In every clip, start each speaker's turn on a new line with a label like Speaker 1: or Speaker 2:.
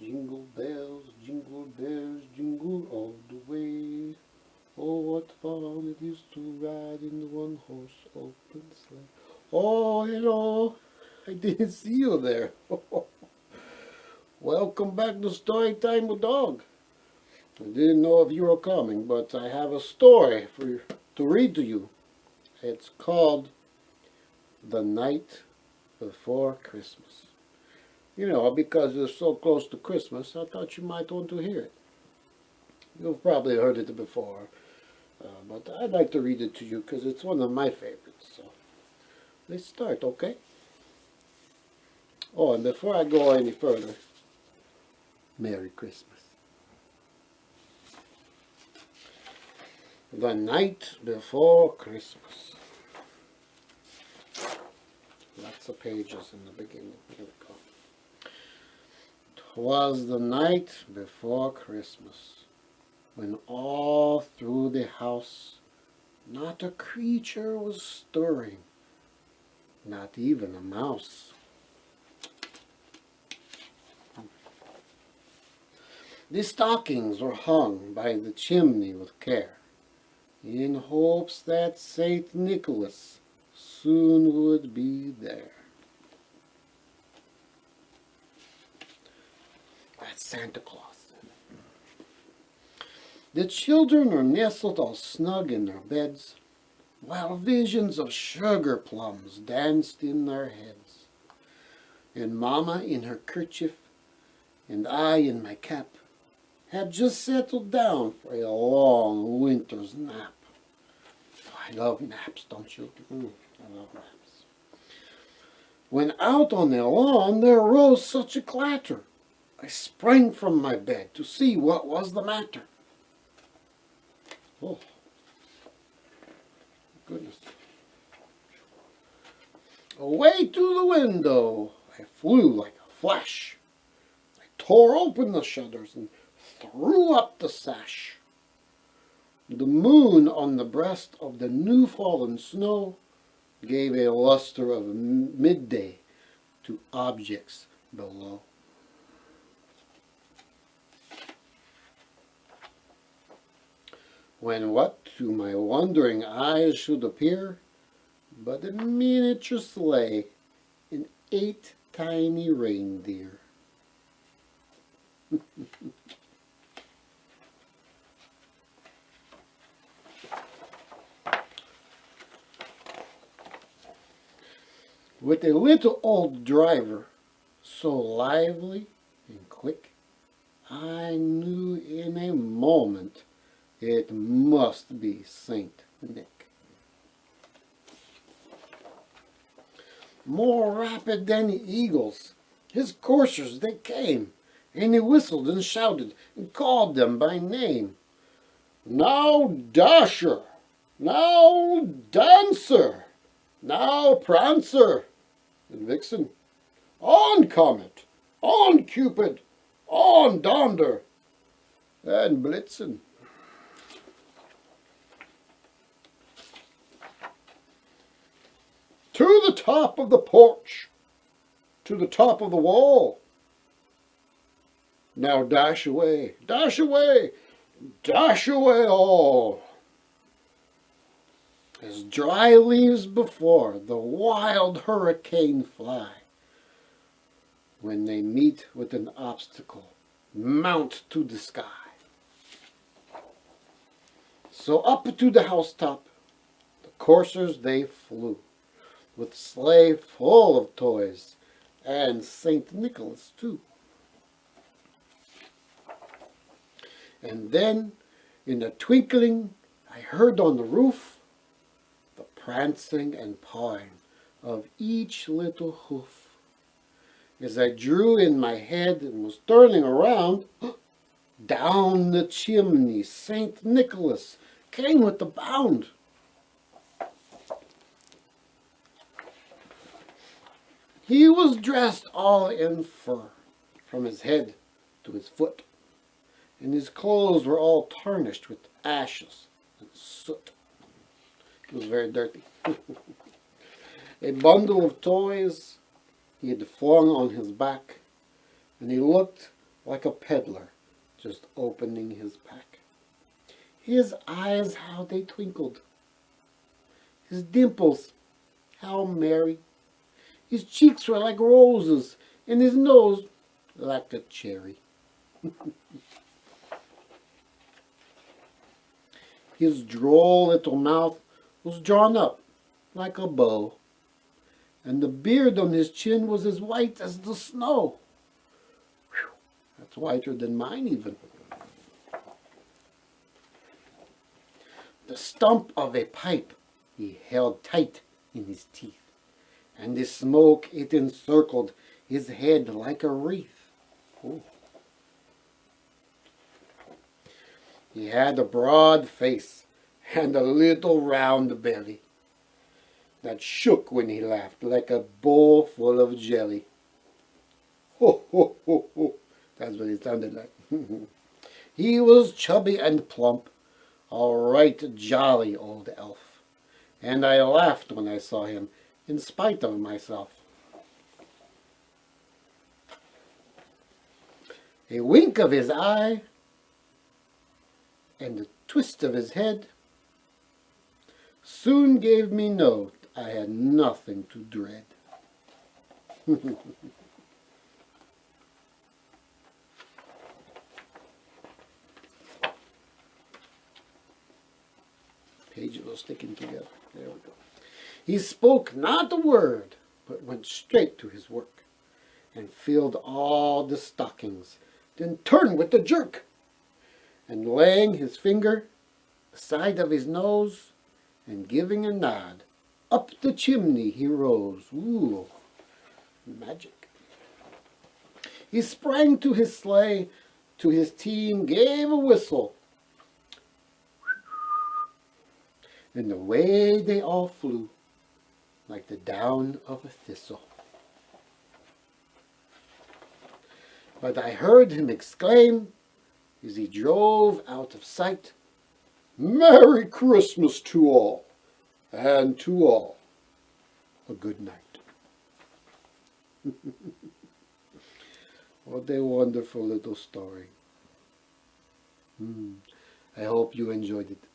Speaker 1: jingle bells, jingle all the way. Oh, what fun it is to ride in the one-horse open sleigh. Oh, hello. I didn't see you there. Welcome back to Storytime with Dog. I didn't know if you were coming, but I have a story for you to read to you. It's called The Night Before Christmas. You know, because it's so close to Christmas, I thought you might want to hear it. You've probably heard it before, but I'd like to read it to you because it's one of my favorites. So let's start, okay? Oh, and before I go any further, Merry Christmas. The Night Before Christmas. Lots of pages in the beginning. Here we go. 'Twas the night before Christmas, when all through the house not a creature was stirring, not even a mouse. The stockings were hung by the chimney with care, in hopes that Saint Nicholas soon would be there. That's Santa Claus. The children are nestled all snug in their beds, while visions of sugar plums danced in their heads. And Mamma in her kerchief, and I in my cap, had just settled down for a long winter's nap. I love naps, don't you? I love naps. When out on the lawn there rose such a clatter, I sprang from my bed to see what was the matter. Oh, goodness. Away to the window I flew like a flash. I tore open the shutters and threw up the sash. The moon on the breast of the new-fallen snow gave a luster of midday to objects below. When what to my wondering eyes should appear but a miniature sleigh and 8 tiny reindeer. With a little old driver, so lively and quick, I knew in a moment it must be Saint Nick. More rapid than the eagles, his coursers they came, and he whistled and shouted and called them by name. Now Dasher, now Dancer, now Prancer and Vixen, on Comet, on Cupid, on Donder and Blitzen. To the top of the porch, to the top of the wall. Now dash away, dash away, dash away all. As dry leaves before the wild hurricane fly, when they meet with an obstacle, mount to the sky. So up to the housetop, the coursers they flew, with sleigh full of toys, and Saint Nicholas too. And then, in a twinkling, I heard on the roof the prancing and pawing of each little hoof. As I drew in my head and was turning around, down the chimney Saint Nicholas came with a bound. He was dressed all in fur, from his head to his foot, and his clothes were all tarnished with ashes and soot. It was very dirty. A bundle of toys he had flung on his back, and he looked like a peddler just opening his pack. His eyes, how they twinkled. His dimples, how merry. His cheeks were like roses, and his nose like a cherry. His droll little mouth was drawn up like a bow, and the beard on his chin was as white as the snow. Whew, that's whiter than mine even. The stump of a pipe he held tight in his teeth, and the smoke it encircled his head like a wreath. Ooh. He had a broad face and a little round belly that shook when he laughed like a bowl full of jelly. Ho, ho, ho, ho. That's what it sounded like. He was chubby and plump, a right jolly old elf, and I laughed when I saw him, in spite of myself. A wink of his eye and a twist of his head soon gave me note I had nothing to dread. Pages are sticking together. There we go. He spoke not a word, but went straight to his work, and filled all the stockings, then turned with a jerk, and laying his finger aside of his nose, and giving a nod, up the chimney he rose. Ooh, magic. He sprang to his sleigh, to his team gave a whistle, and away they all flew, like the down of a thistle. But I heard him exclaim, as he drove out of sight, "Merry Christmas to all, and to all a good night." What a wonderful little story. I hope you enjoyed it.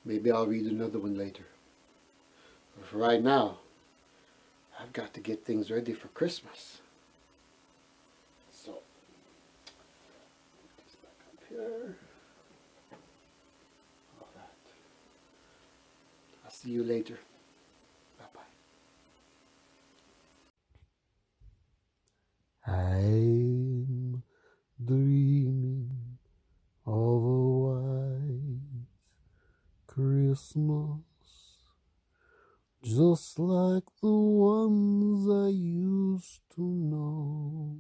Speaker 1: Maybe I'll read another one later. But for right now, I've got to get things ready for Christmas. So, put this back up here. All that. I'll see you later. Bye-bye. I'm dreaming of a white Christmas, just like the ones I used to know,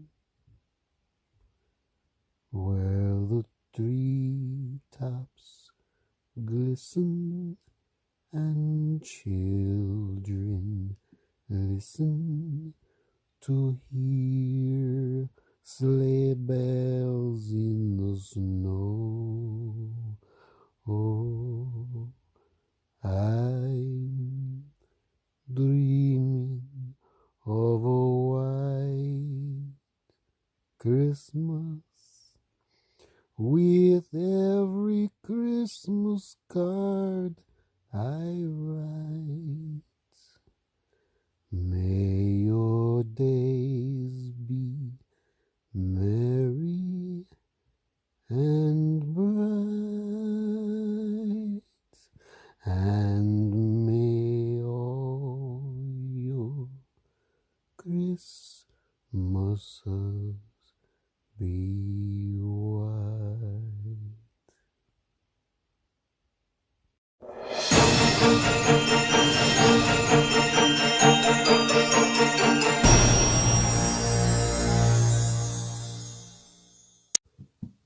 Speaker 1: where the treetops glisten and children listen to hear sleigh bells in the snow. Oh, I'm dreaming of a white Christmas, with every Christmas card I write. May your days be merry and bright, and may all your Christmases be white.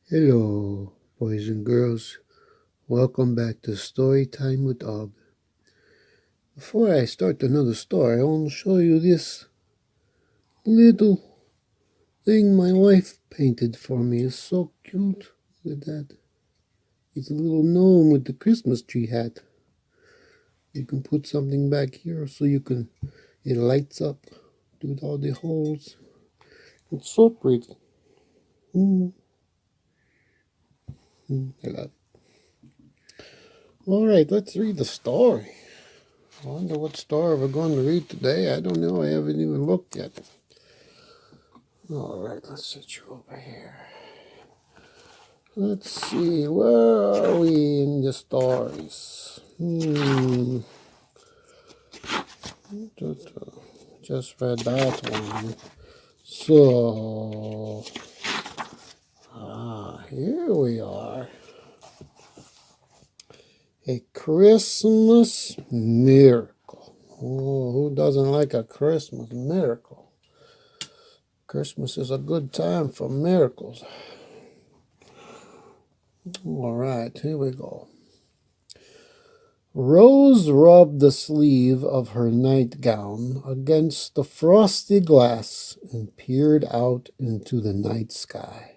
Speaker 1: Hello, boys and girls. Welcome back to Storytime with Og. Before I start another story, I want to show you this little thing my wife painted for me. It's so cute. Look at that. It's a little gnome with the Christmas tree hat. You can put something back here so it lights up with all the holes. It's so pretty. Mm, hello. All right, let's read the story. I wonder what story we're going to read today. I don't know. I haven't even looked yet. All right, let's set you over here. Let's see. Where are we in the stories? Just read that one. So, here we are. A Christmas miracle. Oh, who doesn't like a Christmas miracle? Christmas is a good time for miracles. All right, here we go. Rose rubbed the sleeve of her nightgown against the frosty glass and peered out into the night sky.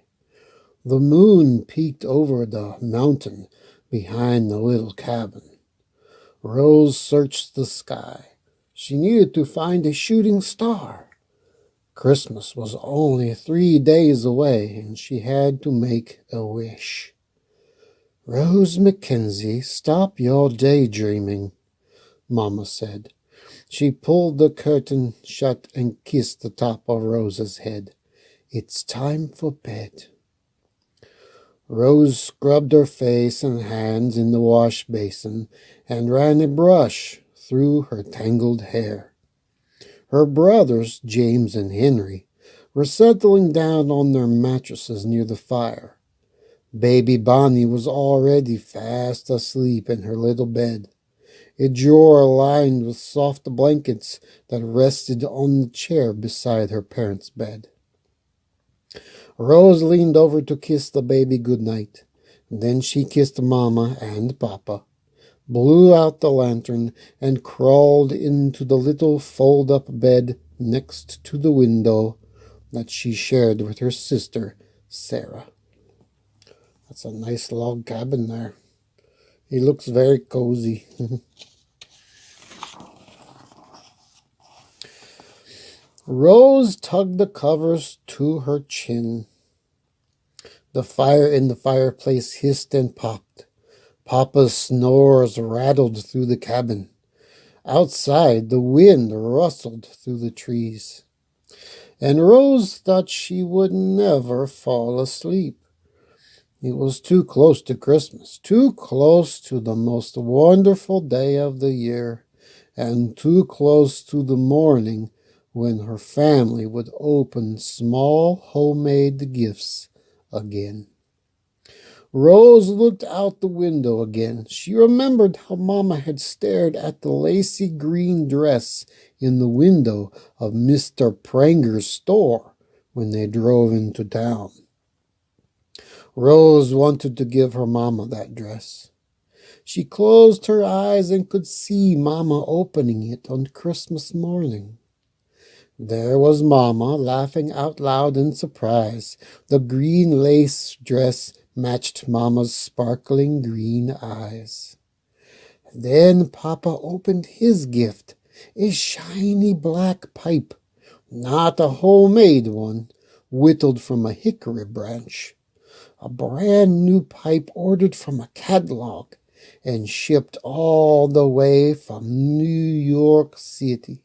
Speaker 1: The moon peeked over the mountain behind the little cabin. Rose searched the sky. She needed to find a shooting star. Christmas was only 3 days away, and she had to make a wish. Rose Mackenzie, stop your daydreaming, Mama said. She pulled the curtain shut and kissed the top of Rose's head. It's time for bed. Rose scrubbed her face and hands in the wash basin and ran a brush through her tangled hair. Her brothers, James and Henry, were settling down on their mattresses near the fire. Baby Bonnie was already fast asleep in her little bed, a drawer lined with soft blankets that rested on the chair beside her parents' bed. Rose leaned over to kiss the baby goodnight. Then she kissed Mama and Papa, blew out the lantern, and crawled into the little fold-up bed next to the window that she shared with her sister, Sarah. That's a nice log cabin there. It looks very cozy. Rose tugged the covers to her chin. The fire in the fireplace hissed and popped. Papa's snores rattled through the cabin. Outside, the wind rustled through the trees. And Rose thought she would never fall asleep. It was too close to Christmas, too close to the most wonderful day of the year, and too close to the morning when her family would open small homemade gifts again. Rose looked out the window again. She remembered how Mama had stared at the lacy green dress in the window of Mr. Pranger's store when they drove into town. Rose wanted to give her Mama that dress. She closed her eyes and could see Mama opening it on Christmas morning. There was Mama, laughing out loud in surprise. The green lace dress matched Mama's sparkling green eyes. Then Papa opened his gift, a shiny black pipe, not a homemade one, whittled from a hickory branch. A brand new pipe ordered from a catalog and shipped all the way from New York City.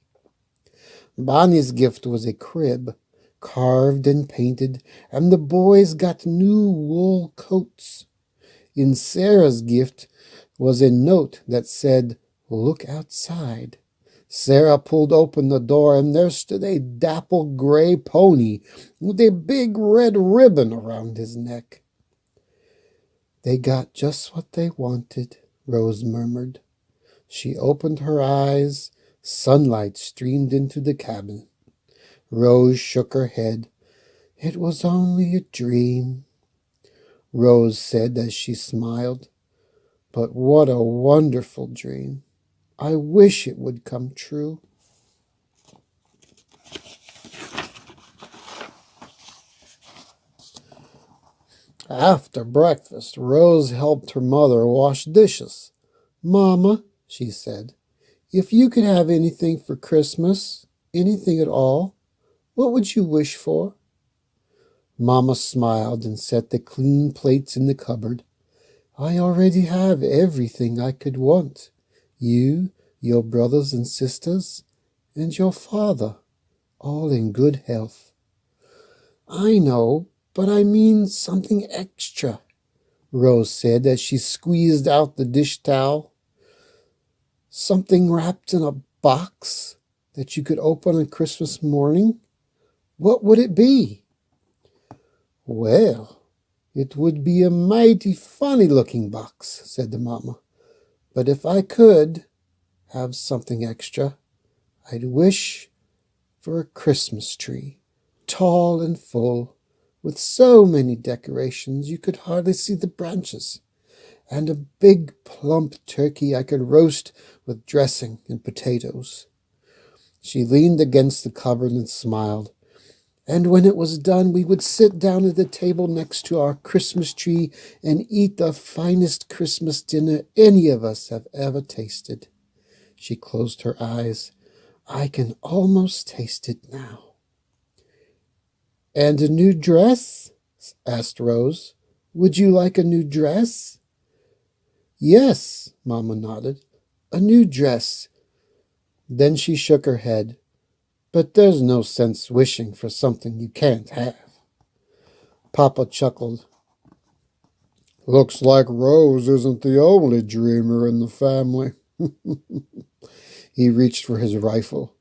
Speaker 1: Bonnie's gift was a crib, carved and painted, and the boys got new wool coats. In Sarah's gift was a note that said, "Look outside." Sarah pulled open the door, and there stood a dapple gray pony with a big red ribbon around his neck. They got just what they wanted, Rose murmured. She opened her eyes. Sunlight streamed into the cabin. Rose shook her head. It was only a dream, Rose said as she smiled. But what a wonderful dream. I wish it would come true. After breakfast, Rose helped her mother wash dishes. Mama, she said, if you could have anything for Christmas, anything at all, what would you wish for? Mama smiled and set the clean plates in the cupboard. I already have everything I could want. You, your brothers and sisters, and your father, all in good health. I know, but I mean something extra, Rose said as she squeezed out the dish towel. Something wrapped in a box that you could open on Christmas morning? What would it be? Well, it would be a mighty funny-looking box, said the mama. But if I could have something extra, I'd wish for a Christmas tree, tall and full, with so many decorations you could hardly see the branches, and a big plump turkey I could roast with dressing and potatoes. She leaned against the cupboard and smiled. And when it was done, we would sit down at the table next to our Christmas tree and eat the finest Christmas dinner any of us have ever tasted. She closed her eyes. I can almost taste it now. And a new dress? Asked Rose. Would you like a new dress? Yes, Mama nodded. A new dress. Then she shook her head. But there's no sense wishing for something you can't have. Papa chuckled. Looks like Rose isn't the only dreamer in the family. He reached for his rifle.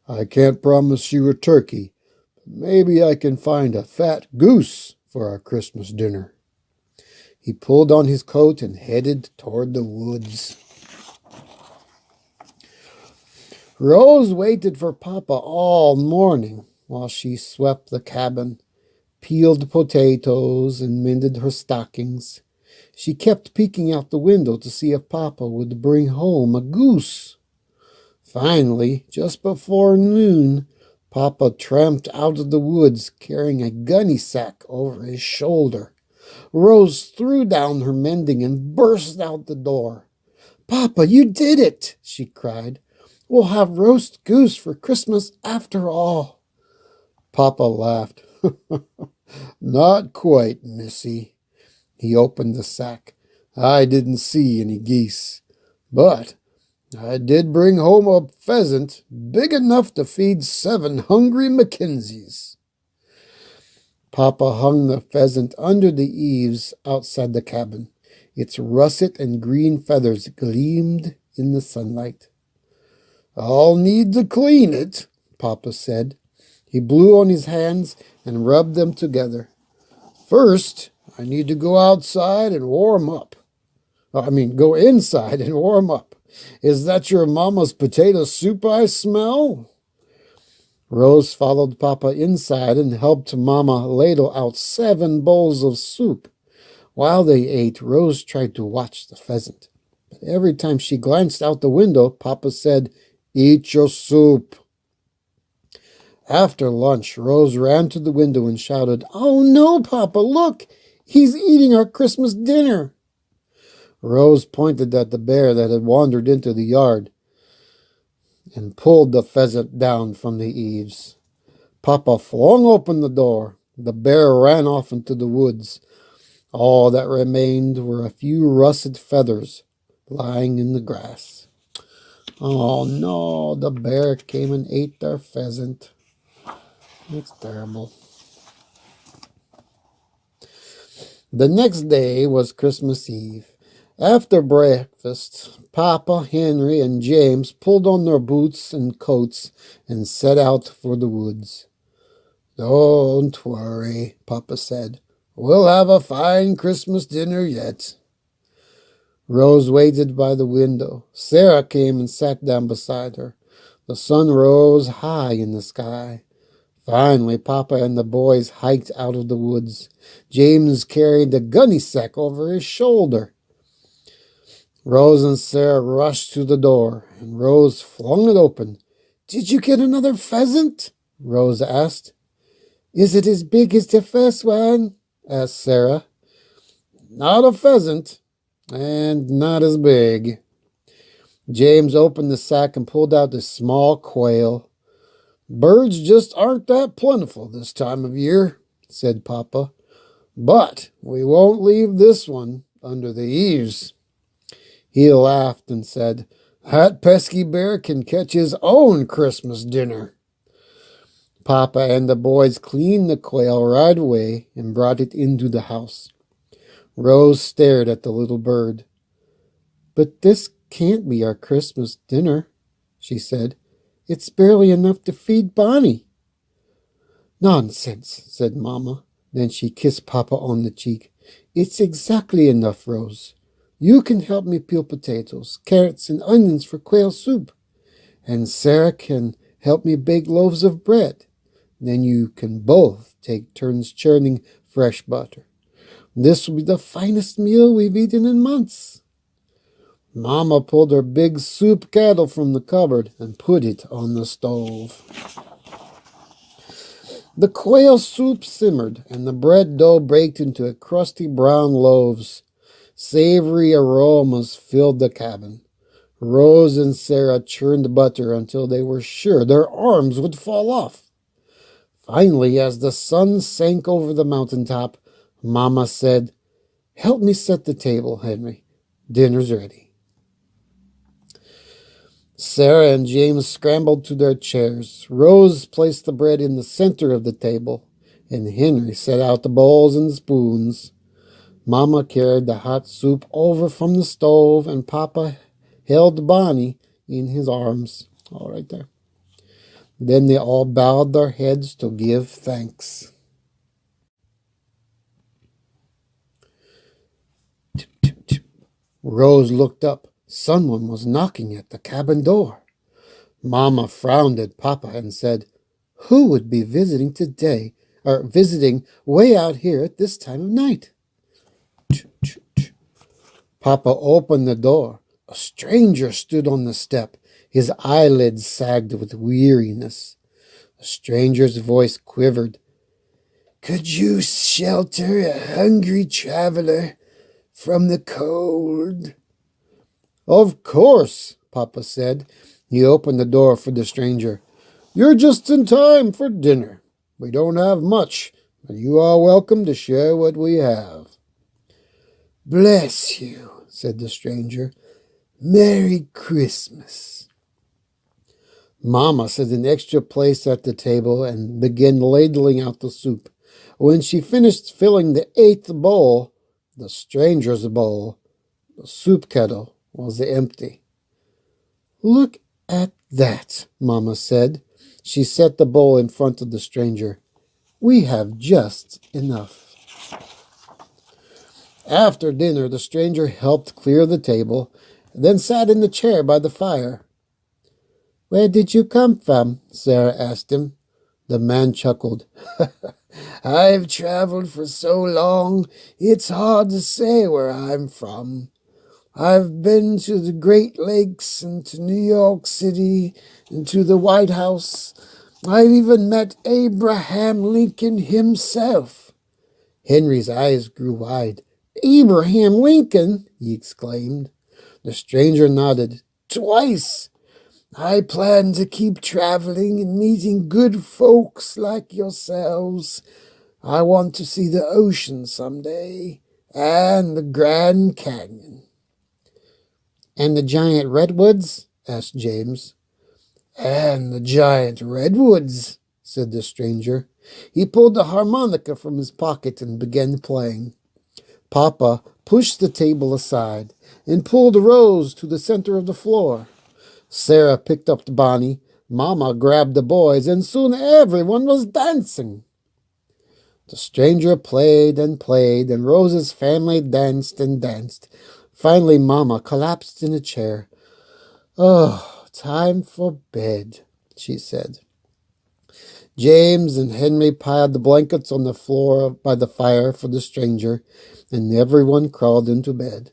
Speaker 1: I can't promise you a turkey, but maybe I can find a fat goose for our Christmas dinner. He pulled on his coat and headed toward the woods. Rose waited for Papa all morning while she swept the cabin, peeled potatoes, and mended her stockings. She kept peeking out the window to see if Papa would bring home a goose. Finally, just before noon, Papa tramped out of the woods carrying a gunny sack over his shoulder. Rose threw down her mending and burst out the door. Papa, you did it, she cried. We'll have roast goose for Christmas after all. Papa laughed. Not quite, Missy. He opened the sack. I didn't see any geese, but I did bring home a pheasant big enough to feed 7 hungry Mackenzies. Papa hung the pheasant under the eaves outside the cabin. Its russet and green feathers gleamed in the sunlight. I'll need to clean it, Papa said. He blew on his hands and rubbed them together. First, I need to go outside and warm up. Go inside and warm up. Is that your mama's potato soup I smell? Rose followed Papa inside and helped Mama ladle out 7 bowls of soup. While they ate, Rose tried to watch the pheasant. But every time she glanced out the window, Papa said, Eat your soup. After lunch, Rose ran to the window and shouted, Oh no, Papa, look! He's eating our Christmas dinner. Rose pointed at the bear that had wandered into the yard and pulled the pheasant down from the eaves. Papa flung open the door. The bear ran off into the woods. All that remained were a few russet feathers lying in the grass. Oh no, the bear came and ate their pheasant. It's terrible. The next day was Christmas Eve. After breakfast, Papa, Henry, and James pulled on their boots and coats and set out for the woods. Don't worry, Papa said. We'll have a fine Christmas dinner yet. Rose waited by the window. Sarah came and sat down beside her. The sun rose high in the sky. Finally, Papa and the boys hiked out of the woods. James carried the gunny sack over his shoulder. Rose and Sarah rushed to the door, and Rose flung it open. Did you get another pheasant? Rose asked. Is it as big as the first one? Asked Sarah. Not a pheasant, and not as big. James opened the sack and pulled out a small quail. Birds just aren't that plentiful this time of year. said Papa. "But we won't leave this one under the eaves." He laughed and said, "That pesky bear can catch his own Christmas dinner." Papa and the boys cleaned the quail right away and brought it into the house. Rose stared at the little bird. "But this can't be our Christmas dinner," she said. "It's barely enough to feed Bonnie." "Nonsense," said Mamma. Then she kissed Papa on the cheek. "It's exactly enough, Rose. You can help me peel potatoes, carrots, and onions for quail soup. And Sarah can help me bake loaves of bread. Then you can both take turns churning fresh butter. This will be the finest meal we've eaten in months." Mamma pulled her big soup kettle from the cupboard and put it on the stove. The quail soup simmered, and the bread dough baked into crusty brown loaves. Savory aromas filled the cabin. Rose and Sarah churned butter until they were sure their arms would fall off. Finally, as the sun sank over the mountaintop, Mamma said, "Help me set the table, Henry. Dinner's ready." Sarah and James scrambled to their chairs. Rose placed the bread in the center of the table, and Henry set out the bowls and spoons. Mamma carried the hot soup over from the stove, and Papa held Bonnie in his arms. All right there. Then they all bowed their heads to give thanks. Tip, tip, tip. Rose looked up. Someone was knocking at the cabin door. Mamma frowned at Papa and said, "Who would be visiting today, or visiting way out here at this time of night?" Papa opened the door. A stranger stood on the step. His eyelids sagged with weariness. The stranger's voice quivered. "Could you shelter a hungry traveler from the cold?" "Of course," Papa said. He opened the door for the stranger. "You're just in time for dinner. We don't have much, but you are welcome to share what we have." "Bless you," said the stranger. "Merry Christmas." Mamma set an extra place at the table and began ladling out the soup. When she finished filling the 8th bowl, the stranger's bowl, the soup kettle was empty. "Look at that," Mamma said. She set the bowl in front of the stranger. "We have just enough." After dinner, the stranger helped clear the table, then sat in the chair by the fire. "Where did you come from?" Sarah asked him. The man chuckled. "I've traveled for so long, it's hard to say where I'm from. I've been to the Great Lakes and to New York City and to the White House. I've even met Abraham Lincoln himself." Henry's eyes grew wide. "Abraham Lincoln!" he exclaimed. The stranger nodded. "Twice. I plan to keep traveling and meeting good folks like yourselves. I want to see the ocean someday, and the Grand Canyon." "And the giant redwoods?" asked James. "And the giant redwoods," said the stranger. He pulled the harmonica from his pocket and began playing. Papa pushed the table aside and pulled Rose to the center of the floor. Sarah picked up Bonnie, Mamma grabbed the boys, and soon everyone was dancing. The stranger played, and Rose's family danced and danced. Finally, Mamma collapsed in a chair. "Oh, time for bed," she said. James and Henry piled the blankets on the floor by the fire for the stranger, and everyone crawled into bed.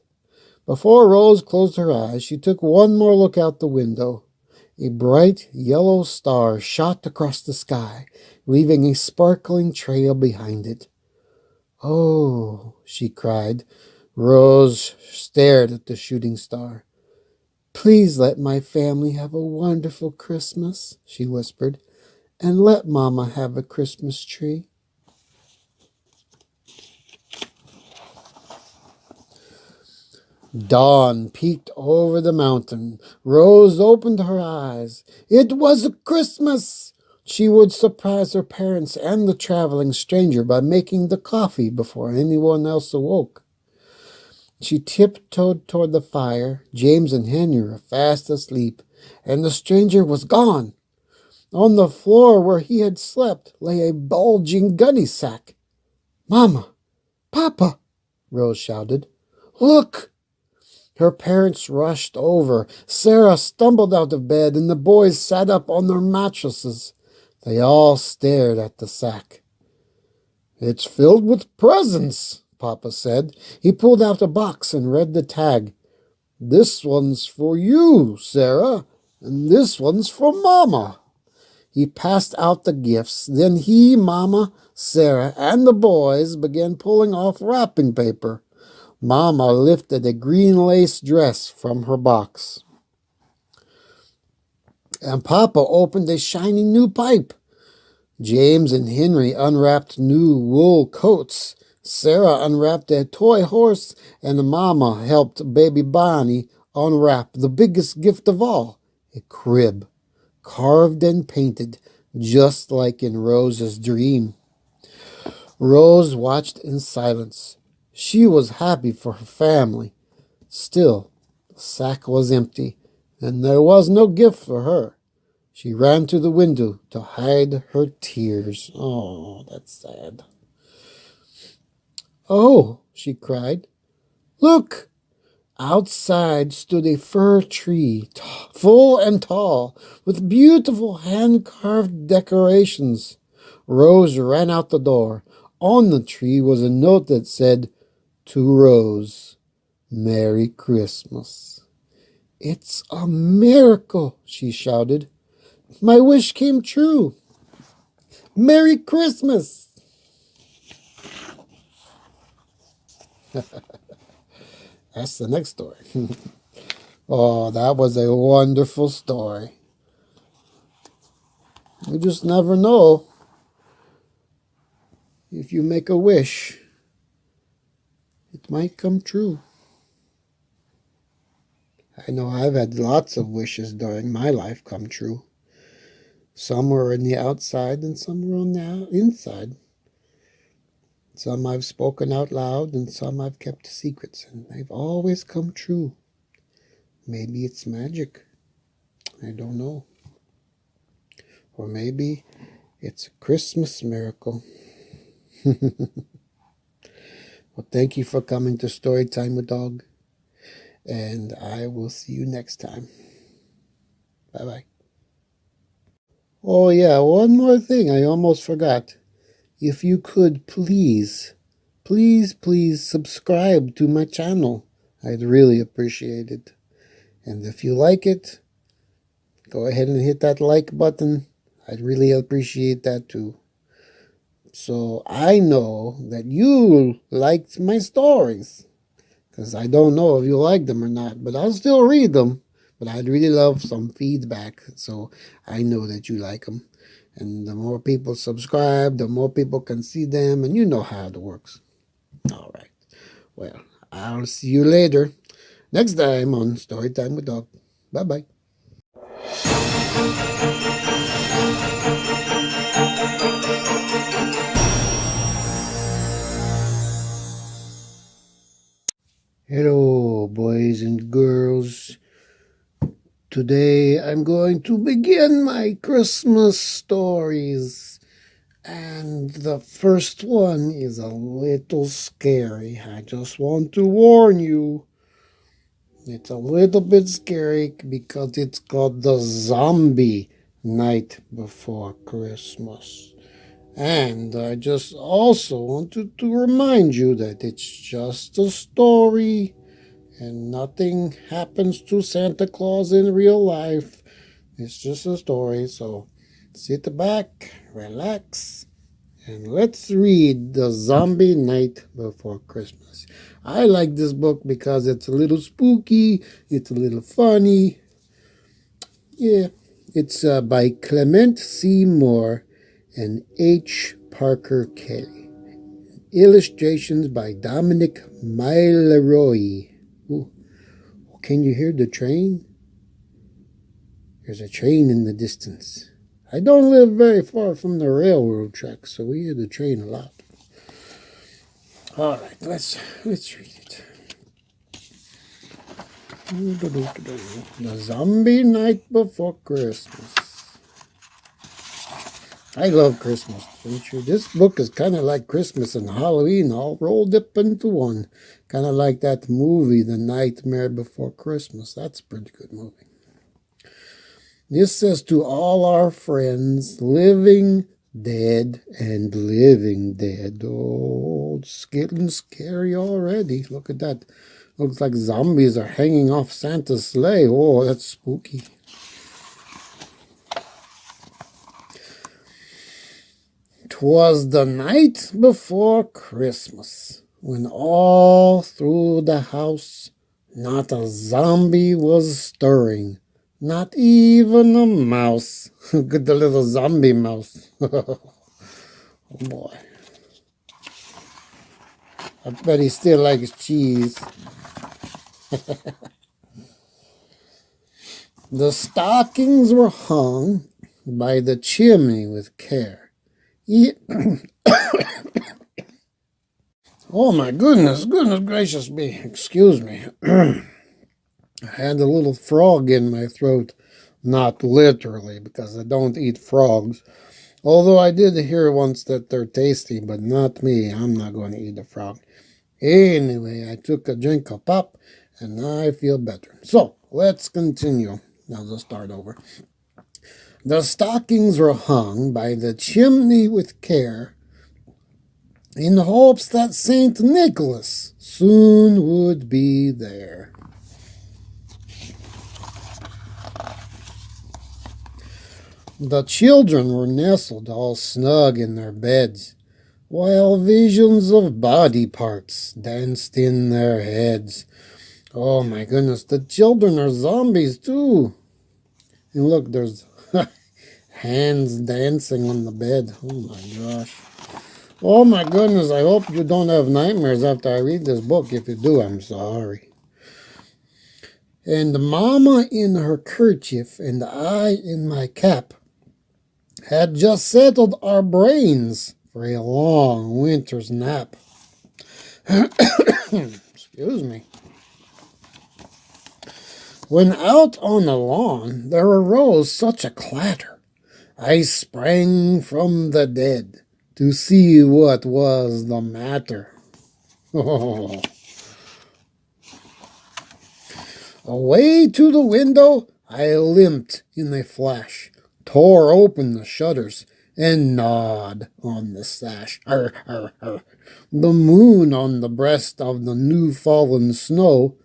Speaker 1: Before Rose closed her eyes, she took one more look out the window. A bright yellow star shot across the sky, leaving a sparkling trail behind it. "Oh," she cried. Rose stared at the shooting star. "Please let my family have a wonderful Christmas," she whispered, "and let Mama have a Christmas tree." Dawn peeked over the mountain. Rose opened her eyes. It was Christmas! She would surprise her parents and the traveling stranger by making the coffee before anyone else awoke. She tiptoed toward the fire. James and Henry were fast asleep, and the stranger was gone. On the floor where he had slept lay a bulging gunny sack. "Mama! Papa!" Rose shouted. "Look!" Her parents rushed over. Sarah stumbled out of bed, and the boys sat up on their mattresses. They all stared at the sack. "It's filled with presents," Papa said. He pulled out a box and read the tag. "This one's for you, Sarah, and this one's for Mama." He passed out the gifts. Then he, Mama, Sarah, and the boys began pulling off wrapping paper. Mama lifted a green lace dress from her box. And Papa opened a shiny new pipe. James and Henry unwrapped new wool coats. Sarah unwrapped a toy horse, and Mama helped baby Bonnie unwrap the biggest gift of all, a crib, carved and painted, just like in Rose's dream. Rose watched in silence. She was happy for her family. Still, the sack was empty, and there was no gift for her. She ran to the window to hide her tears. Oh, that's sad. "Oh," she cried. "Look!" Outside stood a fir tree, full and tall, with beautiful hand-carved decorations. Rose ran out the door. On the tree was a note that said, "To Rose, Merry Christmas." "It's a miracle," she shouted. "My wish came true. Merry Christmas!" That's the next story. Oh, that was a wonderful story. You just never know. If you make a wish, it might come true. I know I've had lots of wishes during my life come true. Some were on the outside and some were on the inside. Some I've spoken out loud and some I've kept secrets, and they've always come true. Maybe it's magic. I don't know. Or maybe it's a Christmas miracle. Well, thank you for coming to Storytime with Dog, and I will see you next time. Bye-bye. Oh yeah, one more thing I almost forgot. If you could please subscribe to my channel. I'd really appreciate it. And if you like it, go ahead and hit that like button. I'd really appreciate that too. So I know that you liked my stories. Because I don't know if you like them or not, but I'll still read them. But I'd really love some feedback, so I know that you like them. And the more people subscribe, the more people can see them, and you know how it works. All right. Well, I'll see you later. Next time on Storytime with Dog. Bye-bye. Hello, boys and girls. Today I'm going to begin my Christmas stories. And the first one is a little scary. I just want to warn you. It's a little bit scary because it's called The Zombie Night Before Christmas. And I just also wanted to remind you that it's just a story and nothing happens to Santa Claus in real life. It's just a story, so sit back, relax, and let's read The Zombie Night Before Christmas. I like this book because it's a little spooky, it's a little funny. Yeah, it's by Clement C. Moore and H. Parker Kelly. Illustrations by Dominic Maileroy. Ooh, can you hear the train? There's a train in the distance. I don't live very far from the railroad tracks, so we hear the train a lot. All right, let's read it. The Zombie Night Before Christmas. I love Christmas literature. This book is kind of like Christmas and Halloween all rolled up into one. Kind of like that movie, The Nightmare Before Christmas. That's a pretty good movie. This says to all our friends, living, dead, and living dead. Oh, it's getting scary already. Look at that. Looks like zombies are hanging off Santa's sleigh. Oh, that's spooky. "'Twas the night before Christmas, when all through the house not a zombie was stirring, not even a mouse." Good, the little zombie mouse. Oh boy. I bet he still likes cheese. The stockings were hung by the chimney with care. Oh my goodness gracious me, excuse me. I had a little frog in my throat, not literally, because I don't eat frogs. Although I did hear once that they're tasty, but not me. I'm not going to eat a frog. Anyway, I took a drink of pop, and I feel better. So, let's continue. Now let's start over. The stockings were hung by the chimney with care, in hopes that St. Nicholas soon would be there. The children were nestled all snug in their beds, while visions of body parts danced in their heads. Oh my goodness, the children are zombies too. And look, there's hands dancing on the bed. Oh my gosh. Oh my goodness, I hope you don't have nightmares after I read this book. If you do, I'm sorry. And Mama in her kerchief and I in my cap had just settled our brains for a long winter's nap. Excuse me. When out on the lawn there arose such a clatter, I sprang from the bed to see what was the matter. Oh. Away to the window I limped in a flash, tore open the shutters, and gnawed on the sash. Arr, arr, arr. The moon on the breast of the new-fallen snow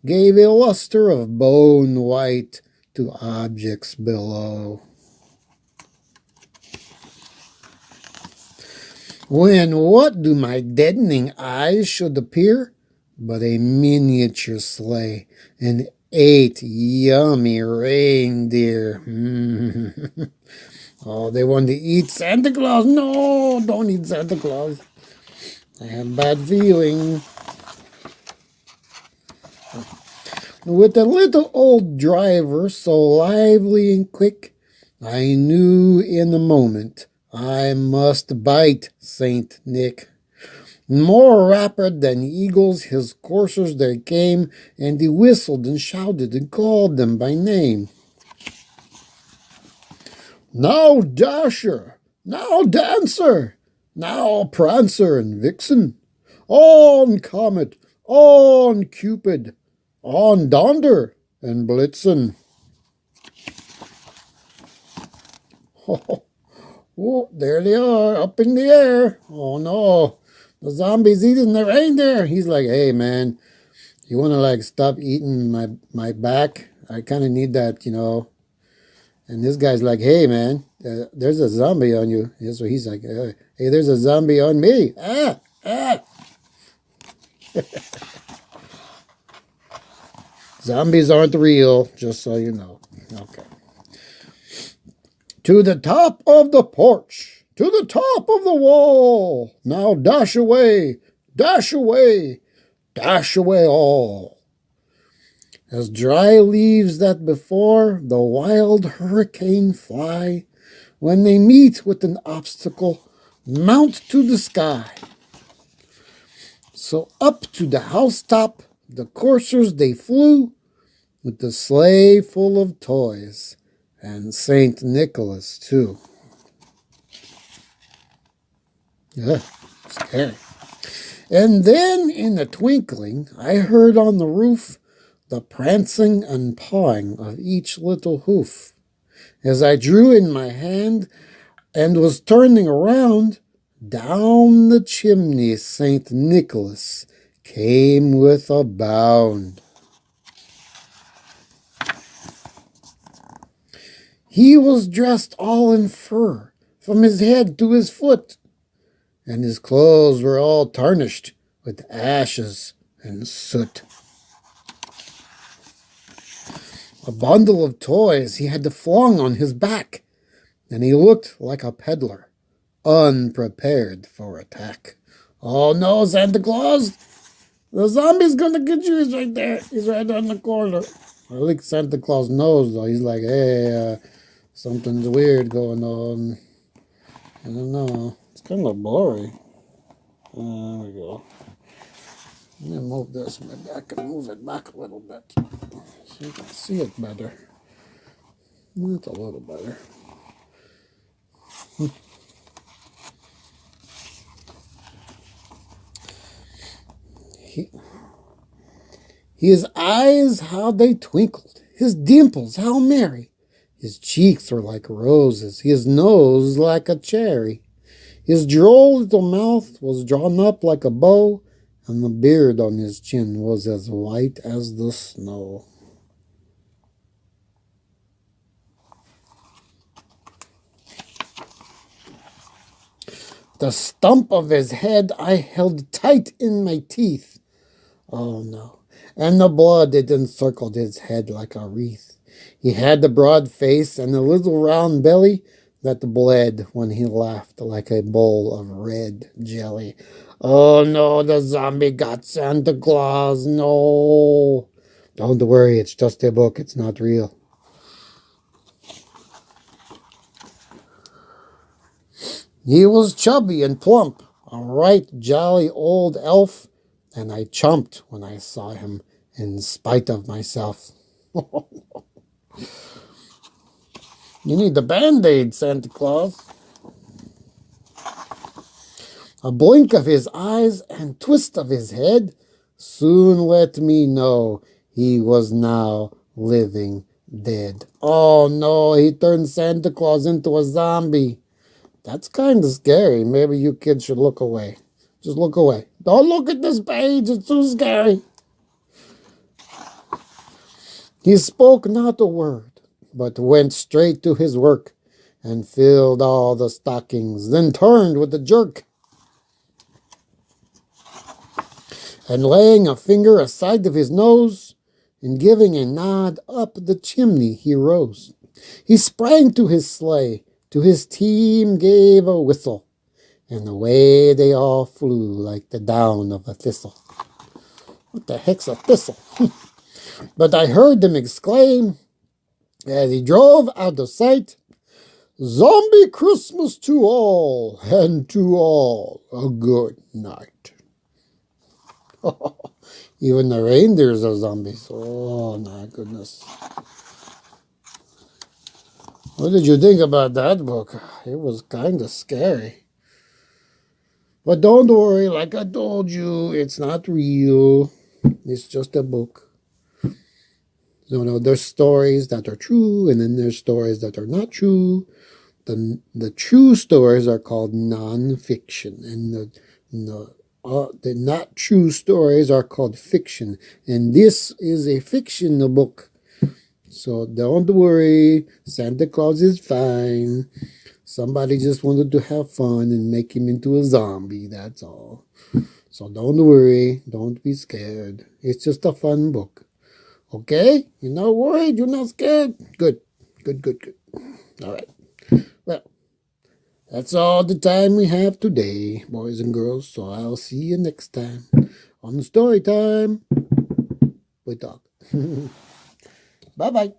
Speaker 1: gave a luster of bone white to objects below. When what do my deadening eyes should appear but a miniature sleigh and 8 yummy reindeer. Oh, they want to eat Santa Claus. No, don't eat Santa Claus. I have bad feeling. With a little old driver so lively and quick, I knew in a moment I must bite Saint Nick. More rapid than eagles his coursers there came, and he whistled and shouted and called them by name. Now Dasher, now Dancer, now Prancer and Vixen, on Comet, on Cupid, on Donder and Blitzen. Oh, there they are, up in the air. Oh no, the zombie's eating the reindeer. He's like, hey man, you want to like stop eating my back? I kind of need that, you know. And this guy's like, hey man, there's a zombie on you. And so he's like, hey, there's a zombie on me. Ah. Zombies aren't real, just so you know. Okay. To the top of the porch, to the top of the wall. Now dash away, dash away, dash away all. As dry leaves that before the wild hurricane fly, when they meet with an obstacle, mount to the sky. So up to the housetop the coursers they flew, with the sleigh full of toys, and Saint Nicholas too. Yeah, scary. And then in a twinkling I heard on the roof the prancing and pawing of each little hoof. As I drew in my hand and was turning around, down the chimney Saint Nicholas came with a bound. He was dressed all in fur, from his head to his foot, and his clothes were all tarnished with ashes and soot. A bundle of toys he had flung on his back, and he looked like a peddler, unprepared for attack. Oh no, Santa Claus! The zombie's gonna get you. He's right there. He's right on the corner. I think Santa Claus knows, though. He's like, hey, something's weird going on. I don't know. It's kind of blurry. There we go. Let me move this. Maybe I can move it back a little bit so you can see it better. It's a little better. His eyes, how they twinkled. His dimples, how merry. His cheeks were like roses. His nose like a cherry. His droll little mouth was drawn up like a bow, and the beard on his chin was as white as the snow. The stump of his head I held tight in my teeth. Oh no. And the blood, it encircled his head like a wreath. He had the broad face and a little round belly that bled when he laughed like a bowl of red jelly. Oh no, the zombie got Santa Claus, no. Don't worry, it's just a book, it's not real. He was chubby and plump, a right jolly old elf, and I chumped when I saw him in spite of myself. You need the Band-Aid, Santa Claus. A blink of his eyes and twist of his head soon let me know he was now living dead. Oh no, he turned Santa Claus into a zombie. That's kind of scary. Maybe you kids should look away. Just look away. Don't look at this page. It's too scary. He spoke not a word, but went straight to his work and filled all the stockings, then turned with a jerk. And laying a finger aside of his nose, and giving a nod up the chimney, he rose. He sprang to his sleigh, to his team gave a whistle, and away they all flew like the down of a thistle. What the heck's a thistle? But I heard them exclaim, as he drove out of sight, "Zombie Christmas to all, and to all a good night." Even the reindeers are zombies. Oh my goodness. What did you think about that book? It was kind of scary. But don't worry, like I told you, it's not real. It's just a book. So, there's stories that are true, and then there's stories that are not true. The true stories are called non-fiction, and the not true stories are called fiction. And this is a fictional book. So don't worry, Santa Claus is fine. Somebody just wanted to have fun and make him into a zombie, that's all. So don't worry, don't be scared. It's just a fun book. Okay? You're not worried, you're not scared? Good. All right. Well, that's all the time we have today, boys and girls. So I'll see you next time on Storytime. We talk. Bye-bye.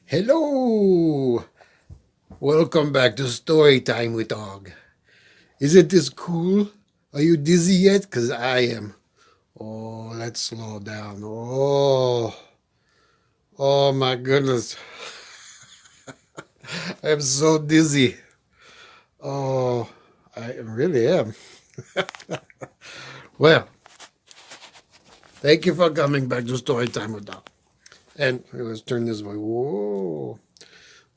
Speaker 1: Hello! Welcome back to Storytime with Dog. Isn't this cool? Are you dizzy yet? Because I am. Oh, let's slow down. Oh my goodness. I'm so dizzy. Oh, I really am. Well, thank you for coming back to Storytime with Dog. And let's turn this way. Whoa.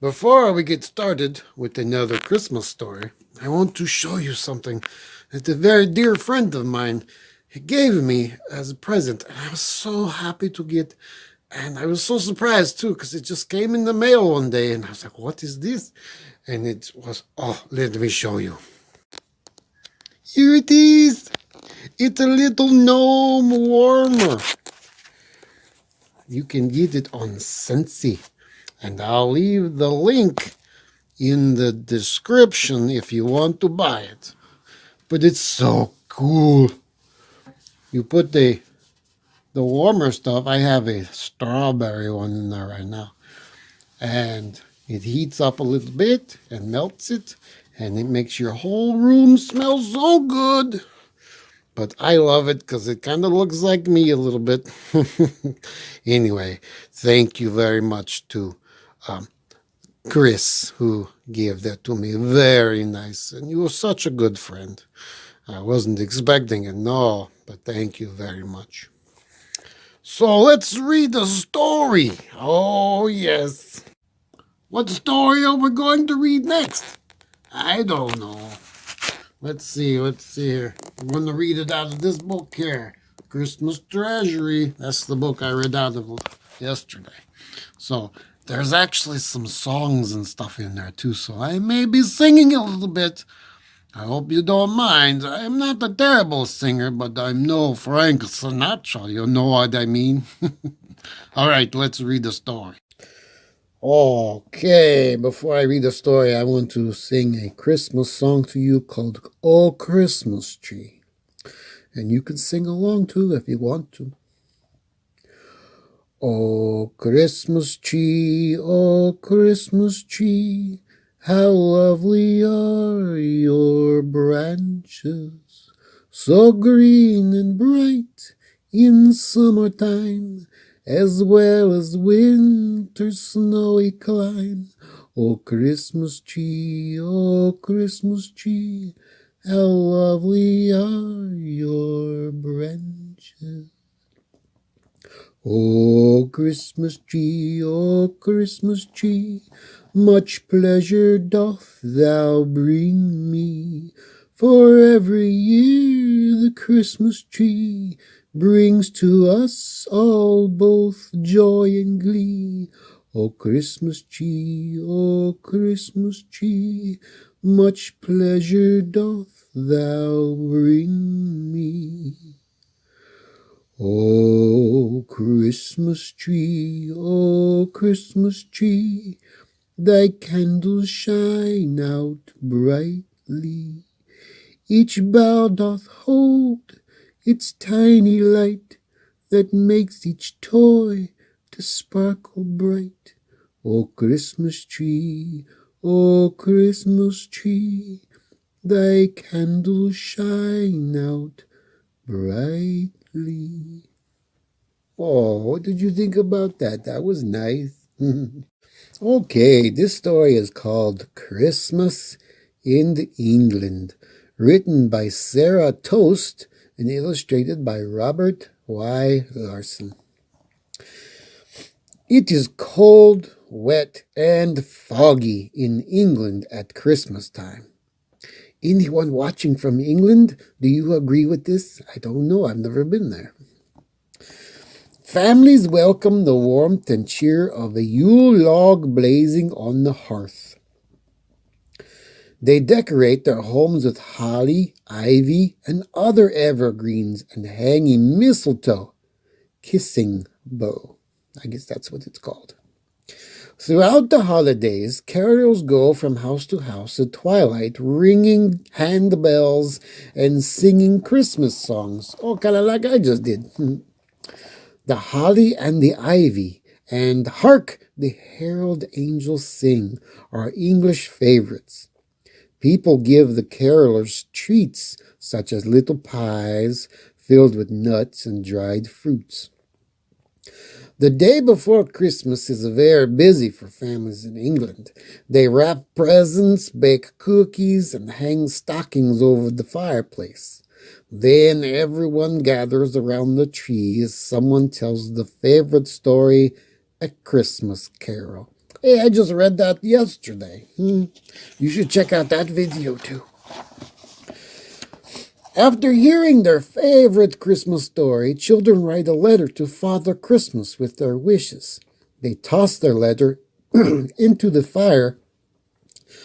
Speaker 1: Before we get started with another Christmas story, I want to show you something that a very dear friend of mine gave me as a present. And I was so happy to get, and I was so surprised too, because it just came in the mail one day, and I was like, what is this? And it was, oh, let me show you. Here it is. It's a little gnome warmer. You can get it on Scentsy, and I'll leave the link in the description if you want to buy it. But it's so cool. You put the warmer stuff. I have a strawberry one in there right now. And it heats up a little bit and melts it. And it makes your whole room smell so good. But I love it because it kind of looks like me a little bit. Anyway, thank you very much to Chris, who gave that to me. Very nice. And you were such a good friend. I wasn't expecting it, no, but thank you very much. So let's read the story. Oh, yes. What story are we going to read next? I don't know. Let's see here. I'm going to read it out of this book here. Christmas Treasury. That's the book I read out of yesterday. So there's actually some songs and stuff in there too, so I may be singing a little bit. I hope you don't mind. I'm not a terrible singer, but I'm no Frank Sinatra. You know what I mean? All right, let's read the story. Okay, before I read the story, I want to sing a Christmas song to you called Oh Christmas Tree. And you can sing along too if you want to. Oh Christmas tree, how lovely are your branches, so green and bright in summertime, as well as winter's snowy clime. Oh Christmas tree, how lovely are your branches. Oh Christmas tree, much pleasure doth thou bring me, for every year the Christmas tree brings to us all both joy and glee. Oh Christmas tree, much pleasure doth thou bring me. Oh Christmas tree, thy candles shine out brightly. Each bough doth hold its tiny light, that makes each toy to sparkle bright. O Christmas tree, thy candles shine out brightly. Oh, what did you think about that? That was nice. Okay, this story is called Christmas in England, written by Sarah Toast and illustrated by Robert Y. Larson. It is cold, wet, and foggy in England at Christmas time. Anyone watching from England, do you agree with this? I don't know, I've never been there. Families welcome the warmth and cheer of a Yule log blazing on the hearth. They decorate their homes with holly, ivy, and other evergreens and hanging mistletoe, kissing bow. I guess that's what it's called. Throughout the holidays, carolers go from house to house at twilight, ringing handbells and singing Christmas songs. Oh, kind of like I just did. The holly and the ivy and Hark the Herald Angels Sing are English favorites. People give the carolers treats such as little pies filled with nuts and dried fruits. The day before Christmas is very busy for families in England. They wrap presents, bake cookies, and hang stockings over the fireplace. Then everyone gathers around the tree as someone tells the favorite story, A Christmas Carol. Hey, I just read that yesterday. You should check out that video too. After hearing their favorite Christmas story, children write a letter to Father Christmas with their wishes. They toss their letter into the fire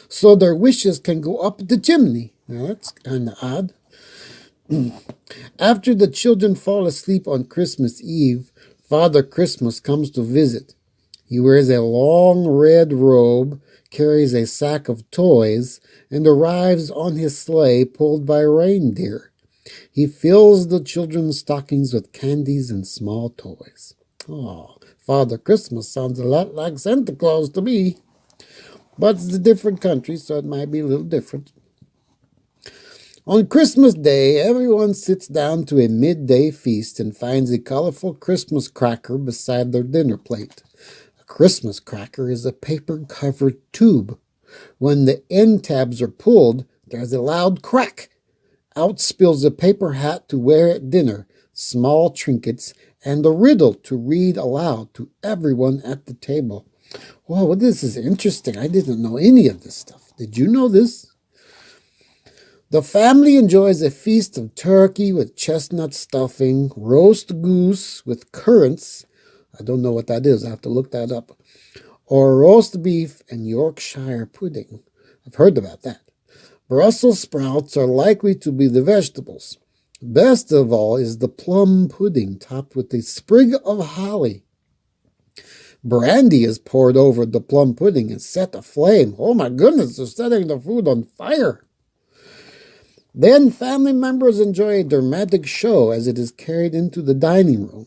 Speaker 1: so their wishes can go up the chimney. Now that's kind of odd. After the children fall asleep on Christmas Eve, Father Christmas comes to visit. He wears a long red robe, carries a sack of toys, and arrives on his sleigh pulled by reindeer. He fills the children's stockings with candies and small toys. Oh, Father Christmas sounds a lot like Santa Claus to me. But it's a different country, so it might be a little different. On Christmas Day, everyone sits down to a midday feast and finds a colorful Christmas cracker beside their dinner plate. A Christmas cracker is a paper-covered tube. When the end tabs are pulled, there's a loud crack. Out spills a paper hat to wear at dinner, small trinkets, and a riddle to read aloud to everyone at the table. Wow, well, this is interesting. I didn't know any of this stuff. Did you know this? The family enjoys a feast of turkey with chestnut stuffing, roast goose with currants. I don't know what that is. I have to look that up. Or roast beef and Yorkshire pudding. I've heard about that. Brussels sprouts are likely to be the vegetables. Best of all is the plum pudding topped with a sprig of holly. Brandy is poured over the plum pudding and set aflame. Oh my goodness, they're setting the food on fire. Then family members enjoy a dramatic show as it is carried into the dining room.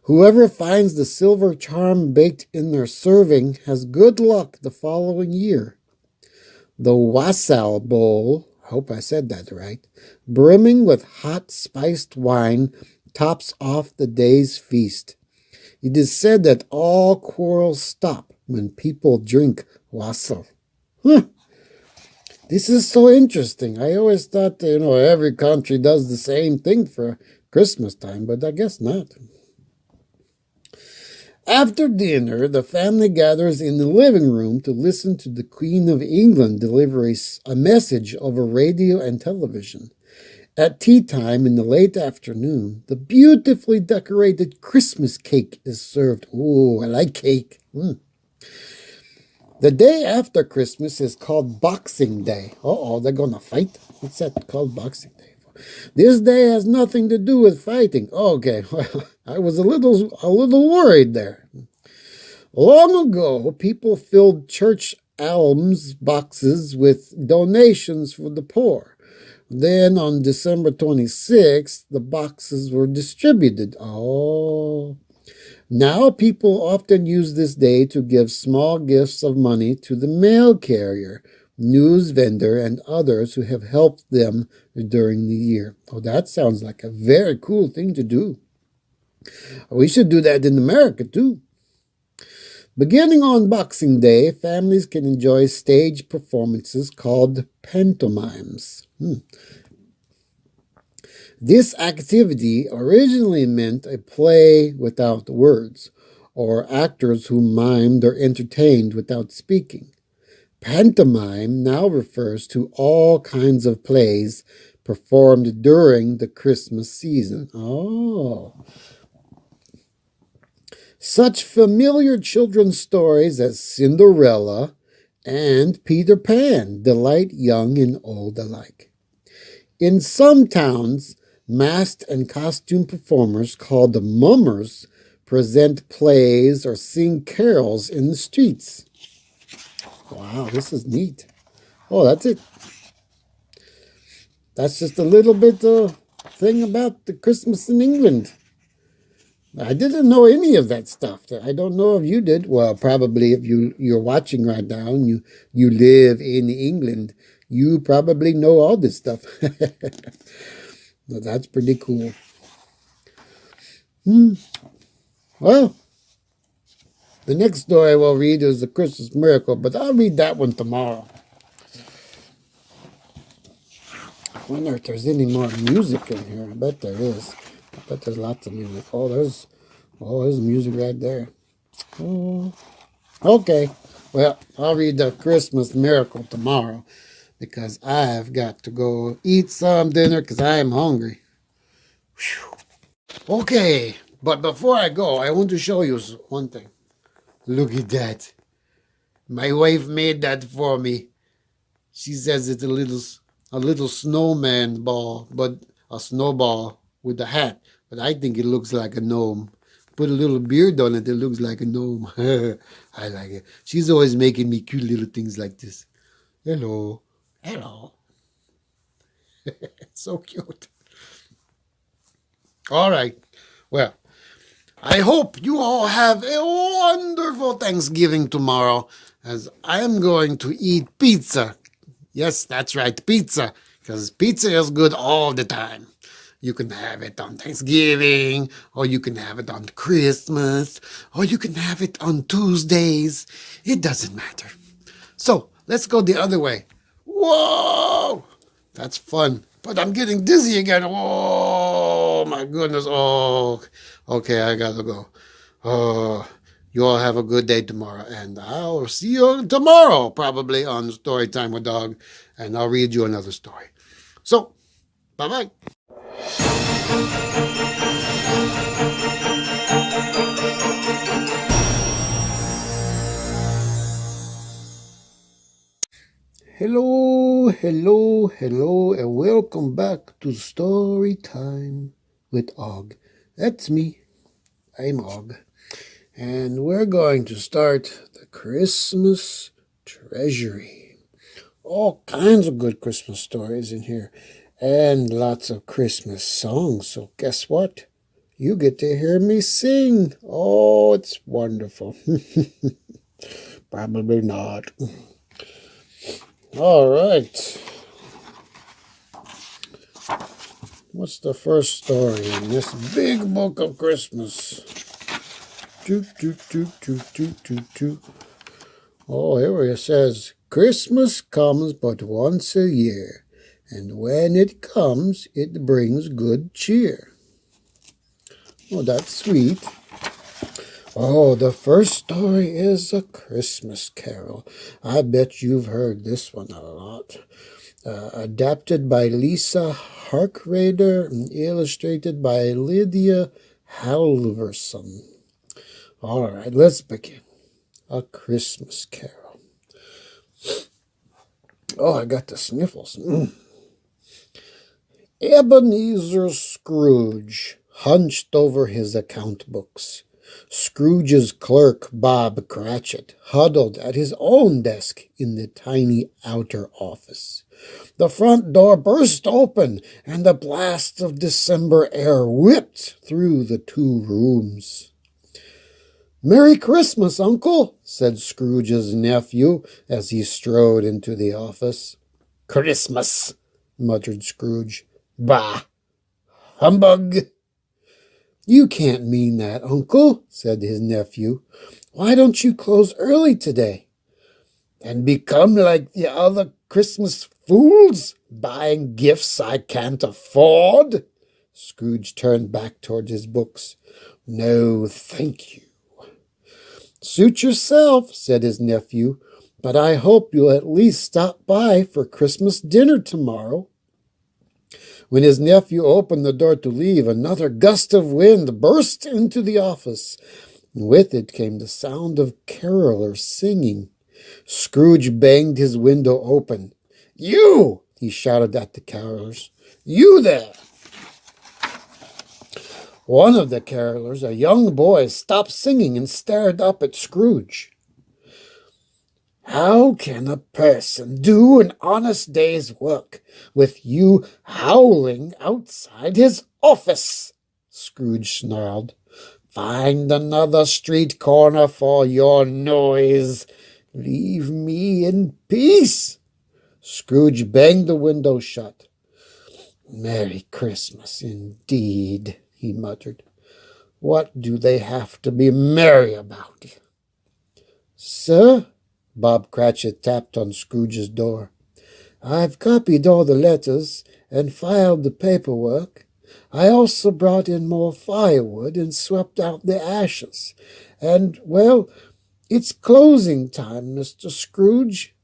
Speaker 1: Whoever finds the silver charm baked in their serving has good luck the following year. The wassail bowl, I hope I said that right, brimming with hot spiced wine, tops off the day's feast. It is said that all quarrels stop when people drink wassail. This is so interesting. I always thought, every country does the same thing for Christmas time, but I guess not. After dinner, the family gathers in the living room to listen to the Queen of England deliver a message over radio and television. At tea time in the late afternoon, the beautifully decorated Christmas cake is served. Ooh, I like cake. The day after Christmas is called Boxing Day. They're going to fight? What's that called Boxing Day for? This day has nothing to do with fighting. Okay, well, I was a little worried there. Long ago, people filled church alms boxes with donations for the poor. Then on December 26th, the boxes were distributed. Now people often use this day to give small gifts of money to the mail carrier, news vendor, and others who have helped them during the year. Oh, that sounds like a very cool thing to do. We should do that in America too. Beginning on Boxing Day, families can enjoy stage performances called pantomimes. This activity originally meant a play without words, or actors who mimed or entertained without speaking. Pantomime now refers to all kinds of plays performed during the Christmas season. Such familiar children's stories as Cinderella and Peter Pan delight young and old alike. In some towns, masked and costume performers called the mummers present plays, or sing carols in the streets. Wow, this is neat. Oh, that's it. That's just a little bit thing about the Christmas in England. I didn't know any of that stuff. I don't know if you did. Well, probably if you're watching right now and you live in England, you probably know all this stuff. Well, that's pretty cool. Well, the next story we'll read is the Christmas Miracle, but I'll read that one tomorrow. I wonder if there's any more music in here. I bet there is. I bet there's lots of music. Oh, there's music right there. Oh, okay. Well, I'll read the Christmas Miracle tomorrow because I've got to go eat some dinner because I am hungry. Whew. Okay, but before I go, I want to show you one thing. Look at that. My wife made that for me. She says it's a little snowman ball, but a snowball with a hat. But I think it looks like a gnome. Put a little beard on it, it looks like a gnome. I like it. She's always making me cute little things like this. Hello. Hello. So cute. All right. Well, I hope you all have a wonderful Thanksgiving tomorrow, as I am going to eat pizza. Yes, that's right, pizza, because pizza is good all the time. You can have it on Thanksgiving, or you can have it on Christmas, or you can have it on Tuesdays. It doesn't matter. So, let's go the other way. Whoa! That's fun. But I'm getting dizzy again. Oh, my goodness. Oh, okay, I gotta go. Oh, you all have a good day tomorrow. And I'll see you tomorrow, probably, on Storytime with Dog. And I'll read you another story. So, bye-bye. Hello, hello, hello, and welcome back to Storytime with Og. That's me. I'm Og. And we're going to start the Christmas Treasury. All kinds of good Christmas stories in here, and lots of Christmas songs. So guess what? You get to hear me sing. Oh, it's wonderful. Probably not. All right. What's the first story in this big book of Christmas? Oh, here it says, Christmas comes but once a year, and when it comes, it brings good cheer. Oh, that's sweet. Oh, the first story is A Christmas Carol. I bet you've heard this one a lot. Adapted by Lisa Harkrader and illustrated by Lydia Halverson. All right, let's begin. A Christmas Carol. Oh, I got the sniffles. Ebenezer Scrooge hunched over his account books. Scrooge's clerk, Bob Cratchit, huddled at his own desk in the tiny outer office. The front door burst open, and a blast of December air whipped through the two rooms. "Merry Christmas, Uncle," said Scrooge's nephew as he strode into the office. "Christmas," muttered Scrooge. "Bah! Humbug!" "You can't mean that, Uncle," said his nephew. "Why don't you close early today?" "And become like the other Christmas fools, buying gifts I can't afford?" Scrooge turned back toward his books. "No, thank you." "Suit yourself," said his nephew, "but I hope you'll at least stop by for Christmas dinner tomorrow." When his nephew opened the door to leave, another gust of wind burst into the office, and with it came the sound of carolers singing. Scrooge banged his window open. "You!" he shouted at the carolers. "You there!" One of the carolers, a young boy, stopped singing and stared up at Scrooge. "How can a person do an honest day's work with you howling outside his office?" Scrooge snarled. "Find another street corner for your noise. Leave me in peace." Scrooge banged the window shut. "Merry Christmas, indeed," he muttered. "What do they have to be merry about?" "Sir," Bob Cratchit tapped on Scrooge's door, "I've copied all the letters and filed the paperwork. I also brought in more firewood and swept out the ashes. And, well, it's closing time, Mr. Scrooge."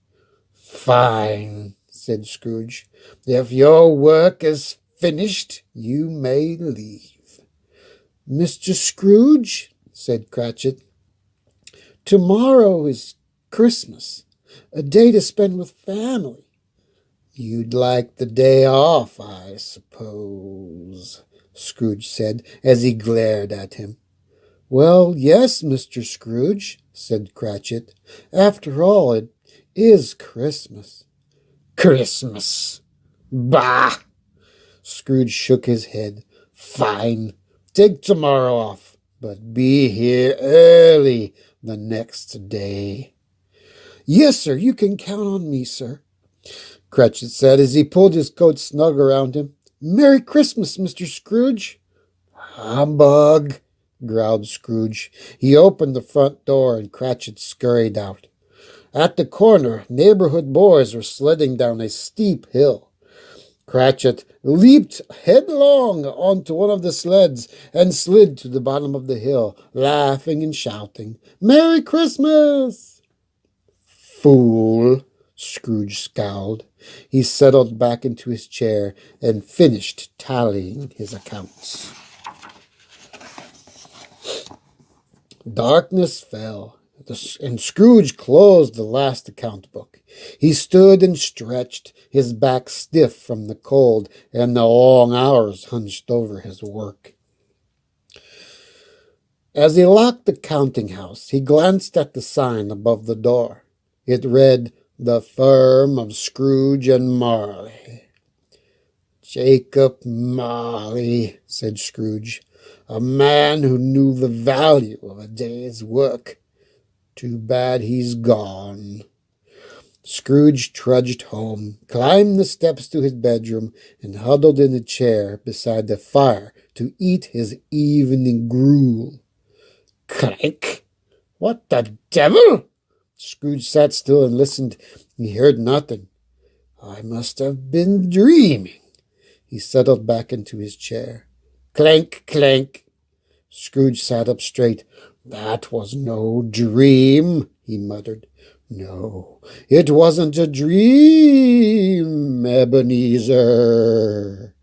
Speaker 1: "Fine," said Scrooge. "If your work is finished, you may leave." "Mr. Scrooge," said Cratchit, "tomorrow is Christmas, a day to spend with family." "You'd like the day off, I suppose," Scrooge said, as he glared at him. "Well, yes, Mr. Scrooge," said Cratchit. "After all, it is Christmas." "Christmas! Bah!" Scrooge shook his head. "Fine. Take tomorrow off, but be here early the next day." "Yes, sir, you can count on me, sir," Cratchit said as he pulled his coat snug around him. "Merry Christmas, Mr. Scrooge." "Humbug!" growled Scrooge. He opened the front door and Cratchit scurried out. At the corner, neighborhood boys were sledding down a steep hill. Cratchit leaped headlong onto one of the sleds and slid to the bottom of the hill, laughing and shouting, "Merry Christmas!" "Fool!" Scrooge scowled. He settled back into his chair and finished tallying his accounts. Darkness fell, and Scrooge closed the last account book. He stood and stretched, his back stiff from the cold and the long hours hunched over his work. As he locked the counting house, he glanced at the sign above the door. It read, "The Firm of Scrooge and Marley." "Jacob Marley," said Scrooge, "a man who knew the value of a day's work. Too bad he's gone." Scrooge trudged home, climbed the steps to his bedroom, and huddled in a chair beside the fire to eat his evening gruel. Clank! "What the devil?" Scrooge sat still and listened. He heard nothing. "I must have been dreaming." He settled back into his chair. Clank, clank. Scrooge sat up straight. "That was no dream," he muttered. "No, it wasn't a dream, Ebenezer."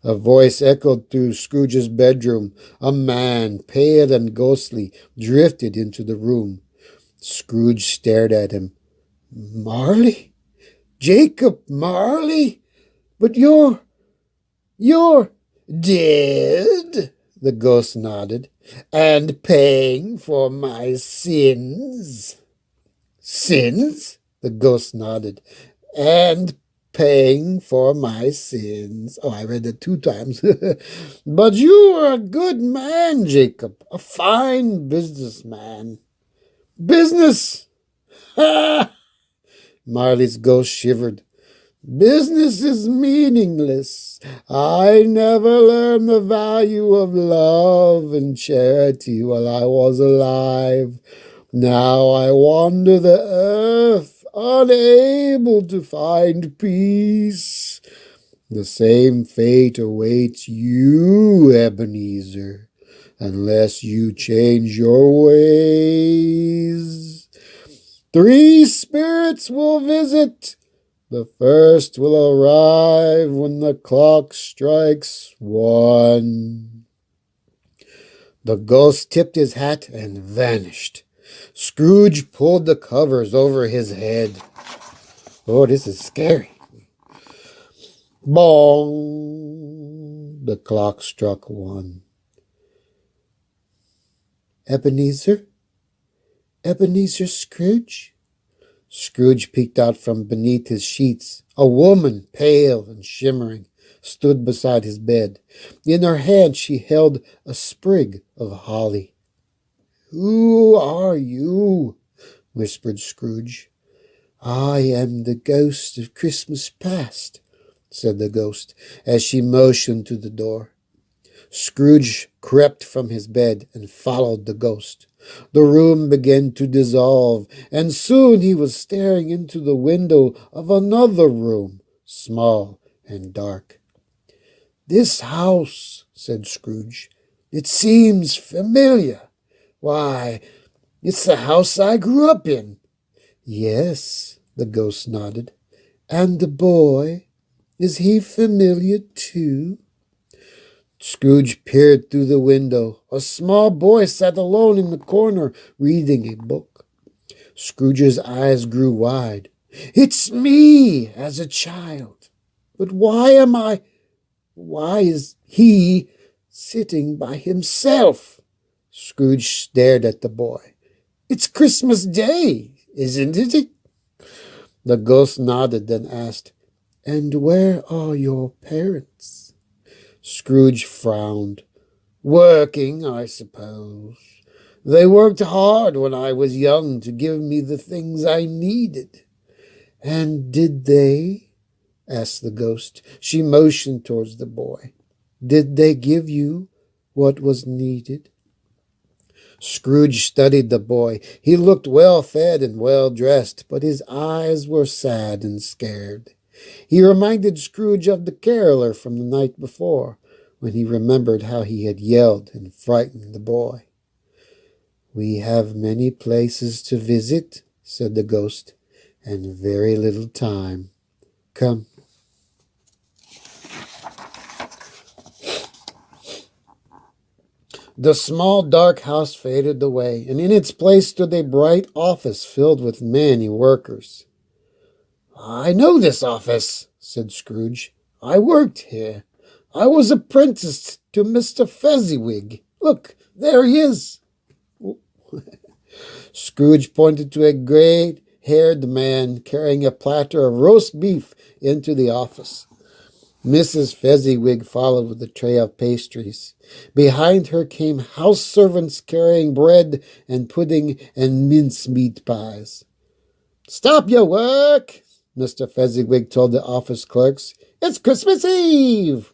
Speaker 1: A voice echoed through Scrooge's bedroom. A man, pale and ghostly, drifted into the room. Scrooge stared at him. "Marley? Jacob Marley? But you're dead?" The ghost nodded. "And paying for my sins?" "Sins?" The ghost nodded. "And paying for my sins." Oh, I read that 2 times. "But you are a good man, Jacob. A fine businessman." "Business? Ha!" Marley's ghost shivered. "Business is meaningless. I never learned the value of love and charity while I was alive. Now I wander the earth, unable to find peace. The same fate awaits you, Ebenezer, unless you change your ways. 3 spirits will visit. The first will arrive when the clock strikes 1. The ghost tipped his hat and vanished. Scrooge pulled the covers over his head. Oh, this is scary. Bong! The clock struck 1. Ebenezer? Ebenezer Scrooge? Scrooge peeked out from beneath his sheets. A woman, pale and shimmering, stood beside his bed. In her hand she held a sprig of holly. "Who are you?" whispered Scrooge. "I am the ghost of Christmas past," said the ghost, as she motioned to the door. Scrooge crept from his bed and followed the ghost. The room began to dissolve, and soon he was staring into the window of another room, small and dark. "This house," said Scrooge. "It seems familiar. Why, it's the house I grew up in." "Yes," the ghost nodded. "And the boy, is he familiar too?" Scrooge peered through the window. A small boy sat alone in the corner, reading a book. Scrooge's eyes grew wide. "It's me, as a child. But why is he sitting by himself?" Scrooge stared at the boy. "It's Christmas Day, isn't it?" The ghost nodded, then asked, "And where are your parents?" Scrooge frowned. "Working, I suppose. They worked hard when I was young to give me the things I needed." "And did they?" asked the ghost. She motioned towards the boy. "Did they give you what was needed?" Scrooge studied the boy. He looked well fed and well dressed, but his eyes were sad and scared. He reminded Scrooge of the caroler from the night before, when he remembered how he had yelled and frightened the boy. "We have many places to visit," said the ghost, "and very little time. Come." The small dark house faded away, and in its place stood a bright office filled with many workers. "I know this office," said Scrooge. "I worked here. I was apprenticed to Mr. Fezziwig. Look, there he is." Scrooge pointed to a gray-haired man carrying a platter of roast beef into the office. Mrs. Fezziwig followed with a tray of pastries. Behind her came house servants carrying bread and pudding and mincemeat pies. "Stop your work," Mr. Fezziwig told the office clerks. "It's Christmas Eve."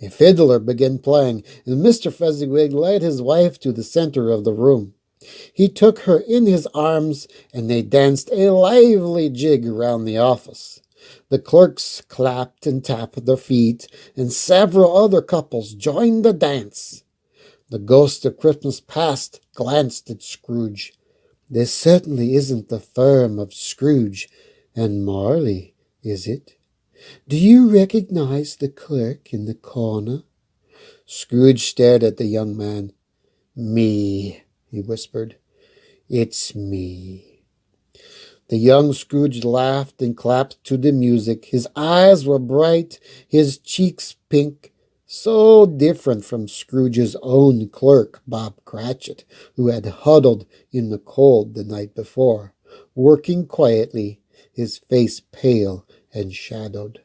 Speaker 1: A fiddler began playing, and Mr. Fezziwig led his wife to the center of the room. He took her in his arms, and they danced a lively jig around the office. The clerks clapped and tapped their feet, and several other couples joined the dance. The ghost of Christmas past glanced at Scrooge. "This certainly isn't the firm of Scrooge and Marley, is it? Do you recognize the clerk in the corner?" Scrooge stared at the young man. "Me," he whispered. "It's me." The young Scrooge laughed and clapped to the music. His eyes were bright, his cheeks pink, so different from Scrooge's own clerk, Bob Cratchit, who had huddled in the cold the night before, working quietly, his face pale and shadowed.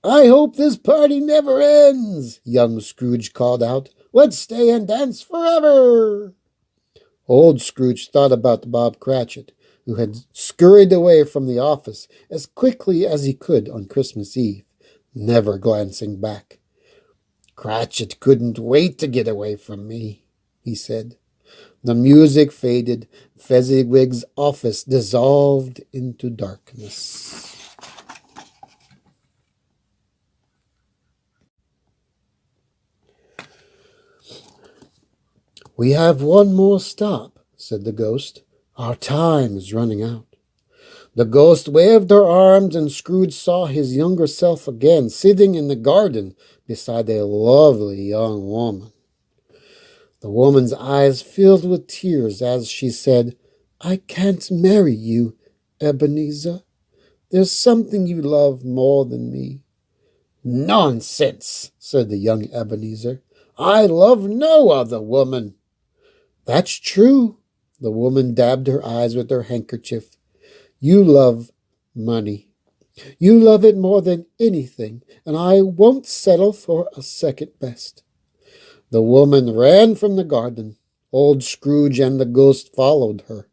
Speaker 1: "I hope this party never ends," young Scrooge called out. "Let's stay and dance forever." Old Scrooge thought about Bob Cratchit, who had scurried away from the office as quickly as he could on Christmas Eve, never glancing back. "Cratchit couldn't wait to get away from me," he said. The music faded. Fezziwig's office dissolved into darkness. "We have one more stop," said the ghost. "Our time is running out." The ghost waved her arms, and Scrooge saw his younger self again, sitting in the garden beside a lovely young woman. The woman's eyes filled with tears as she said, "I can't marry you, Ebenezer. There's something you love more than me." "Nonsense," said the young Ebenezer. I love no other woman." "That's true." The woman dabbed her eyes with her handkerchief. "You love money. You love it more than anything, and I won't settle for a second best." The woman ran from the garden. Old Scrooge and the ghost followed her.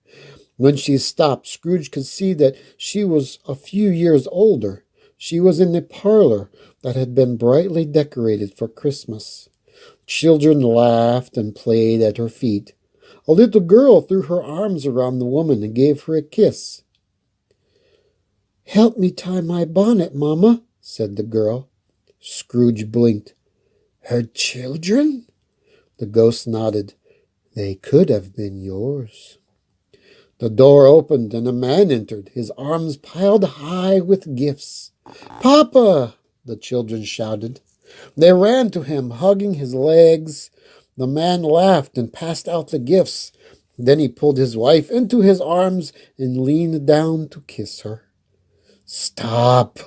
Speaker 1: When she stopped, Scrooge could see that she was a few years older. She was in the parlor that had been brightly decorated for Christmas. Children laughed and played at her feet. A little girl threw her arms around the woman and gave her a kiss. "Help me tie my bonnet, Mamma," said the girl. Scrooge blinked. "Her children?" The ghost nodded. "They could have been yours." The door opened and a man entered, his arms piled high with gifts. "Papa!" the children shouted. They ran to him, hugging his legs. The man laughed and passed out the gifts. Then he pulled his wife into his arms and leaned down to kiss her. "Stop!"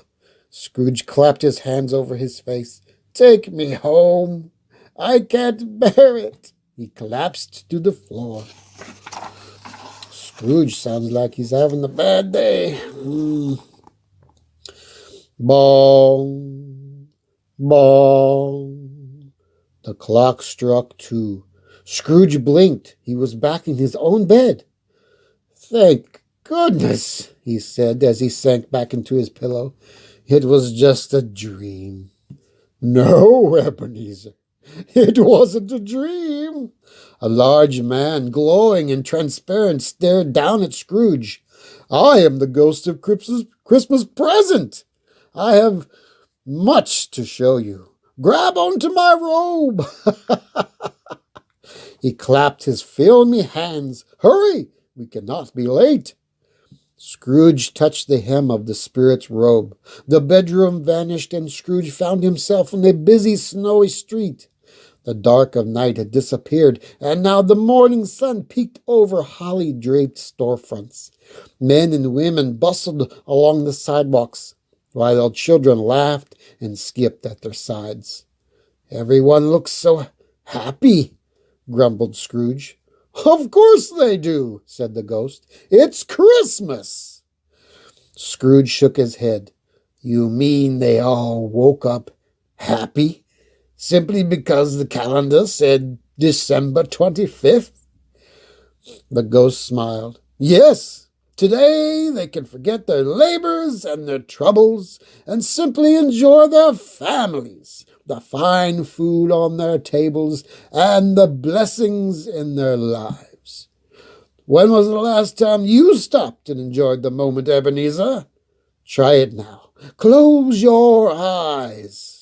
Speaker 1: Scrooge clapped his hands over his face. "Take me home. I can't bear it." He collapsed to the floor. Scrooge sounds like he's having a bad day. Bong, bong. The clock struck 2. Scrooge blinked. He was back in his own bed. "Thank goodness," he said as he sank back into his pillow. "It was just a dream." "No, Ebenezer, it wasn't a dream." A large man, glowing and transparent, stared down at Scrooge. "I am the ghost of Christmas present. I have much to show you. Grab onto my robe." He clapped his filmy hands. "Hurry! We cannot be late." Scrooge touched the hem of the spirit's robe. The bedroom vanished, and Scrooge found himself in a busy, snowy street. The dark of night had disappeared, and now the morning sun peeked over holly-draped storefronts. Men and women bustled along the sidewalks, while children laughed and skipped at their sides. "Everyone looks so happy," grumbled Scrooge. "Of course they do," said the ghost. "It's Christmas." Scrooge shook his head. "You mean they all woke up happy simply because the calendar said December 25th? The ghost smiled. "Yes, today they can forget their labors and their troubles and simply enjoy their families, the fine food on their tables, and the blessings in their lives. When was the last time you stopped and enjoyed the moment, Ebenezer? Try it now. Close your eyes."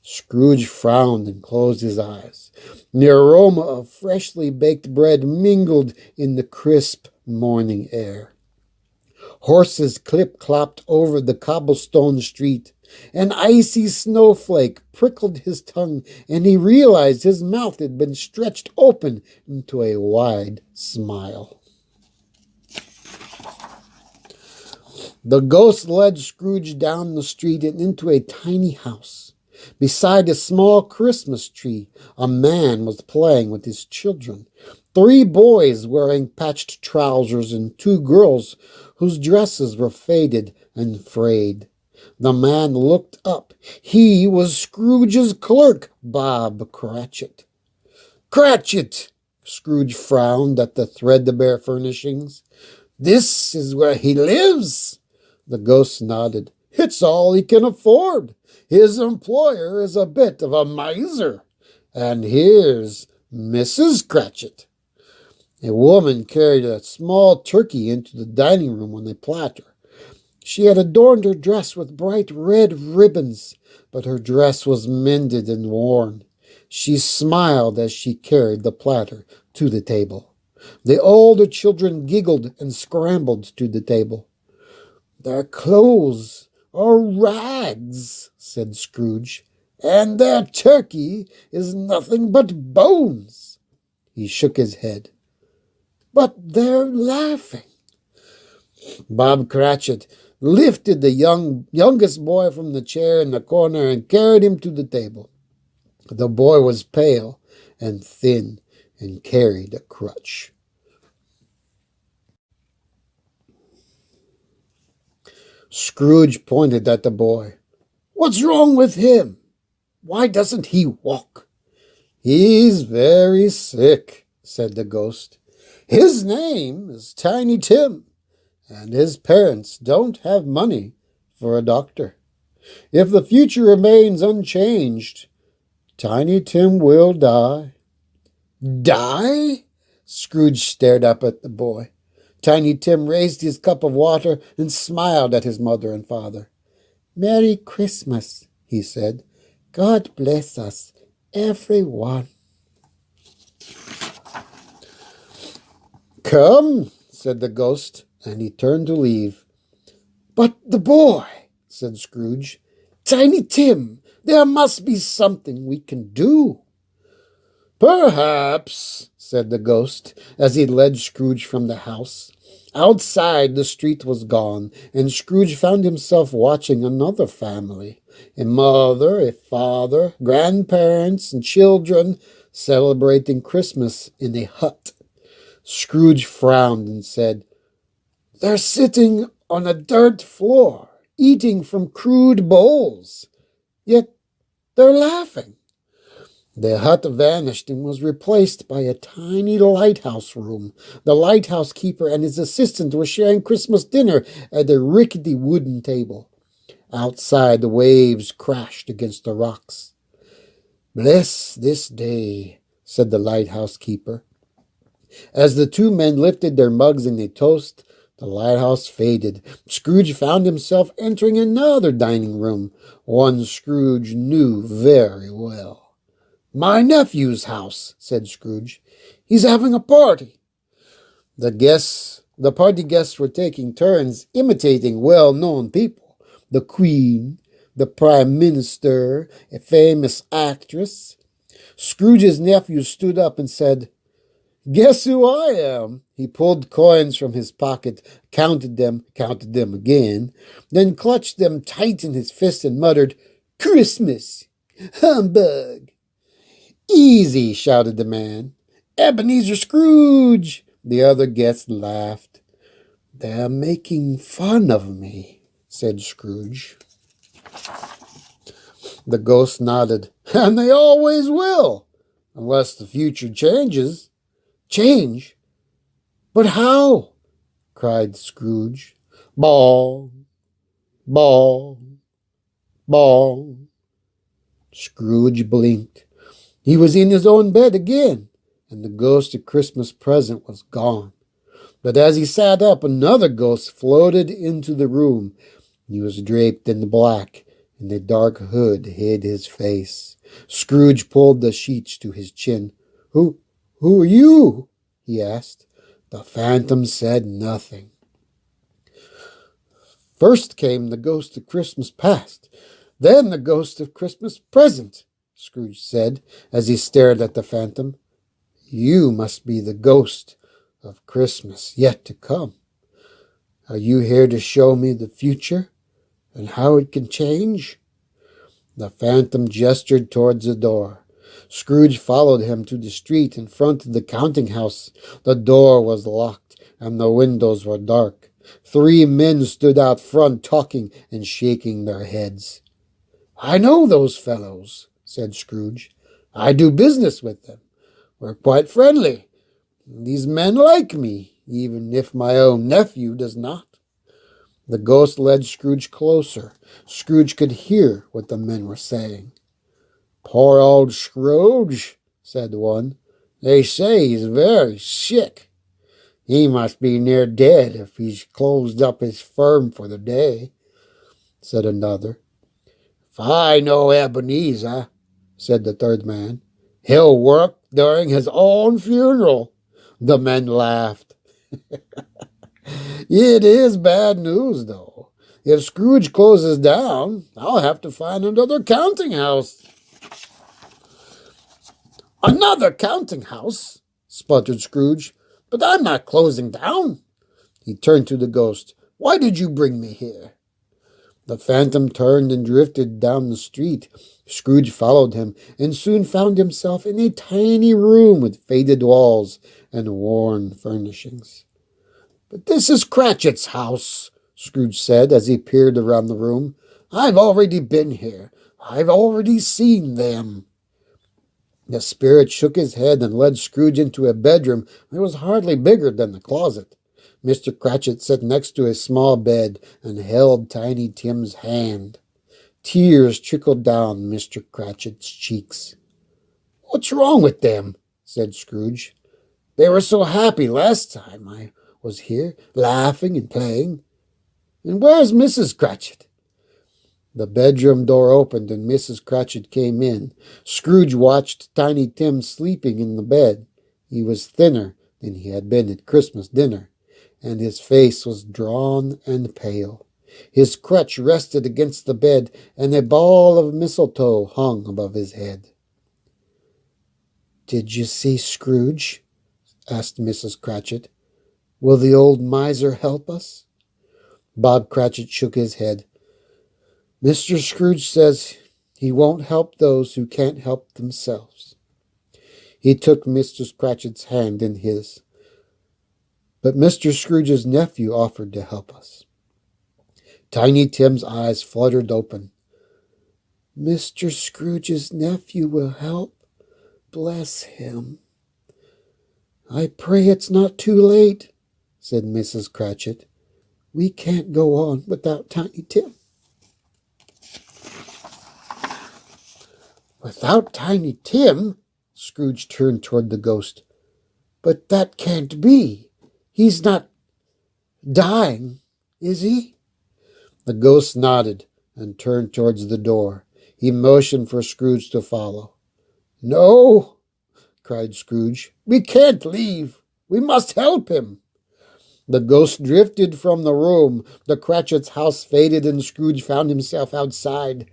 Speaker 1: Scrooge frowned and closed his eyes. The aroma of freshly baked bread mingled in the crisp morning air. Horses clip-clopped over the cobblestone street. An icy snowflake prickled his tongue, and he realized his mouth had been stretched open into a wide smile. The ghost led Scrooge down the street and into a tiny house. Beside a small Christmas tree, a man was playing with his children. 3 boys wearing patched trousers and 2 girls whose dresses were faded and frayed. The man looked up. He was Scrooge's clerk, Bob Cratchit. "Cratchit!" Scrooge frowned at the threadbare furnishings. "This is where he lives?" The ghost nodded. "It's all he can afford. His employer is a bit of a miser. And here's Mrs. Cratchit." A woman carried a small turkey into the dining room on a platter. She had adorned her dress with bright red ribbons, but her dress was mended and worn. She smiled as she carried the platter to the table. The older children giggled and scrambled to the table. "Their clothes are rags," said Scrooge, "and their turkey is nothing but bones." He shook his head. "But they're laughing." Bob Cratchit lifted the youngest boy from the chair in the corner and carried him to the table. The boy was pale and thin and carried a crutch. Scrooge pointed at the boy. "What's wrong with him? Why doesn't he walk?" "He's very sick," said the ghost. "His name is Tiny Tim, and his parents don't have money for a doctor. If the future remains unchanged, Tiny Tim will die." "Die?" Scrooge stared up at the boy. Tiny Tim raised his cup of water and smiled at his mother and father. "Merry Christmas," he said. "God bless us, everyone." "Come," said the ghost, and he turned to leave. "But the boy," said Scrooge. "Tiny Tim, there must be something we can do." "Perhaps," said the ghost, as he led Scrooge from the house. Outside, the street was gone, and Scrooge found himself watching another family. A mother, a father, grandparents, and children celebrating Christmas in a hut. Scrooge frowned and said, "They're sitting on a dirt floor, eating from crude bowls. Yet they're laughing." The hut vanished and was replaced by a tiny lighthouse room. The lighthouse keeper and his assistant were sharing Christmas dinner at a rickety wooden table. Outside, the waves crashed against the rocks. "Bless this day," said the lighthouse keeper. As the two men lifted their mugs in a toast, the lighthouse faded. Scrooge found himself entering another dining room, one Scrooge knew very well. "My nephew's house," said Scrooge. "He's having a party." The party guests were taking turns imitating well-known people. The Queen, the Prime Minister, a famous actress. Scrooge's nephew stood up and said, "Guess who I am?" He pulled coins from his pocket, counted them again, then clutched them tight in his fist and muttered, "Christmas! Humbug!" "Easy!" shouted the man. "Ebenezer Scrooge!" The other guests laughed. "They're making fun of me," said Scrooge. The ghost nodded. "And they always will, unless the future changes." "Change? But how?" cried Scrooge. "Ball, ball, ball." Scrooge blinked. He was in his own bed again, and the ghostly Christmas present was gone. But as he sat up, another ghost floated into the room. He was draped in black, and a dark hood hid his face. Scrooge pulled the sheets to his chin. Who are you?" he asked. The phantom said nothing. "First came the ghost of Christmas past, then the ghost of Christmas present," Scrooge said as he stared at the phantom. "You must be the ghost of Christmas yet to come. Are you here to show me the future and how it can change?" The phantom gestured towards the door. Scrooge followed him to the street in front of the counting house. The door was locked and the windows were dark. 3 men stood out front talking and shaking their heads. "I know those fellows," said Scrooge. "I do business with them. We're quite friendly. These men like me, even if my own nephew does not." The ghost led Scrooge closer. Scrooge could hear what the men were saying. "Poor old Scrooge," said one. "They say he's very sick. He must be near dead if he's closed up his firm for the day," said another. "If I know Ebenezer," said the third man, "he'll work during his own funeral." The men laughed. "It is bad news, though. If Scrooge closes down, I'll have to find another counting house." "Another counting house?" sputtered Scrooge. "But I'm not closing down." He turned to the ghost. "Why did you bring me here?" The phantom turned and drifted down the street. Scrooge followed him and soon found himself in a tiny room with faded walls and worn furnishings. "But this is Cratchit's house," Scrooge said as he peered around the room. "I've already been here. I've already seen them." The spirit shook his head and led Scrooge into a bedroom that was hardly bigger than the closet. Mr. Cratchit sat next to a small bed and held Tiny Tim's hand. Tears trickled down Mr. Cratchit's cheeks. "What's wrong with them?" said Scrooge. "They were so happy last time I was here, laughing and playing. And where's Mrs. Cratchit?" The bedroom door opened and Mrs. Cratchit came in. Scrooge watched Tiny Tim sleeping in the bed. He was thinner than he had been at Christmas dinner, and his face was drawn and pale. His crutch rested against the bed, and a ball of mistletoe hung above his head. "Did you see Scrooge?" asked Mrs. Cratchit. "Will the old miser help us?" Bob Cratchit shook his head. "Mr. Scrooge says he won't help those who can't help themselves." He took Mr. Cratchit's hand in his. "But Mr. Scrooge's nephew offered to help us." Tiny Tim's eyes fluttered open. "Mr. Scrooge's nephew will help? Bless him." "I pray it's not too late," said Mrs. Cratchit. "We can't go on without Tiny Tim." "Without Tiny Tim?" Scrooge turned toward the ghost. "But that can't be. He's not dying, is he?" The ghost nodded and turned towards the door. He motioned for Scrooge to follow. "No," cried Scrooge. "We can't leave. We must help him." The ghost drifted from the room. The Cratchit's house faded and Scrooge found himself outside.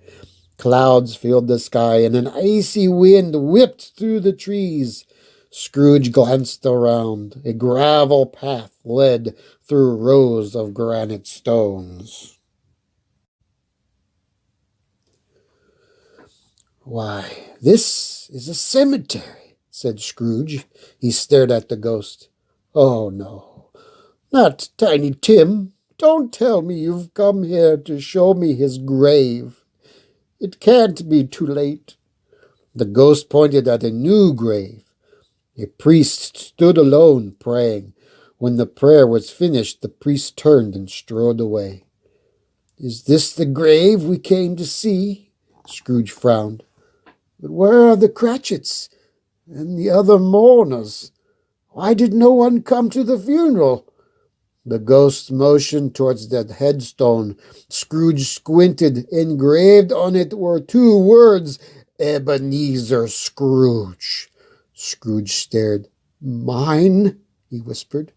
Speaker 1: Clouds filled the sky, and an icy wind whipped through the trees. Scrooge glanced around. A gravel path led through rows of granite stones. "Why, this is a cemetery," said Scrooge. He stared at the ghost. "Oh, no, not Tiny Tim. Don't tell me you've come here to show me his grave. It can't be too late." The ghost pointed at a new grave. A priest stood alone, praying. When the prayer was finished, the priest turned and strode away. "Is this the grave we came to see?" Scrooge frowned. "But where are the Cratchits and the other mourners? Why did no one come to the funeral?" The ghost motioned towards that headstone. Scrooge squinted. Engraved on it were two words, "Ebenezer Scrooge." Scrooge stared. "Mine?" he whispered.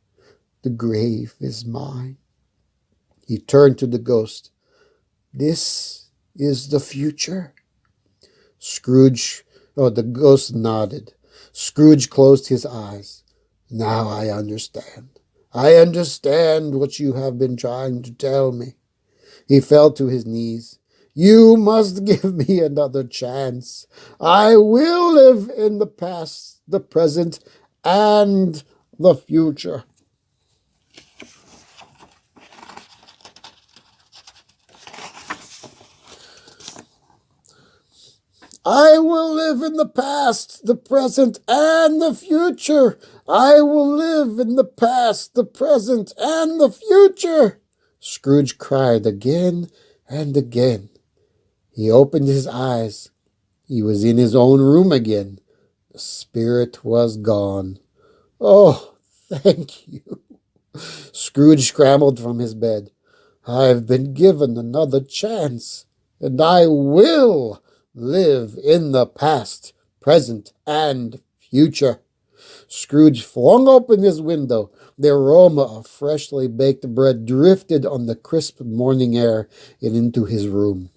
Speaker 1: "The grave is mine." He turned to the ghost. "This is the future?" The ghost nodded. Scrooge closed his eyes. "Now I understand. I understand what you have been trying to tell me." He fell to his knees. "You must give me another chance. I will live in the past, the present, and the future." "I will live in the past, the present, and the future. I will live in the past, the present, and the future," Scrooge cried again and again. He opened his eyes. He was in his own room again. The spirit was gone. "Oh, thank you." Scrooge scrambled from his bed. "I've been given another chance, and I will live in the past, present, and future." Scrooge flung open his window. The aroma of freshly baked bread drifted on the crisp morning air and into his room.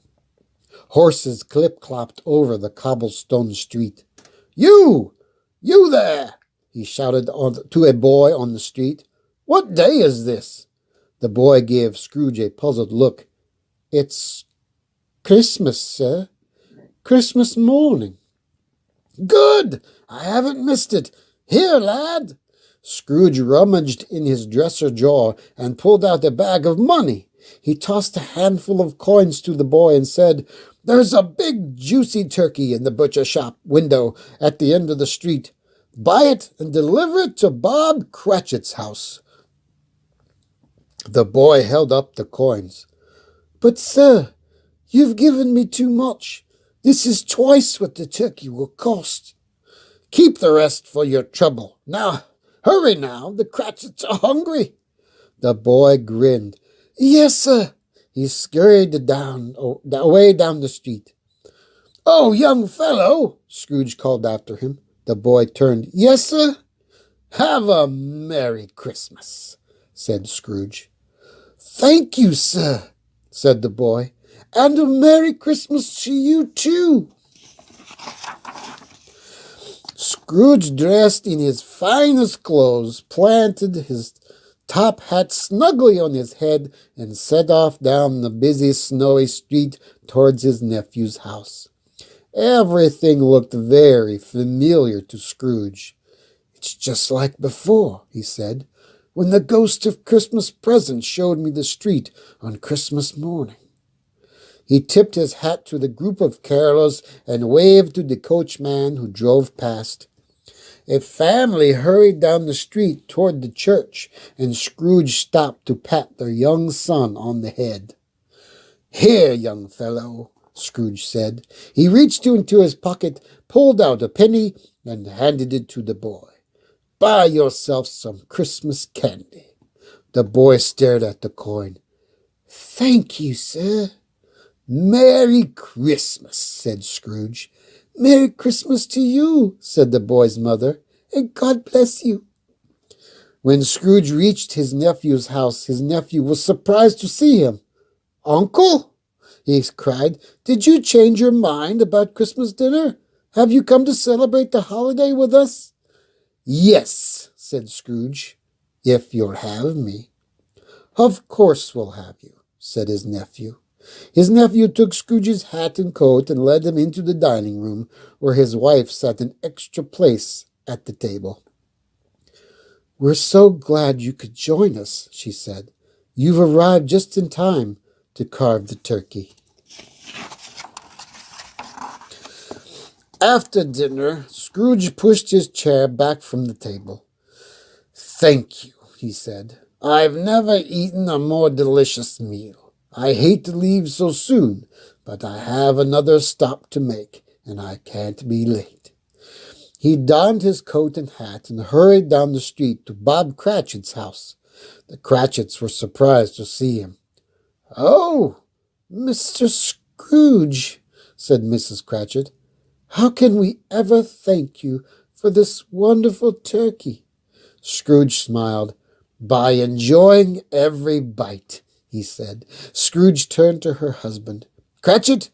Speaker 1: Horses clip-clopped over the cobblestone street. "You! You there!" he shouted to a boy on the street. "What day is this?" The boy gave Scrooge a puzzled look. It's Christmas, sir. Christmas morning. Good! I haven't missed it. Here, lad. Scrooge rummaged in his dresser drawer and pulled out a bag of money. He tossed a handful of coins to the boy and said, "There's a big juicy turkey in the butcher shop window at the end of the street. Buy it and deliver it to Bob Cratchit's house." The boy held up the coins. "But, sir, you've given me too much. This is twice what the turkey will cost." "Keep the rest for your trouble. Now, hurry now, the Cratchits are hungry." The boy grinned. "Yes, sir." He scurried away down the street. "Oh, young fellow," Scrooge called after him. The boy turned. "Yes, sir." "Have a Merry Christmas," said Scrooge. "Thank you, sir," said the boy. "And a Merry Christmas to you, too." Scrooge, dressed in his finest clothes, planted his top hat snugly on his head and set off down the busy, snowy street towards his nephew's house. Everything looked very familiar to Scrooge. "It's just like before," he said, "when the ghost of Christmas present showed me the street on Christmas morning." He tipped his hat to the group of carolers and waved to the coachman who drove past. A family hurried down the street toward the church, and Scrooge stopped to pat their young son on the head. "Here, young fellow," Scrooge said. He reached into his pocket, pulled out a penny, and handed it to the boy. "Buy yourself some Christmas candy." The boy stared at the coin. "Thank you, sir." "Merry Christmas," said Scrooge. "Merry Christmas to you," said the boy's mother, "and God bless you." When Scrooge reached his nephew's house, his nephew was surprised to see him. "Uncle," he cried, "did you change your mind about Christmas dinner? Have you come to celebrate the holiday with us?" "Yes," said Scrooge, "if you'll have me." "Of course we'll have you," said his nephew. His nephew took Scrooge's hat and coat and led him into the dining room, where his wife sat an extra place at the table. "We're so glad you could join us," she said. "You've arrived just in time to carve the turkey." After dinner, Scrooge pushed his chair back from the table. "Thank you," he said. "I've never eaten a more delicious meal. I hate to leave so soon, but I have another stop to make, and I can't be late." He donned his coat and hat and hurried down the street to Bob Cratchit's house. The Cratchits were surprised to see him. "Oh, Mr. Scrooge," said Mrs. Cratchit, "how can we ever thank you for this wonderful turkey?" Scrooge smiled. "By enjoying every bite," he said. Scrooge turned to her husband. "Cratchit,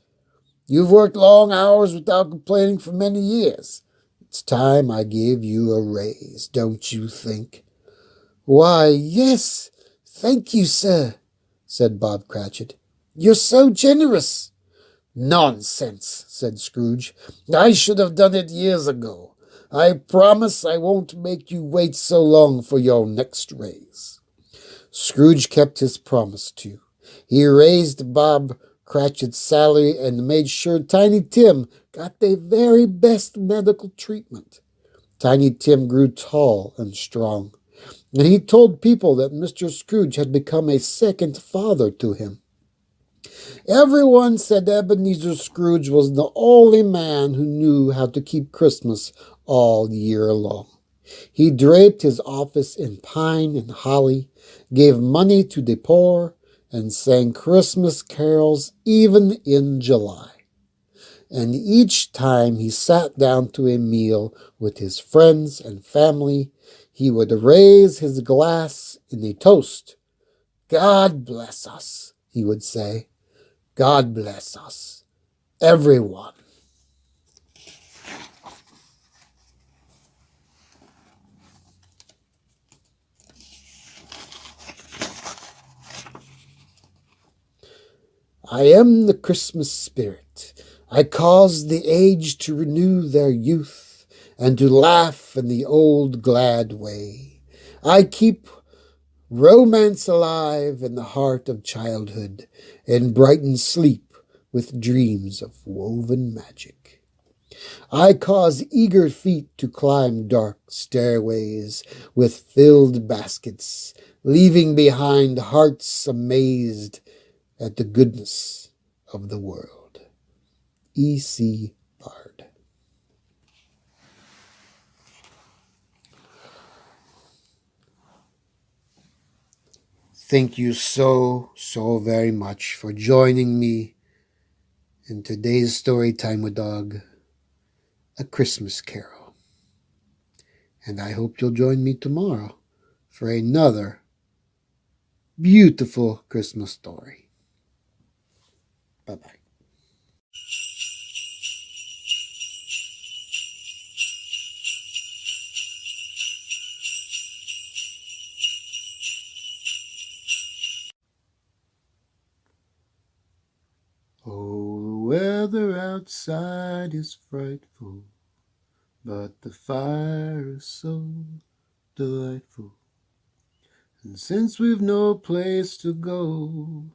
Speaker 1: you've worked long hours without complaining for many years. It's time I gave you a raise, don't you think?" "Why, yes, thank you, sir," said Bob Cratchit. "You're so generous." "Nonsense," said Scrooge. "I should have done it years ago. I promise I won't make you wait so long for your next raise." Scrooge kept his promise, too. He raised Bob Cratchit's salary and made sure Tiny Tim got the very best medical treatment. Tiny Tim grew tall and strong, and he told people that Mr. Scrooge had become a second father to him. Everyone said Ebenezer Scrooge was the only man who knew how to keep Christmas all year long. He draped his office in pine and holly, gave money to the poor, and sang Christmas carols even in July. And each time he sat down to a meal with his friends and family, he would raise his glass in a toast. "God bless us," he would say. "God bless us, everyone." I am the Christmas spirit. I cause the age to renew their youth and to laugh in the old glad way. I keep romance alive in the heart of childhood and brighten sleep with dreams of woven magic. I cause eager feet to climb dark stairways with filled baskets, leaving behind hearts amazed at the goodness of the world. E.C. Bard. Thank you so very much for joining me in today's story time with Dog, A Christmas Carol. And I hope you'll join me tomorrow for another beautiful Christmas story. Bye-bye. Oh, the weather outside is frightful, but the fire is so delightful. And since we've no place to go,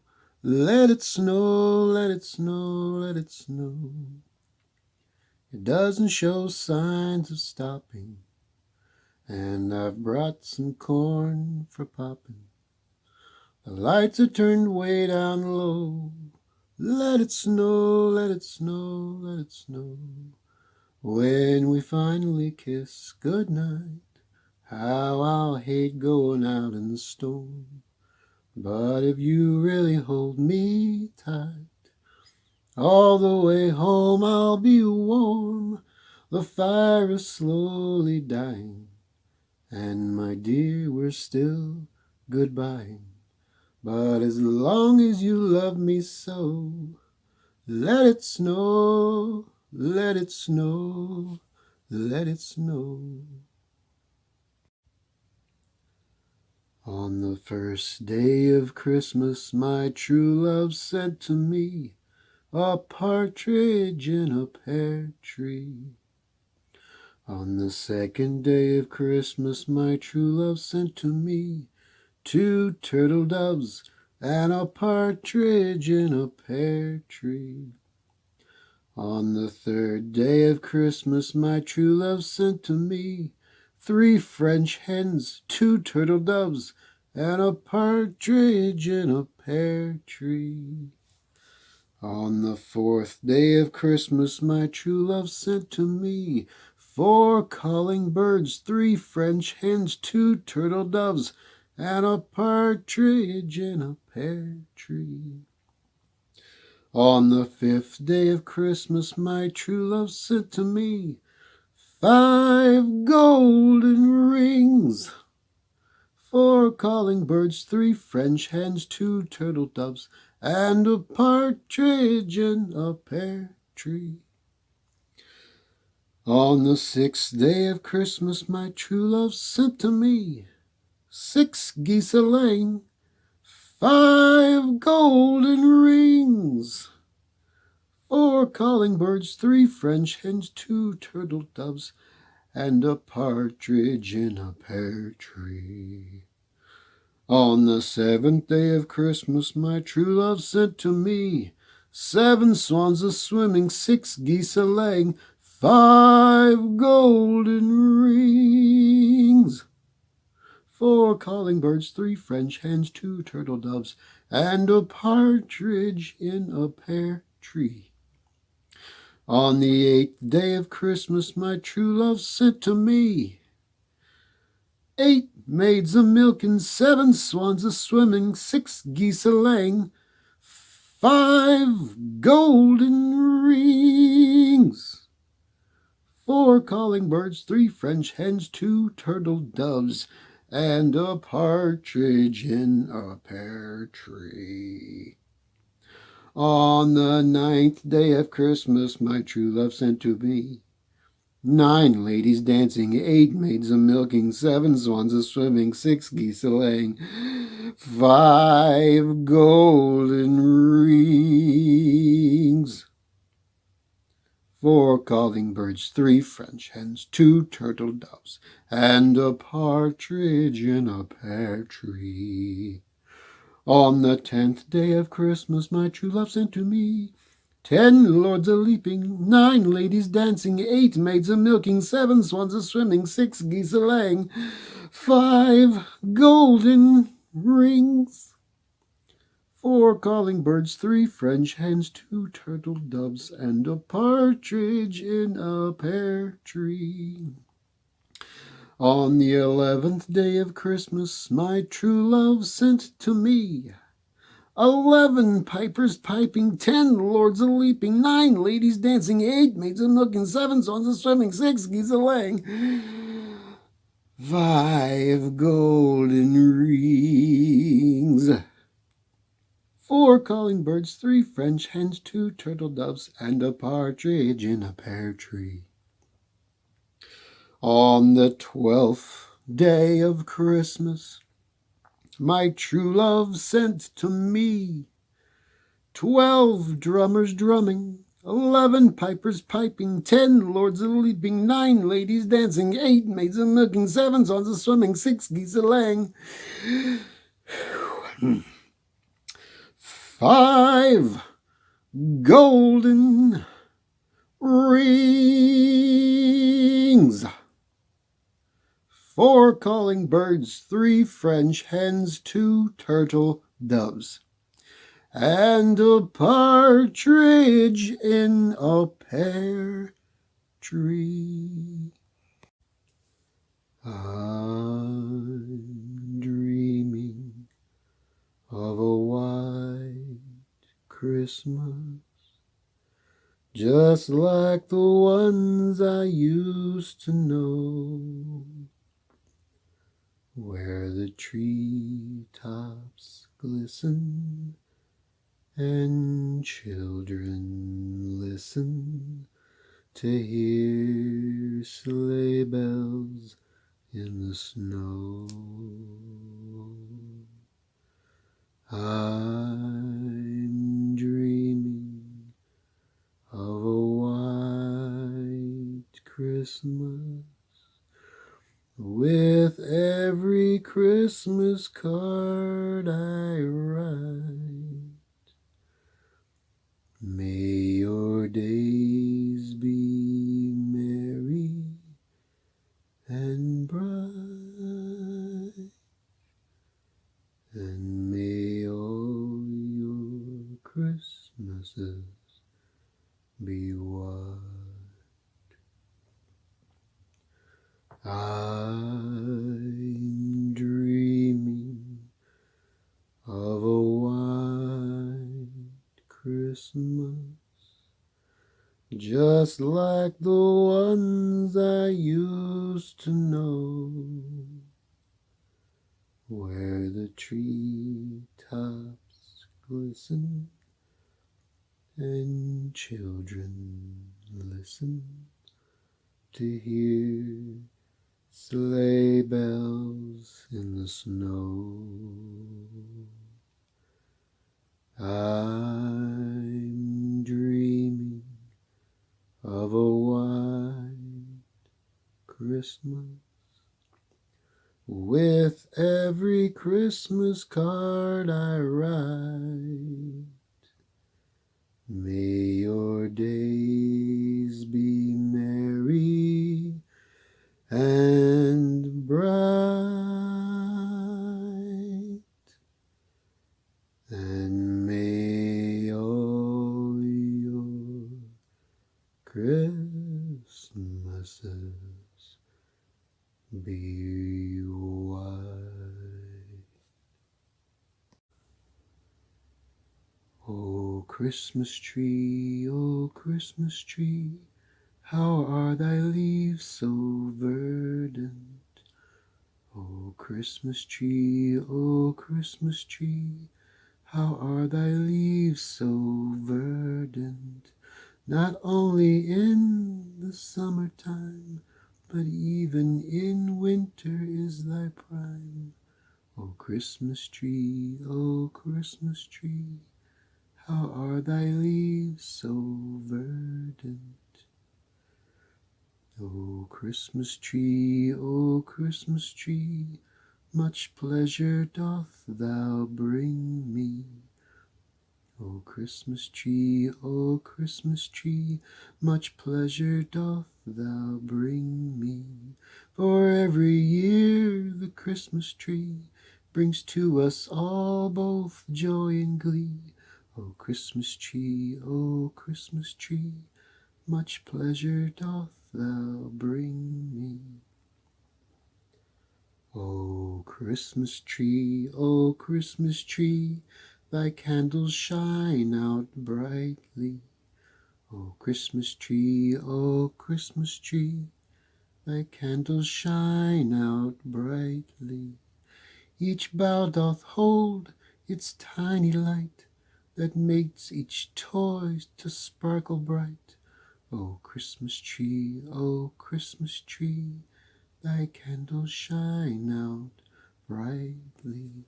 Speaker 1: let it snow, let it snow, let it snow. It doesn't show signs of stopping, and I've brought some corn for popping. The lights are turned way down low. Let it snow, let it snow, let it snow. When we finally kiss goodnight, how I'll hate going out in the storm. But if you really hold me tight, all the way home I'll be warm. The fire is slowly dying, and my dear, we're still goodbying. But as long as you love me so, let it snow, let it snow, let it snow. On the first day of Christmas, my true love sent to me a partridge in a pear tree. On the second day of Christmas, my true love sent to me 2 turtle doves and a partridge in a pear tree. On the third day of Christmas, my true love sent to me 3 French hens, 2 turtle doves, and a partridge in a pear tree. On the fourth day of Christmas, my true love sent to me 4 calling birds, 3 French hens, 2 turtle doves, and a partridge in a pear tree. On the fifth day of Christmas, my true love sent to me 5 golden rings, 4 calling birds, 3 French hens, 2 turtle doves, and a partridge in a pear tree. On the sixth day of Christmas, my true love sent to me 6 geese a-laying, 5 golden rings, 4 calling birds, 3 French hens, 2 turtle doves, and a partridge in a pear tree. On the seventh day of Christmas, my true love sent to me 7 swans a-swimming, 6 geese a-laying, 5 golden rings, 4 calling birds, 3 French hens, 2 turtle doves, and a partridge in a pear tree. On the 8th day of Christmas, my true love sent to me 8 maids a-milking, 7 swans a-swimming, 6 geese a-laying, 5 golden rings, 4 calling birds, 3 French hens, 2 turtle doves, and a partridge in a pear tree. On the 9th day of Christmas, my true love sent to me 9 ladies dancing, 8 maids a-milking, 7 swans a-swimming, 6 geese a-laying, 5 golden rings, 4 calling birds, 3 French hens, 2 turtle doves, and a partridge in a pear tree. On the 10th day of Christmas, my true love sent to me 10 lords a-leaping, 9 ladies dancing, 8 maids a-milking, 7 swans a-swimming, 6 geese a-laying, 5 golden rings, 4 calling birds, 3 French hens, 2 turtle doves, and a partridge in a pear tree. On the 11th day of Christmas, my true love sent to me 11 pipers piping, 10 lords a-leaping, 9 ladies dancing, 8 maids a-milking, 7 swans a-swimming, 6 geese a-laying, 5 golden rings, 4 calling birds, 3 French hens, 2 turtle doves, and a partridge in a pear tree. On the 12th day of Christmas, my true love sent to me 12 drummers drumming, 11 pipers piping, 10 lords a-leaping, 9 ladies dancing, 8 maids a-milking, 7 swans a-swimming, 6 geese a-laying, 5 golden rings, 4 calling birds, 3 French hens, 2 turtle doves, and a partridge in a pear tree. I'm dreaming of a white Christmas, just like the ones I used to know, where the treetops glisten and children listen to hear sleigh bells in the snow. I'm dreaming of a white Christmas, with every Christmas card I write. May your days be merry and bright, and may all your Christmases be white. I'm dreaming of a white Christmas, just like the ones I used to know, where the treetops glisten and children listen to hear sleigh bells in the snow. I'm dreaming of a white Christmas, with every Christmas card I write. May your days be merry and bright, and may all your Christmases be white. O Christmas tree, O Christmas tree, how are thy leaves so verdant? O Christmas tree, O Christmas tree, how are thy leaves so verdant? Not only in the summertime, but even in winter is thy prime. O Christmas tree, O Christmas tree, how are thy leaves so verdant? O Christmas tree, O Christmas tree, much pleasure doth thou bring me. O Christmas tree, O Christmas tree, much pleasure doth thou bring me. For every year the Christmas tree brings to us all both joy and glee. O Christmas tree, O Christmas tree, much pleasure doth thou bring me. O Christmas tree, O Christmas tree, thy candles shine out brightly. O Christmas tree, O Christmas tree, thy candles shine out brightly. Each bough doth hold its tiny light that makes each toy to sparkle bright. O Christmas tree, O Christmas tree, thy candles shine out brightly.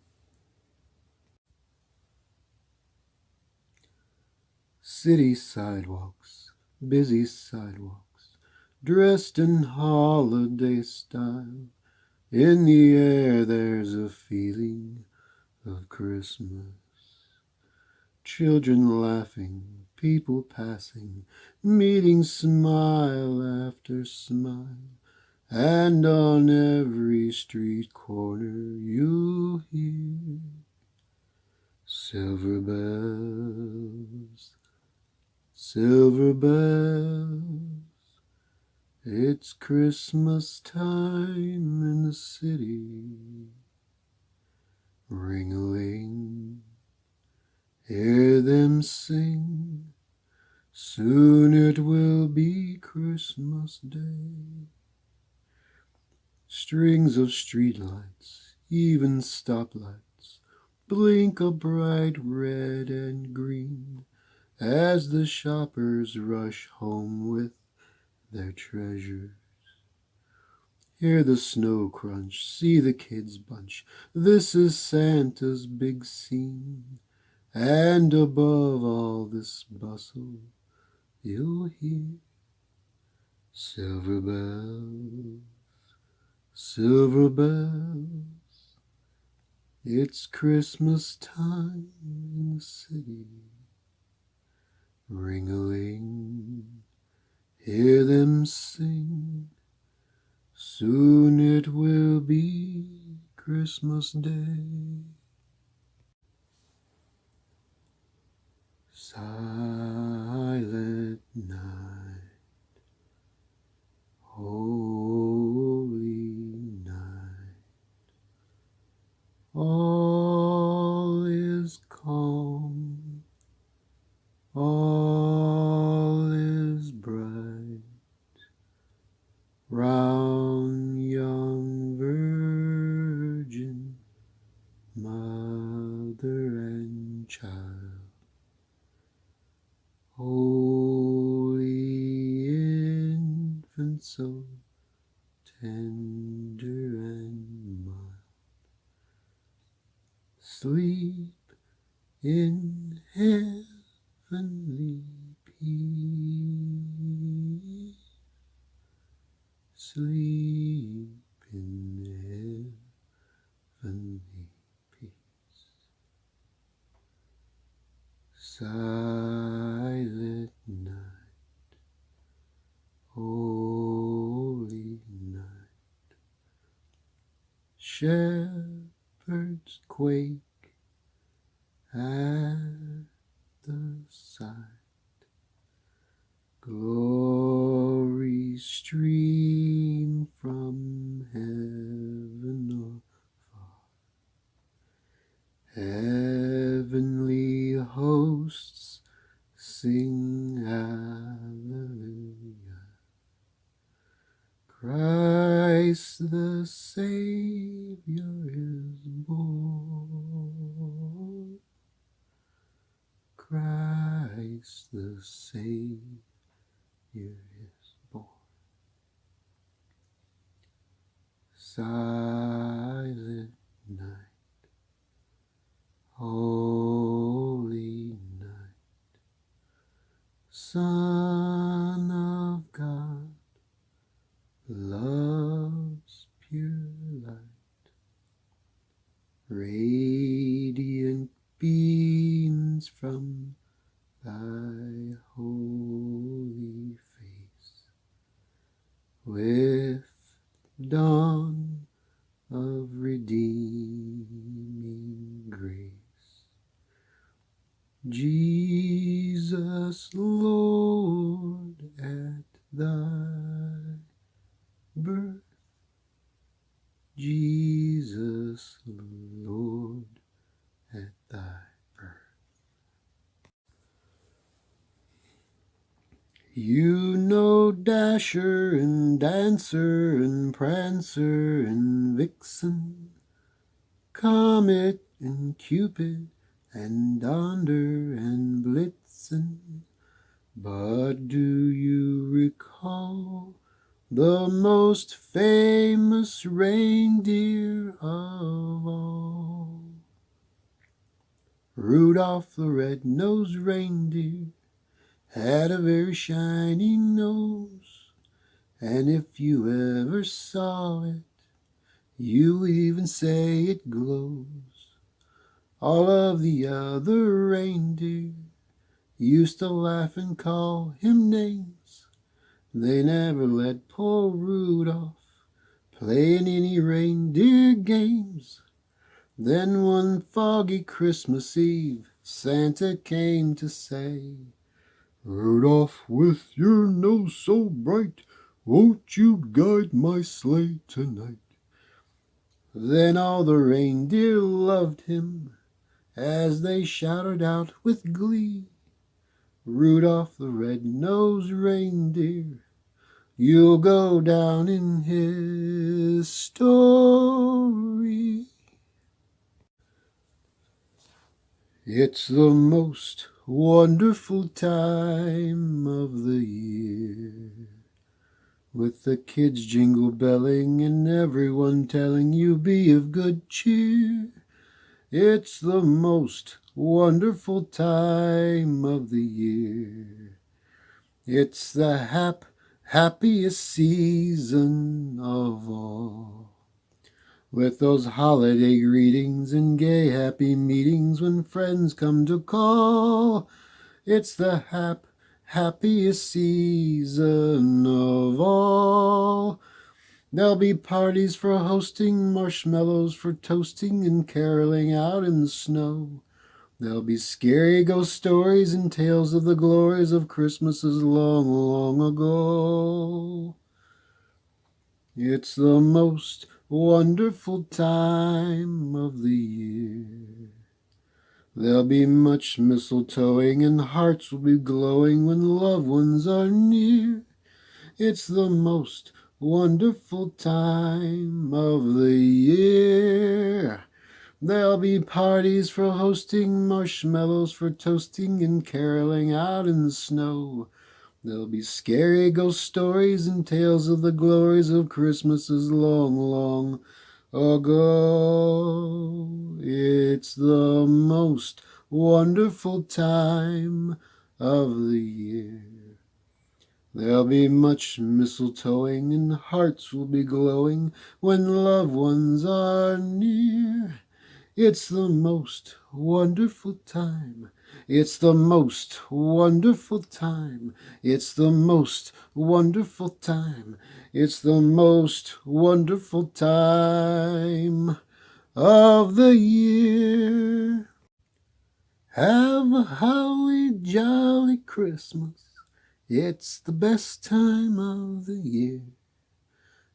Speaker 1: City sidewalks, busy sidewalks, dressed in holiday style. In the air there's a feeling of Christmas. Children laughing, people passing, meeting smile after smile. And on every street corner you'll hear silver bells, silver bells. It's Christmas time in the city. Ring-a-ling, hear them sing. Soon it will be Christmas Day. Strings of streetlights, even stoplights, blink a bright red and green as the shoppers rush home with their treasures. Hear the snow crunch, see the kids bunch. This is Santa's big scene. And above all this bustle, you'll hear silver bells, silver bells. It's Christmas time in the city. Ring-a-ling, hear them sing. Soon it will be Christmas Day. Silent night, holy night, all is calm, all is bright, round young virgin, mother and child. Holy infant, so tender and mild, sleep in heavenly peace, sleep in heavenly peace. Silent night, holy night, shepherds quake at the sight, glory stream from heaven afar, heavenly hosts sing hallelujah. Christ the Savior is born. Christ the Savior is born. Silent night, radiant beams from thy holy face, with dawn of redeeming grace. Jesus, Lord, at thy birth, Jesus, Lord, at thy birth. You know Dasher and Dancer and Prancer and Vixen, Comet and Cupid and Donder and Blitzen. But do you recall the most famous reindeer of all? Rudolph the red-nosed reindeer had a very shiny nose, and if you ever saw it, you would even say it glows. All of the other reindeer used to laugh and call him names. They never let poor Rudolph play in any reindeer games. Then one foggy Christmas Eve, Santa came to say, Rudolph, with your nose so bright, won't you guide my sleigh tonight? Then all the reindeer loved him as they shouted out with glee, Rudolph the red-nosed reindeer, you'll go down in history. It's the most wonderful time of the year, with the kids jingle belling and everyone telling you be of good cheer. It's the most wonderful time of the year. It's the happiest season of all, with those holiday greetings and gay happy meetings when friends come to call. It's the happiest season of all. There'll be parties for hosting, marshmallows for toasting, and caroling out in the snow. There'll be scary ghost stories and tales of the glories of Christmases long, long ago. It's the most wonderful time of the year. There'll be much mistletoeing and hearts will be glowing when loved ones are near. It's the most wonderful time of the year. There'll be parties for hosting, marshmallows for toasting, and caroling out in the snow. There'll be scary ghost stories and tales of the glories of Christmases long, long ago. It's the most wonderful time of the year. There'll be much mistletoeing and hearts will be glowing when loved ones are near. It's the most wonderful time. It's the most wonderful time. It's the most wonderful time. It's the most wonderful time of the year. Have a holly jolly Christmas. It's the best time of the year.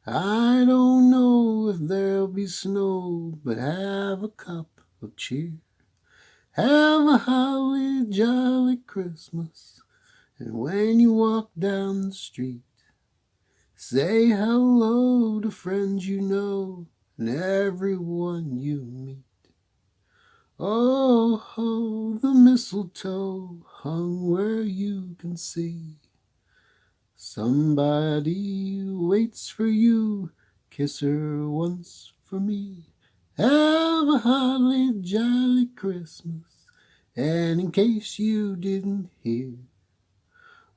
Speaker 1: I don't know if there'll be snow, but have a cup of cheer. Have a holly jolly Christmas, and when you walk down the street, say hello to friends you know and everyone you meet. Oh, ho, the mistletoe hung where you can see. Somebody waits for you, kiss her once for me. Have a holly jolly Christmas, and in case you didn't hear,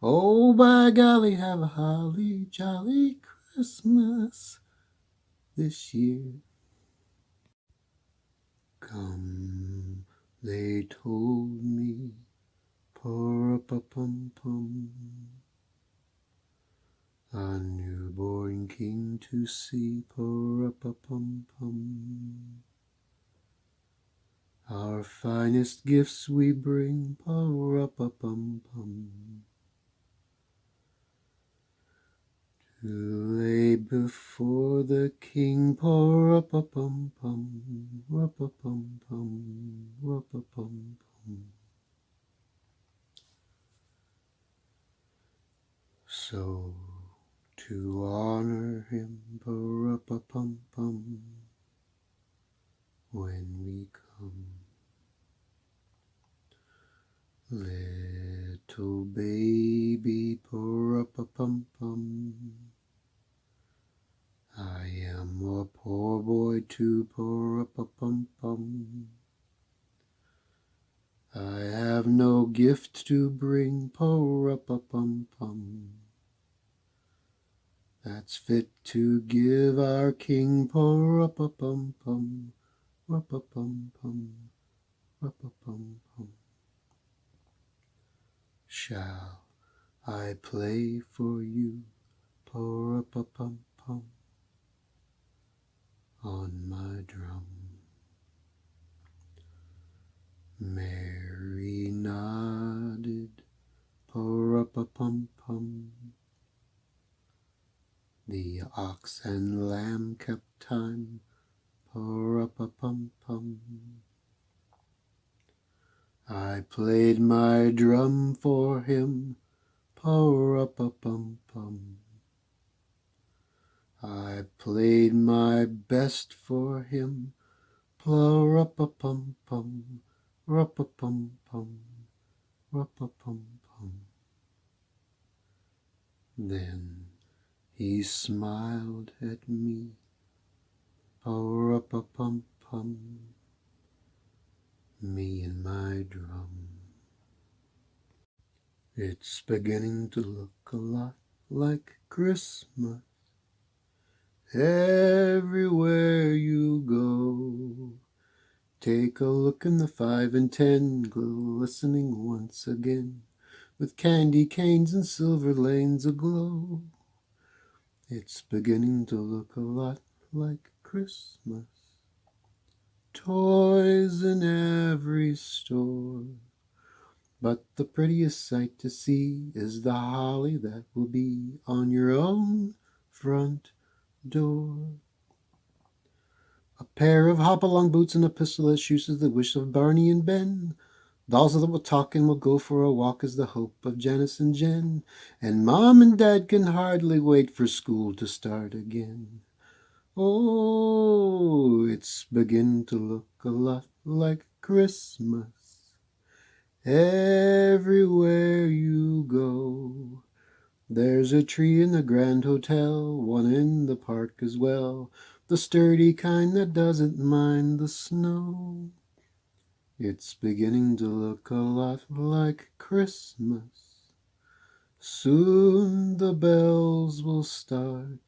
Speaker 1: oh by golly, have a holly jolly Christmas this year. They told me, pa-ra-pa-pum-pum, a newborn king to see, pa-ra-pa-pum-pum. Our finest gifts we bring, pa-ra-pa-pum-pum, to lay before the king, pa-ra-pa-pum-pum, ra-pa-pum-pum, ra-pa-pum-pum. So, to honor him, pa-ra-pa-pum-pum, when we come, little baby, pa-ra-pa-pum-pum, I am a poor boy too, pa-ra-pa-pum-pum. I have no gift to bring, pa-ra-pa-pum-pum, that's fit to give our king, pa-ra-pa-pum-pum, ra-pa-pum-pum, ra-pa-pum-pum. Shall I play for you, pa-ra-pa-pum-pum, on my drum? Mary nodded, pa-ra-pa-pum-pum. The ox and lamb kept time, pa-ra-pa-pum-pum. I played my drum for him, pa-ra-pa-pum-pum. I played my best for him, pa-ra-pa-pum-pum, ra-pa-pum-pum, ra-pa-pum-pum. Then he smiled at me, pa-ra-pa-pum-pum, me and my drum. It's beginning to look a lot like Christmas everywhere you go. Take a look in the 5 and 10, glistening once again, with candy canes and silver lanes aglow. It's beginning to look a lot like Christmas. Toys in every store, but the prettiest sight to see is the holly that will be on your own front door. A pair of hop-along boots and a pistol as shoes is the wish of Barney and Ben. Dolls that will talk and will go for a walk is the hope of Janice and Jen. And Mom and Dad can hardly wait for school to start again. Oh, it's beginning to look a lot like Christmas everywhere you go. There's a tree in the Grand Hotel, one in the park as well, the sturdy kind that doesn't mind the snow. It's beginning to look a lot like Christmas. Soon the bells will start,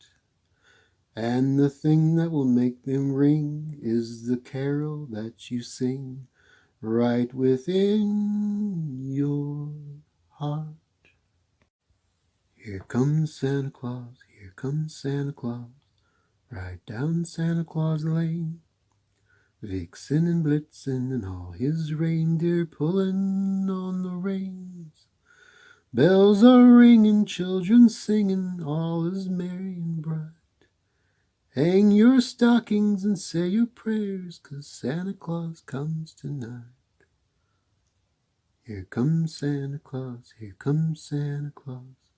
Speaker 1: and the thing that will make them ring is the carol that you sing right within your heart. Here comes Santa Claus, here comes Santa Claus, right down Santa Claus Lane. Vixen and Blitzen and all his reindeer pulling on the reins. Bells are ringing, children singing, all is merry and bright. Hang your stockings and say your prayers, 'cause Santa Claus comes tonight. Here comes Santa Claus, here comes Santa Claus,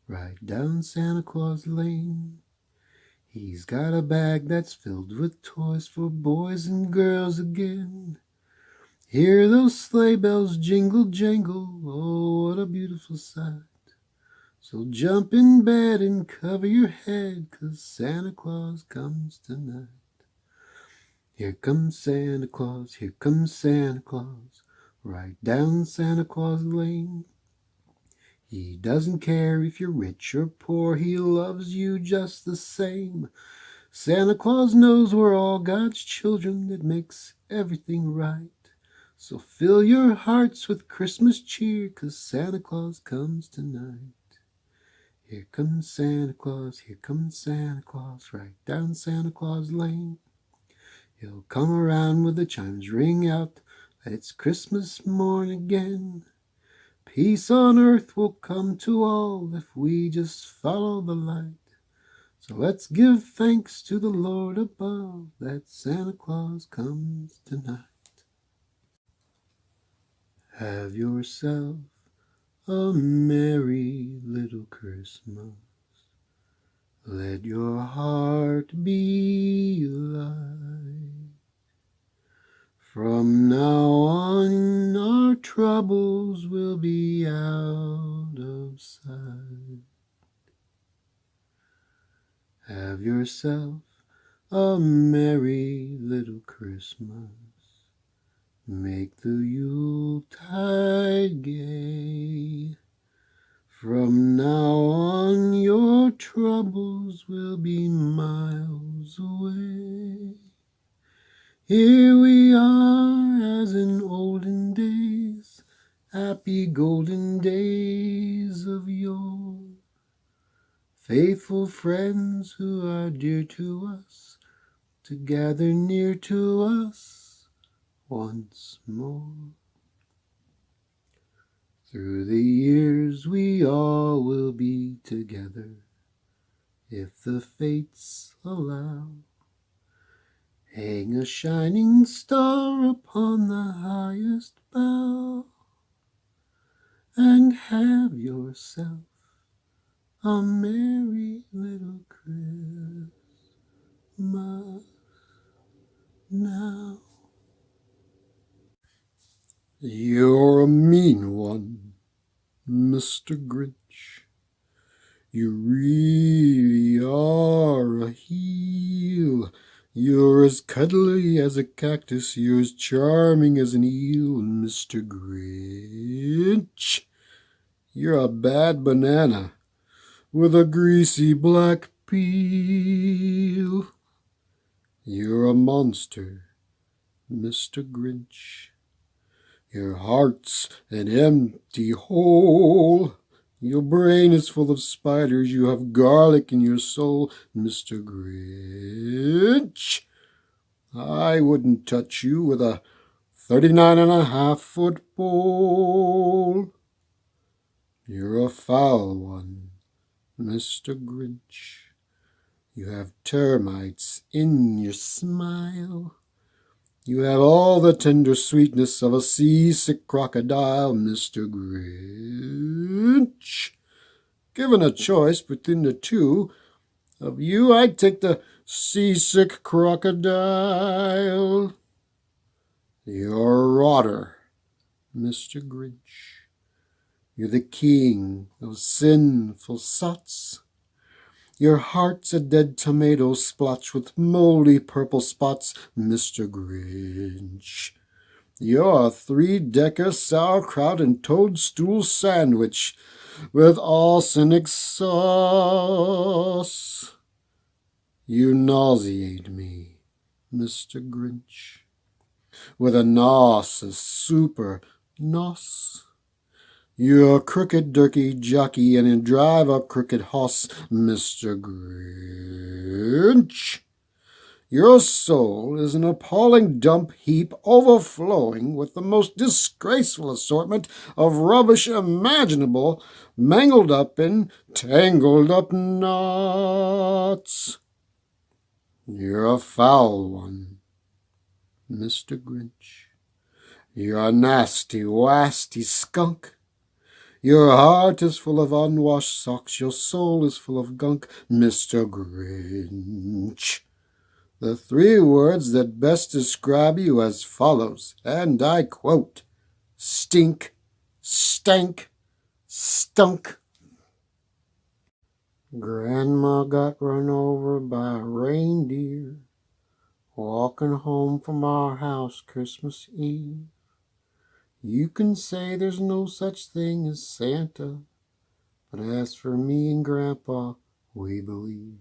Speaker 1: right down Santa Claus Lane. He's got a bag that's filled with toys for boys and girls again. Hear those sleigh bells jingle, jangle, oh, what a beautiful sight. So jump in bed and cover your head, 'cause Santa Claus comes tonight. Here comes Santa Claus, here comes Santa Claus, right down Santa Claus Lane. He doesn't care if you're rich or poor, he loves you just the same. Santa Claus knows we're all God's children, that makes everything right. So fill your hearts with Christmas cheer, 'cause Santa Claus comes tonight. Here comes Santa Claus, here comes Santa Claus, right down Santa Claus Lane. He'll come around with the chimes ring out that it's Christmas morn again. Peace on earth will come to all if we just follow the light. So let's give thanks to the Lord above that Santa Claus comes tonight. Have yourself a merry little Christmas. Let your heart be light. From now on our troubles will be out of sight. Have yourself a merry little Christmas. Make the Yuletide gay. From now on your troubles will be miles away. Here we are as in olden days, happy golden days of yore. Faithful friends who are dear to us, to gather near to us once more. Through the years we all will be together, if the fates allow. Hang a shining star upon the highest bough, and have yourself a merry little Christmas now. You're a mean one, Mr. Grinch. You really are a heel. You're as cuddly as a cactus, you're as charming as an eel, Mr. Grinch. You're a bad banana with a greasy black peel. You're a monster, Mr. Grinch. Your heart's an empty hole. Your brain is full of spiders. You have garlic in your soul, Mr. Grinch. I wouldn't touch you with a 39.5-foot pole. You're a foul one, Mr. Grinch. You have termites in your smile. You have all the tender sweetness of a seasick crocodile, Mr. Grinch. Given a choice between the two of you, I'd take the seasick crocodile. You're a rotter, Mr. Grinch. You're the king of sinful sots. Your heart's a dead tomato splotched with moldy purple spots, Mr. Grinch. You're a 3-decker sauerkraut and toadstool sandwich with arsenic sauce. You nauseate me, Mr. Grinch, with a nos, a super nos. You're a crooked dirty jockey and you drive a crooked hoss, Mr. Grinch. Your soul is an appalling dump heap overflowing with the most disgraceful assortment of rubbish imaginable, mangled up in tangled up knots. You're a foul one, Mr. Grinch. You're a nasty, wasty skunk. Your heart is full of unwashed socks. Your soul is full of gunk, Mr. Grinch. The 3 words that best describe you as follows, and I quote, stink, stank, stunk. Grandma got run over by a reindeer walking home from our house Christmas Eve. You can say there's no such thing as Santa, but as for me and Grandpa, we believe.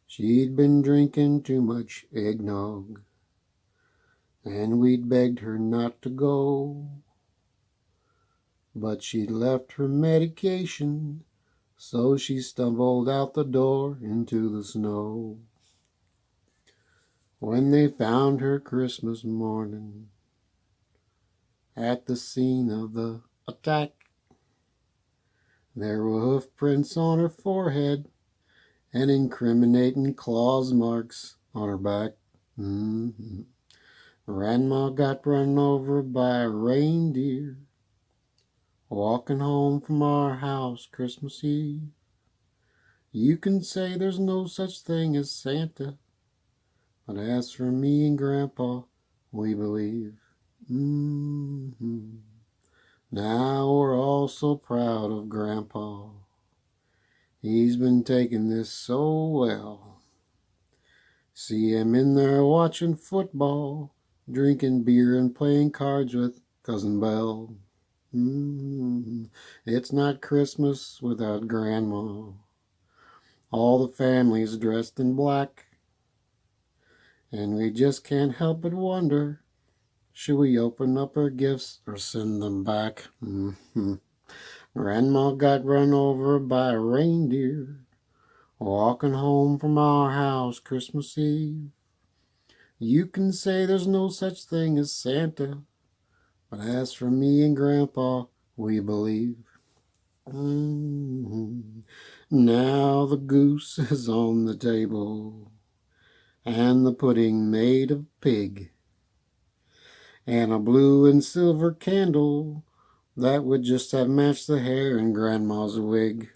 Speaker 1: She'd been drinking too much eggnog. and we'd begged her not to go. But she'd left her medication, so she stumbled out the door into the snow. When they found her Christmas morning at the scene of the attack, there were hoof prints on her forehead and incriminating claws marks on her back. Mm-hmm. Grandma got run over by a reindeer walking home from our house Christmas Eve. You can say there's no such thing as Santa, but as for me and Grandpa, we believe. Mm-hmm. Now we're all so proud of Grandpa. He's been taking this so well. See him in there watching football, drinking beer and playing cards with Cousin Belle. It's not Christmas without Grandma. All the family's dressed in black, and we just can't help but wonder, should we open up our gifts or send them back? Grandma got run over by a reindeer walking home from our house Christmas Eve. You can say there's no such thing as Santa, but as for me and Grandpa, we believe. Now the goose is on the table, and the pudding made of pig, and a blue and silver candle that would just have matched the hair in Grandma's wig.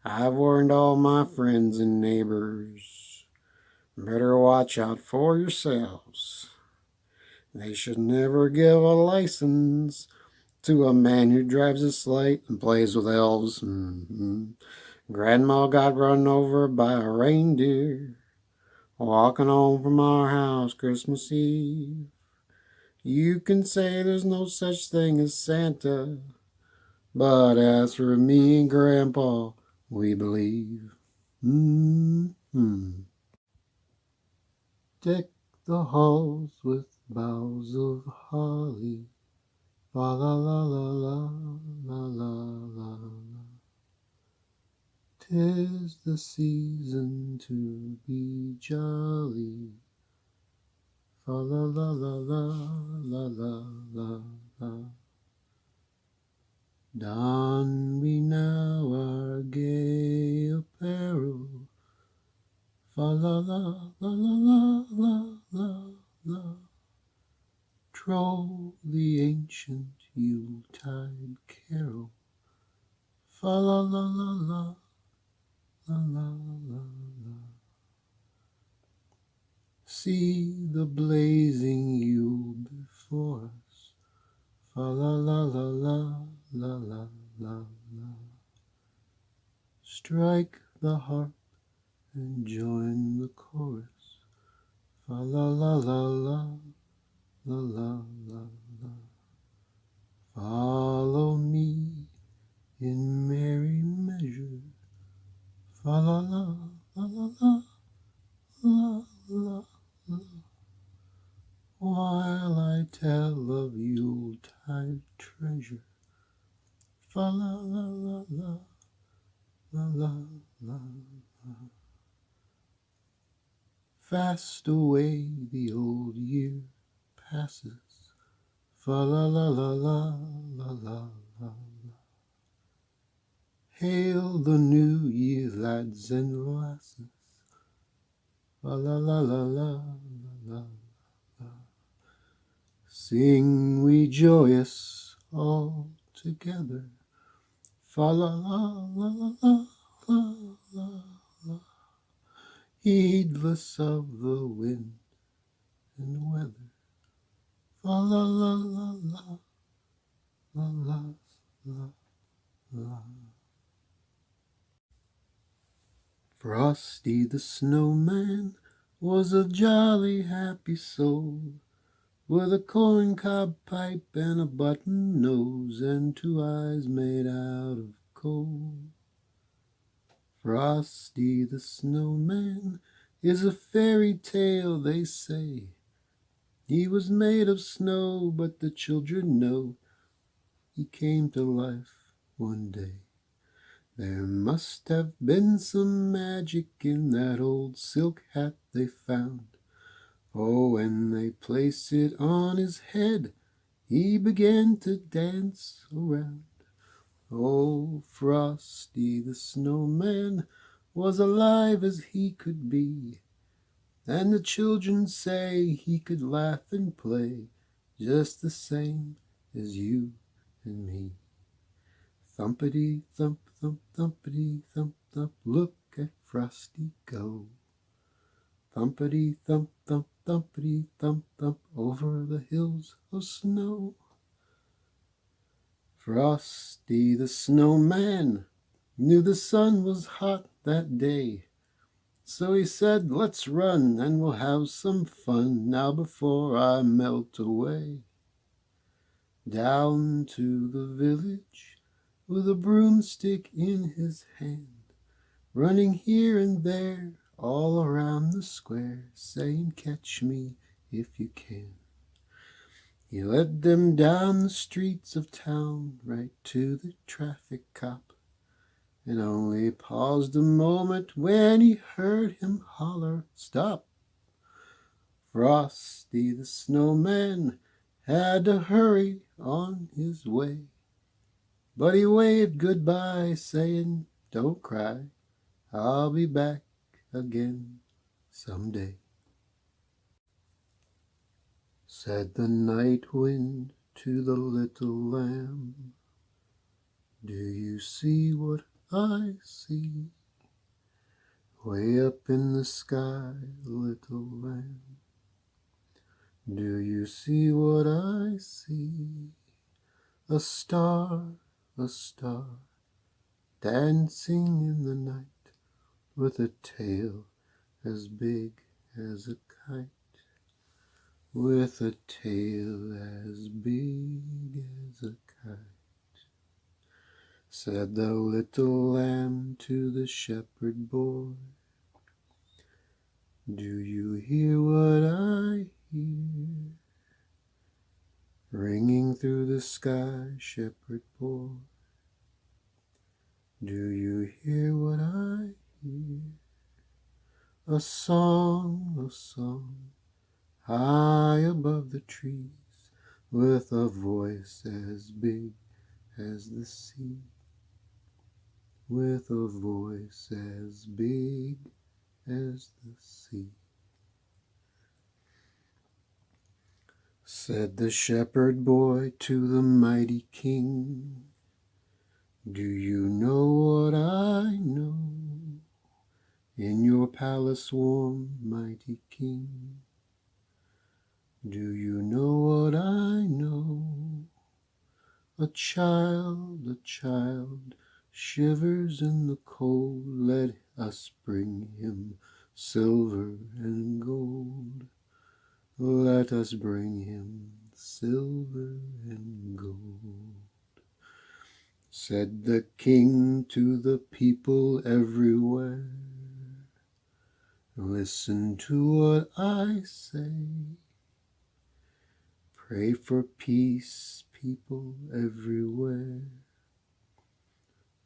Speaker 1: I've warned all my friends and neighbors, better watch out for yourselves. They should never give a license to a man who drives a sleigh and plays with elves. Grandma got run over by a reindeer walking home from our house Christmas Eve. You can say there's no such thing as Santa, but as for me and Grandpa, we believe. Deck the halls with boughs of holly. La la la la la la la la. 'Tis the season to be jolly. Fa la la la la la la la la. Don we now our gay apparel. Fa la la la la la la la. Troll the ancient Yuletide carol. Fa la la la la la la la la. See the blazing Yule before us. Fa la la la la la la la la. Strike the harp and join the chorus. Fa la la la la la la la la. Follow me in merry measure. Fa la la la la la la la la. While I tell of Yuletide treasure. Fa la la la la la la la la. Fast away the old year passes. Fa la la la la la la la. Hail the new year, lads and lasses. Fa la la la la la la la. Sing we joyous all together. Fa la la la la la la la la. Heedless of the wind and weather. Fa la la la la la la la la. Frosty the Snowman was a jolly happy soul, with a corncob pipe and a button nose and two eyes made out of coal. Frosty the Snowman is a fairy tale, they say, He was made of snow, but the children know he came to life one day. There must have been some magic in that old silk hat they found. For when they placed it on his head, he began to dance around. Oh, Frosty the Snowman was alive as he could be, and the children say he could laugh and play just the same as you and me. Thumpity thump thump thumpity thump thump, look at Frosty go. Thumpity thump thump thumpity thump thump, over the hills of snow. Frosty the Snowman knew the sun was hot that day, so he said, let's run and we'll have some fun now before I melt away. Down to the village with a broomstick in his hand, running here and there all around the square, saying, catch me if you can. He led them down the streets of town right to the traffic cop, and only paused a moment when he heard him holler, stop. Frosty the Snowman had to hurry on his way, but he waved goodbye, saying, don't cry, I'll be back again someday. Said the night wind to the little lamb, do you see what I see? Way up in the sky, little lamb, do you see what I see? A star, dancing in the night, with a tail as big as a kite, with a tail as big as a kite. Said the little lamb to the shepherd boy, do you hear what I hear? Ringing through the sky, shepherd boy, do you hear what I hear? A song, high above the trees, with a voice as big as the sea, with a voice as big as the sea. Said the shepherd boy to the mighty king, do you know what I know? In your palace warm, mighty king, do you know what I know? A child shivers in the cold, let us bring him silver and gold. Let us bring him silver and gold. Said the king to the people everywhere, listen to what I say. Pray for peace, people everywhere.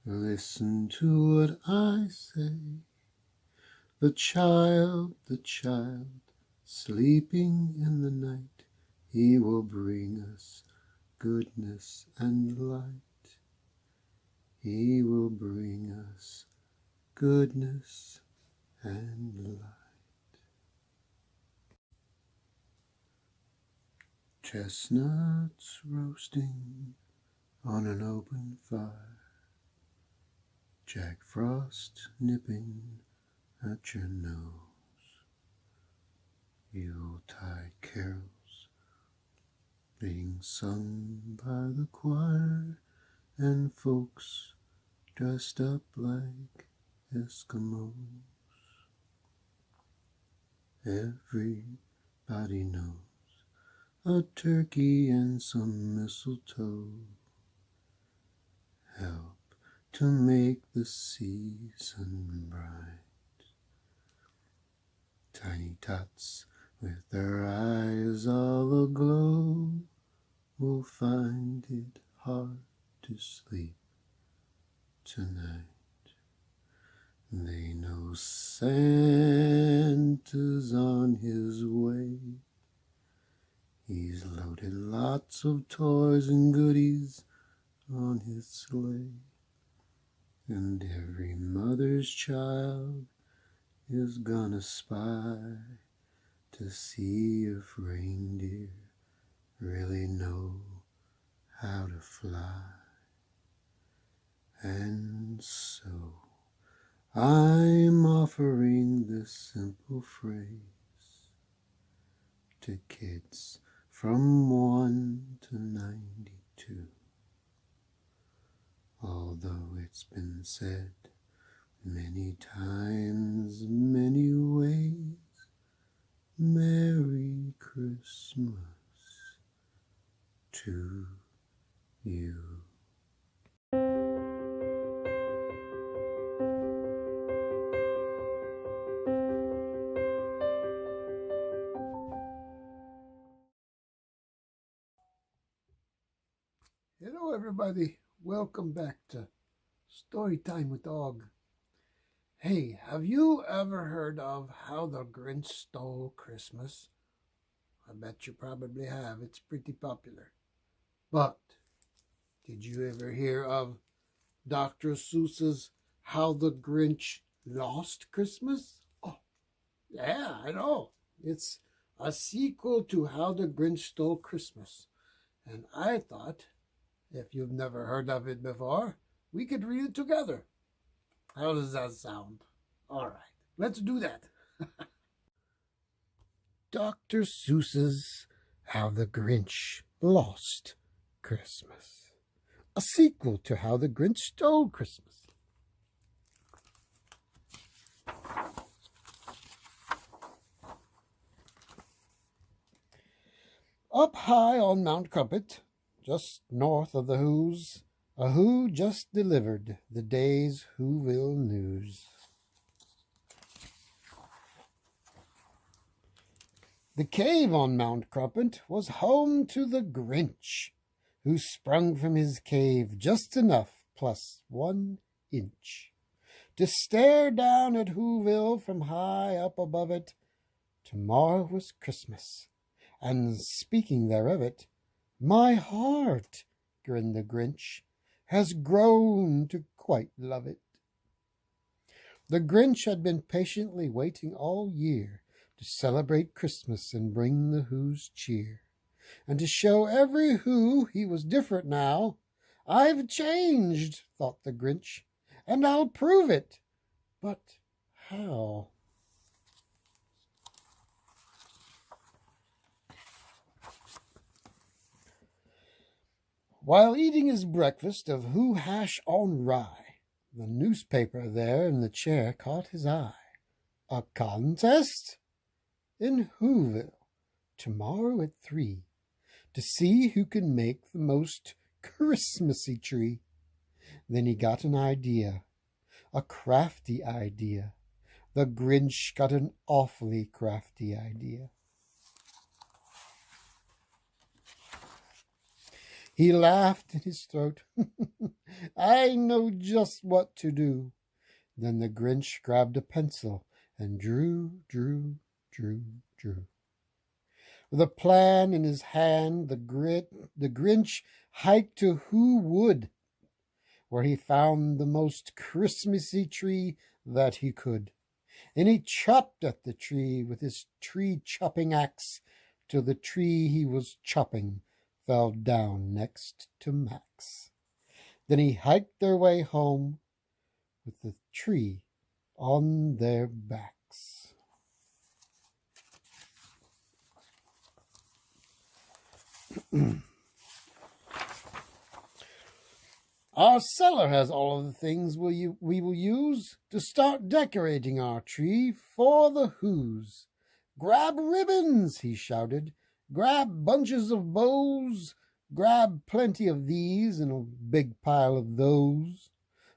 Speaker 1: Listen to what I say. The child, sleeping in the night, he will bring us goodness and light. He will bring us goodness and light. Chestnuts roasting on an open fire, Jack Frost nipping at your nose, Yuletide carols being sung by the choir, and folks dressed up like Eskimos. Everybody knows a turkey and some mistletoe help to make the season bright. Tiny tots with their eyes all aglow, will find it hard to sleep tonight. They know Santa's on his way. He's loaded lots of toys and goodies on his sleigh. And every mother's child is gonna spy to see if reindeer really know how to fly. And so I'm offering this simple phrase to kids from 1 to 92. Although it's been said many times, many ways, Merry Christmas to you. Hello everybody, welcome back to Storytime with Dog. Hey, have you ever heard of How the Grinch Stole Christmas? I bet you probably have, it's pretty popular. But did you ever hear of Dr. Seuss's How the Grinch Lost Christmas? Oh, yeah, I know. It's a sequel to How the Grinch Stole Christmas. And I thought, if you've never heard of it before, we could read it together. How does that sound? All right, let's do that. Dr. Seuss's How the Grinch Lost Christmas. A sequel to How the Grinch Stole Christmas. Up high on Mount Crumpet, just north of the Who's, a Who just delivered the day's Whoville news. The cave on Mount Crumpet was home to the Grinch, who sprung from his cave just enough plus 1 inch to stare down at Whoville from high up above it. Tomorrow was Christmas, and speaking there of it, my heart, grinned the Grinch, has grown to quite love it. The Grinch had been patiently waiting all year to celebrate Christmas and bring the Who's cheer, and to show every Who he was different now. I've changed, thought the Grinch, and I'll prove it. But how? While eating his breakfast of Who hash on rye, the newspaper there in the chair caught his eye. A contest? In Whoville, tomorrow at 3, to see who can make the most Christmassy tree. Then he got an idea, a crafty idea. The Grinch got an awfully crafty idea. He laughed in his throat. I know just what to do. Then the Grinch grabbed a pencil and drew. With a plan in his hand, the Grinch hiked to Who Wood, where he found the most Christmassy tree that he could. And he chopped at the tree with his tree-chopping axe till the tree he was chopping fell down next to Max. Then he hiked their way home with the tree on their backs. Our cellar has all of the things we will use to start decorating our tree for the Who's. Grab ribbons, he shouted. Grab bunches of bows. Grab plenty of these and a big pile of those.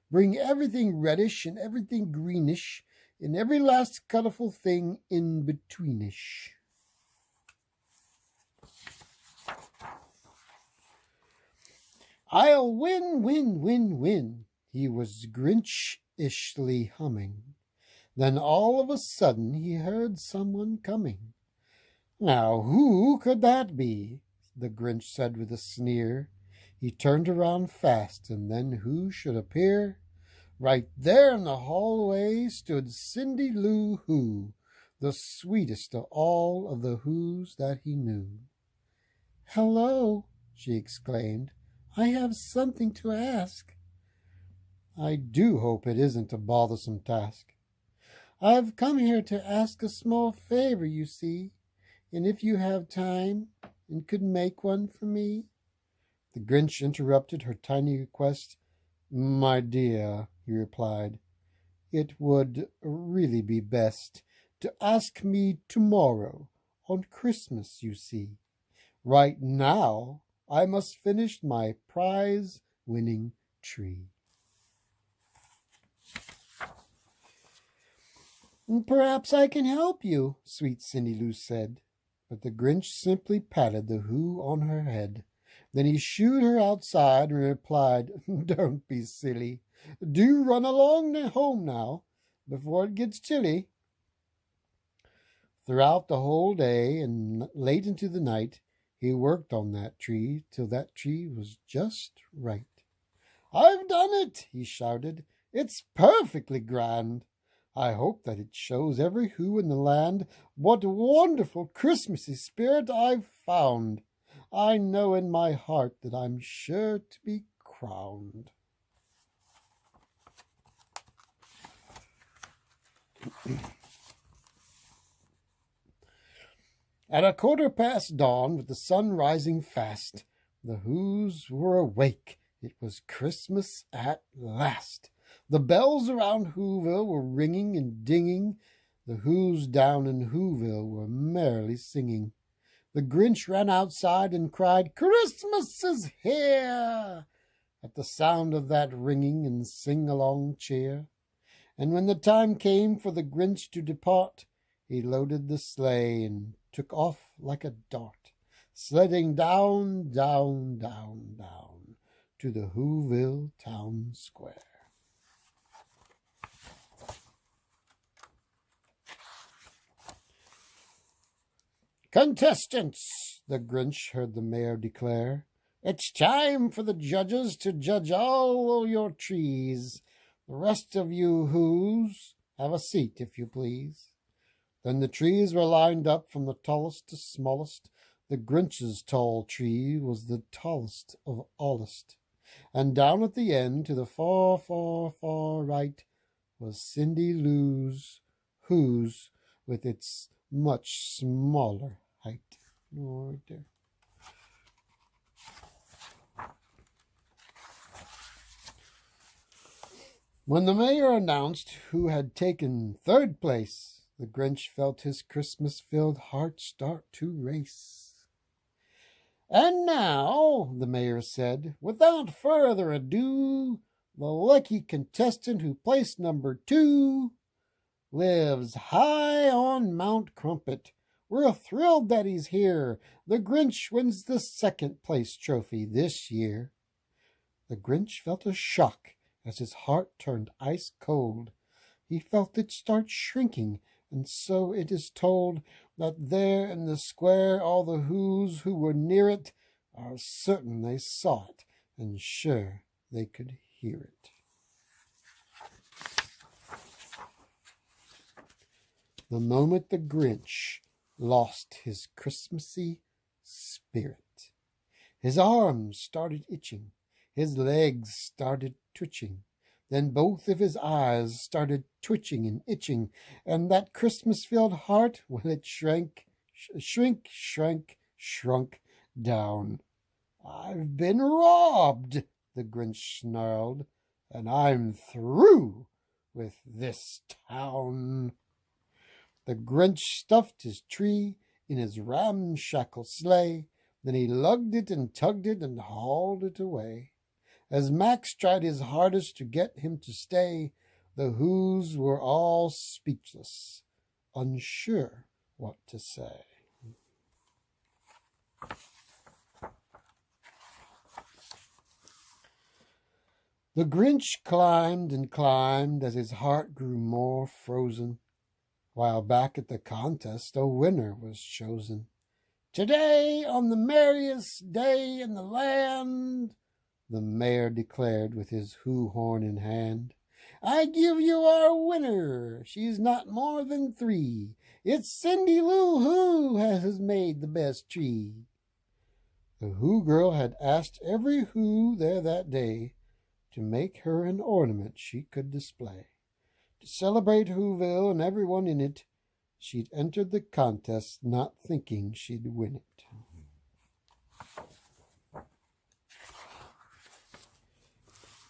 Speaker 1: Bring everything reddish and everything greenish and every last colorful thing in betweenish. I'll win, win, win, win, he was Grinch-ishly humming. Then all of a sudden he heard someone coming. Now who could that be? The Grinch said with a sneer. He turned around fast, and then who should appear? Right there in the hallway stood Cindy Lou Who, the sweetest of all of the Whos that he knew. "Hello," she exclaimed. "I have something to ask." "I do hope it isn't a bothersome task." "I've come here to ask a small favor, you see, and if you have time and could make one for me." The Grinch interrupted her tiny request. "My dear," he replied, "it would really be best to ask me tomorrow, on Christmas, you see. Right now, I must finish my prize-winning tree." "Perhaps I can help you," sweet Cindy Lou said. But the Grinch simply patted the Who on her head. Then he shooed her outside and replied, "Don't be silly. Do run along home now, before it gets chilly." Throughout the whole day and late into the night, he worked on that tree till that tree was just right. "I've done it," he shouted. "It's perfectly grand. I hope that it shows every Who in the land what wonderful Christmassy spirit I've found. I know in my heart that I'm sure to be crowned." At 1/4 past dawn, with the sun rising fast, the Whos were awake. It was Christmas at last. The bells around Whoville were ringing and dinging. The Whos down in Whoville were merrily singing. The Grinch ran outside and cried, "Christmas is here!" at the sound of that ringing and sing-along cheer. And when the time came for the Grinch to depart, he loaded the sleigh and took off like a dart, sledding down, down, down, down to the Whoville town square. "Contestants," the Grinch heard the mayor declare, "it's time for the judges to judge all your trees. The rest of you Whos, have a seat, if you please." Then the trees were lined up from the tallest to smallest. The Grinch's tall tree was the tallest of allest. And down at the end, to the far, far, far right, was Cindy Lou's Whos, with its much smaller height. Oh, right there. When the mayor announced who had taken 3rd place, the Grinch felt his Christmas-filled heart start to race. "And now," the mayor said, "without further ado, the lucky contestant who placed number 2 lives high on Mount Crumpet. We're thrilled that he's here. The Grinch wins the 2nd place trophy this year." The Grinch felt a shock as his heart turned ice cold. He felt it start shrinking, and so it is told that there in the square all the Whos who were near it are certain they saw it, and sure they could hear it. The moment the Grinch lost his Christmassy spirit, his arms started itching, his legs started twitching, then both of his eyes started twitching and itching, and that Christmas-filled heart, well, it shrank down. "I've been robbed," the Grinch snarled, "and I'm through with this town." The Grinch stuffed his tree in his ramshackle sleigh, then he lugged it and tugged it and hauled it away. As Max tried his hardest to get him to stay, the Whos were all speechless, unsure what to say. The Grinch climbed and climbed as his heart grew more frozen, while back at the contest a winner was chosen. Today, on the merriest day in the land, the mayor declared with his hoo horn in hand, I give you our winner. She's not more than 3. It's Cindy Lou Who has made the best tree. The Who girl had asked every Who there that day to make her an ornament she could display. To celebrate Whoville and everyone in it, she'd entered the contest not thinking she'd win it.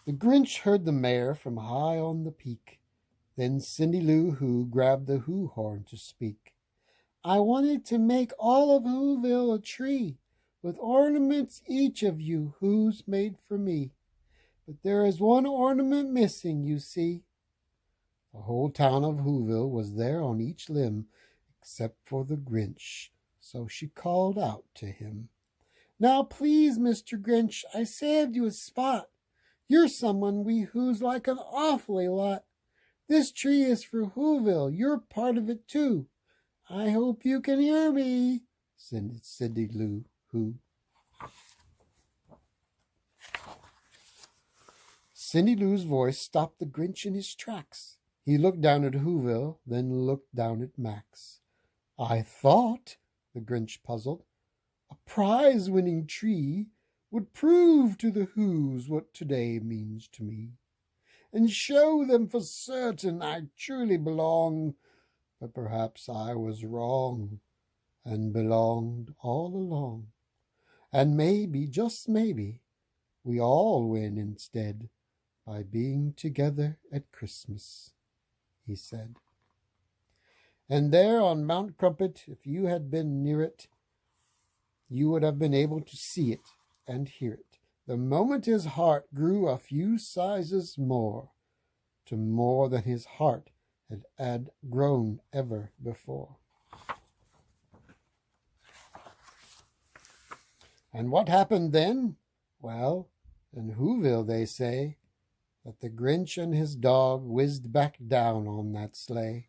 Speaker 1: The Grinch heard the mayor from high on the peak. Then Cindy Lou Who grabbed the Who horn to speak. I wanted to make all of Whoville a tree, with ornaments each of you Who's made for me. But there is one ornament missing, you see. The whole town of Whoville was there on each limb, except for the Grinch, so she called out to him. Now please, Mr. Grinch, I saved you a spot. You're someone we Who's like an awfully lot. This tree is for Whoville. You're part of it too. I hope you can hear me, said Cindy Lou Who. Cindy Lou's voice stopped the Grinch in his tracks. He looked down at Whoville, then looked down at Max. I thought, the Grinch puzzled, a prize-winning tree would prove to the Who's what today means to me, and show them for certain I truly belong. But perhaps I was wrong, and belonged all along. And maybe, just maybe, we all win instead by being together at Christmas, he said. And there on Mount Crumpet, if you had been near it, you would have been able to see it and hear it. The moment his heart grew a few sizes more, to more than his heart had grown ever before. And what happened then? Well, in Whoville they say that the Grinch and his dog whizzed back down on that sleigh,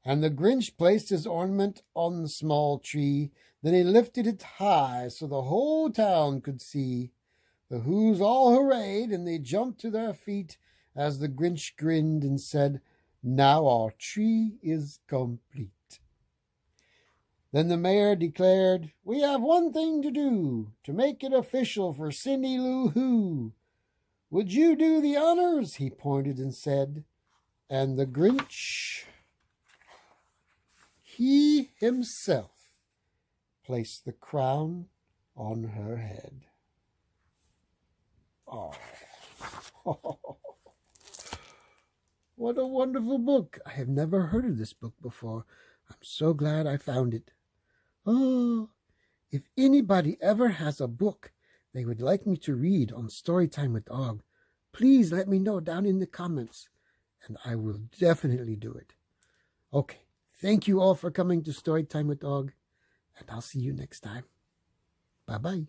Speaker 1: and the Grinch placed his ornament on the small tree. Then he lifted it high so the whole town could see. The Who's all hurrayed, and they jumped to their feet as the Grinch grinned and said, Now our tree is complete. Then the mayor declared, We have one thing to do, to make it official for Cindy Lou Who. Would you do the honors? He pointed and said. And the Grinch, he himself, placed the crown on her head. Oh. What a wonderful book. I have never heard of this book before. I'm so glad I found it. Oh, if anybody ever has a book they would like me to read on Storytime with Og, please let me know down in the comments, and I will definitely do it. Okay, thank you all for coming to Storytime with Og, and I'll see you next time. Bye-bye.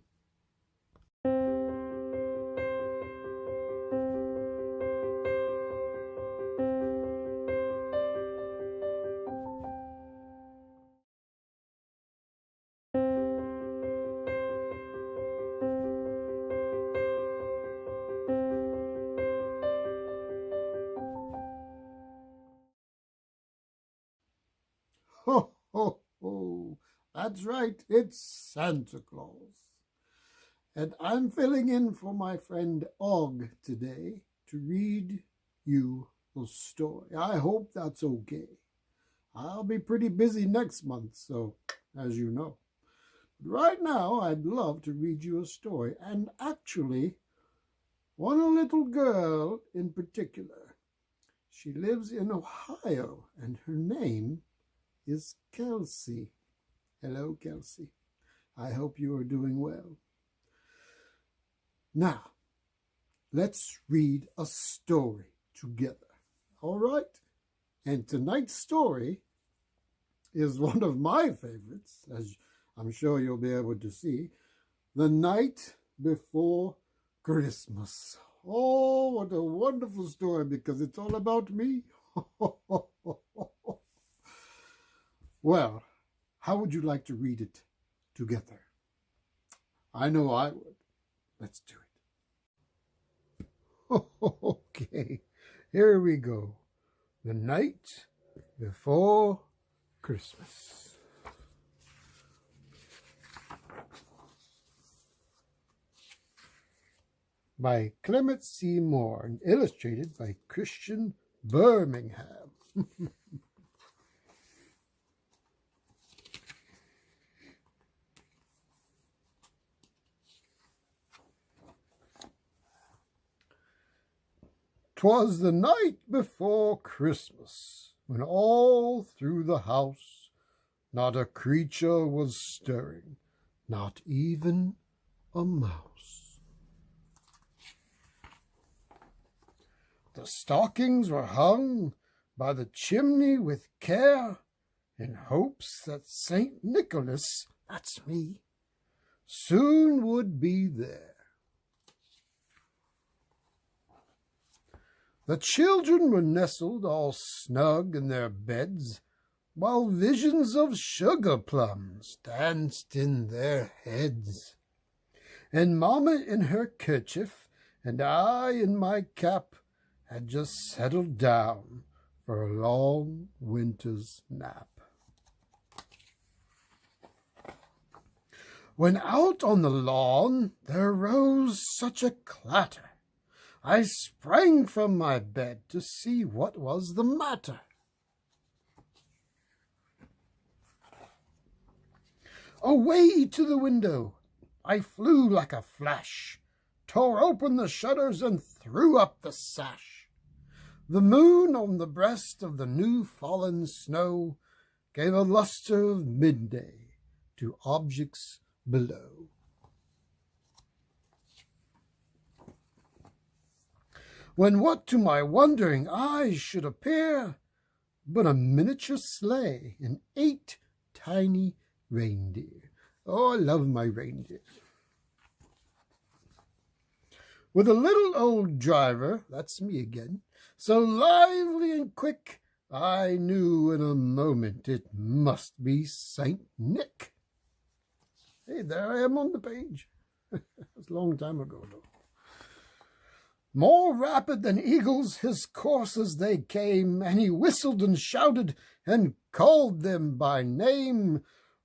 Speaker 1: Ho, ho, ho. That's right, it's Santa Claus. And I'm filling in for my friend Og today to read you a story. I hope that's okay. I'll be pretty busy next month, so as you know. But right now, I'd love to read you a story, and actually, one little girl in particular. She lives in Ohio, and her name is Kelsey. Hello, Kelsey. I hope you are doing well. Now, let's read a story together. All right? And tonight's story is one of my favorites, as I'm sure you'll be able to see. The Night Before Christmas. Oh, what a wonderful story, because it's all about me. Well, how would you like to read it together? I know I would. Let's do it. Okay, here we go. The Night Before Christmas. By Clement C. Moore and illustrated by Christian Birmingham. 'Twas the night before Christmas, when all through the house not a creature was stirring, not even a mouse. The stockings were hung by the chimney with care, in hopes that St. Nicholas, that's me, soon would be there. The children were nestled all snug in their beds, while visions of sugar plums danced in their heads. And Mamma in her kerchief, and I in my cap, had just settled down for a long winter's nap. When out on the lawn there rose such a clatter, I sprang from my bed to see what was the matter. Away to the window I flew like a flash, tore open the shutters and threw up the sash. The moon on the breast of the new-fallen snow gave a lustre of midday to objects below. When what to my wondering eyes should appear but a miniature sleigh and 8 tiny reindeer. Oh, I love my reindeer. With a little old driver, that's me again, so lively and quick, I knew in a moment it must be Saint Nick. Hey, there I am on the page. That's a long time ago, though. More rapid than eagles his coursers they came, and he whistled and shouted and called them by name.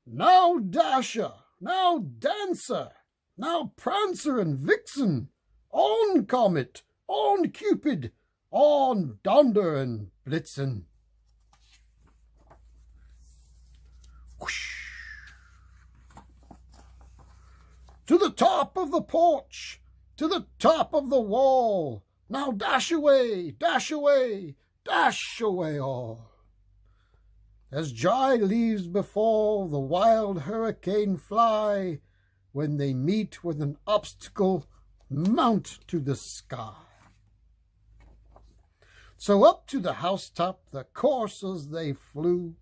Speaker 1: Now Dasher, now Dancer, now Prancer and Vixen, on Comet, on Cupid, on Donder and Blitzen. Whoosh! To the top of the porch, to the top of the wall, now dash away, dash away, dash away all. As dry leaves before the wild hurricane fly, when they meet with an obstacle, mount to the sky. So up to the housetop the coursers they flew,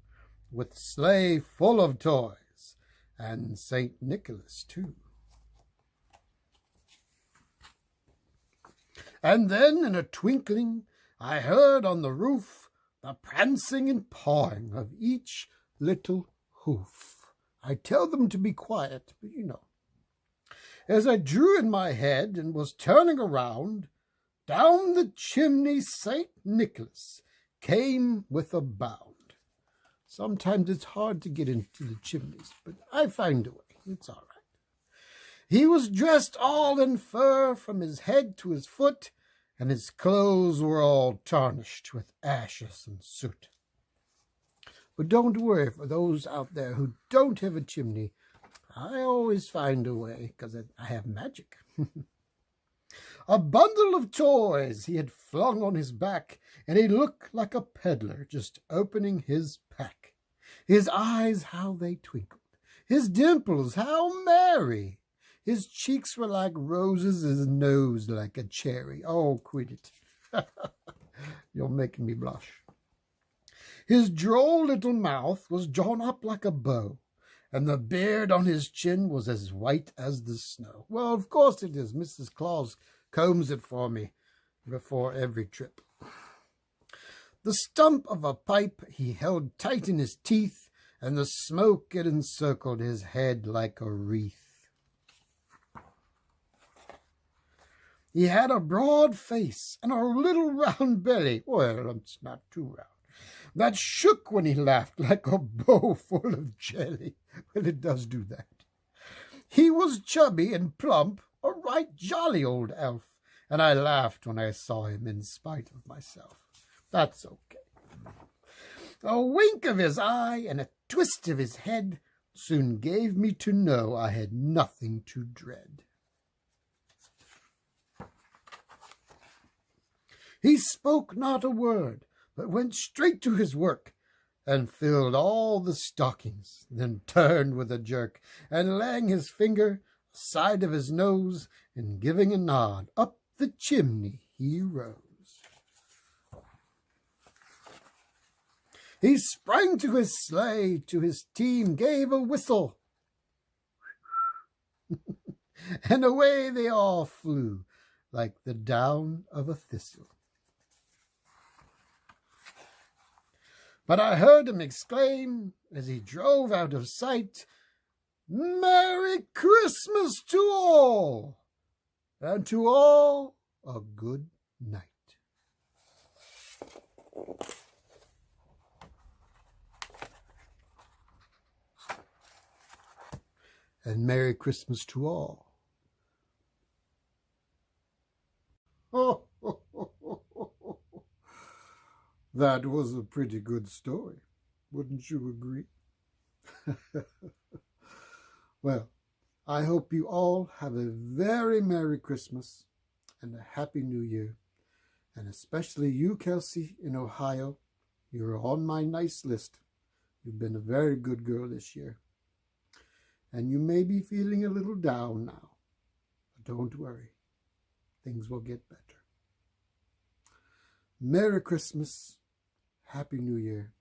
Speaker 1: with sleigh full of toys, and St. Nicholas too. And then in a twinkling I heard on the roof the prancing and pawing of each little hoof. I tell them to be quiet, but you know. As I drew in my head and was turning around, down the chimney St. Nicholas came with a bound. Sometimes it's hard to get into the chimneys, but I find a way. It's all right. He was dressed all in fur from his head to his foot, and his clothes were all tarnished with ashes and soot. But don't worry for those out there who don't have a chimney. I always find a way, because I have magic. A bundle of toys he had flung on his back, and he looked like a peddler just opening his pack. His eyes, how they twinkled. His dimples, how merry. His cheeks were like roses, his nose like a cherry. Oh, quit it. You're making me blush. His droll little mouth was drawn up like a bow, and the beard on his chin was as white as the snow. Well, of course it is. Mrs. Claus combs it for me before every trip. The stump of a pipe he held tight in his teeth, and the smoke it encircled his head like a wreath. He had a broad face and a little round belly, well, it's not too round, that shook when he laughed like a bowl full of jelly. Well, it does do that. He was chubby and plump, a right jolly old elf, and I laughed when I saw him in spite of myself. That's okay. A wink of his eye and a twist of his head soon gave me to know I had nothing to dread. He spoke not a word, but went straight to his work, and filled all the stockings, then turned with a jerk, and laying his finger aside of his nose, and giving a nod, up the chimney he rose. He sprang to his sleigh, to his team gave a whistle, and away they all flew, like the down of a thistle. But I heard him exclaim, as he drove out of sight, "Merry Christmas to all, and to all a good night." And Merry Christmas to all. Oh, that was a pretty good story, wouldn't you agree? Well, I hope you all have a very Merry Christmas and a Happy New Year. And especially you, Kelsey, in Ohio. You're on my nice list. You've been a very good girl this year. And you may be feeling a little down now. But don't worry. Things will get better. Merry Christmas, Happy New Year,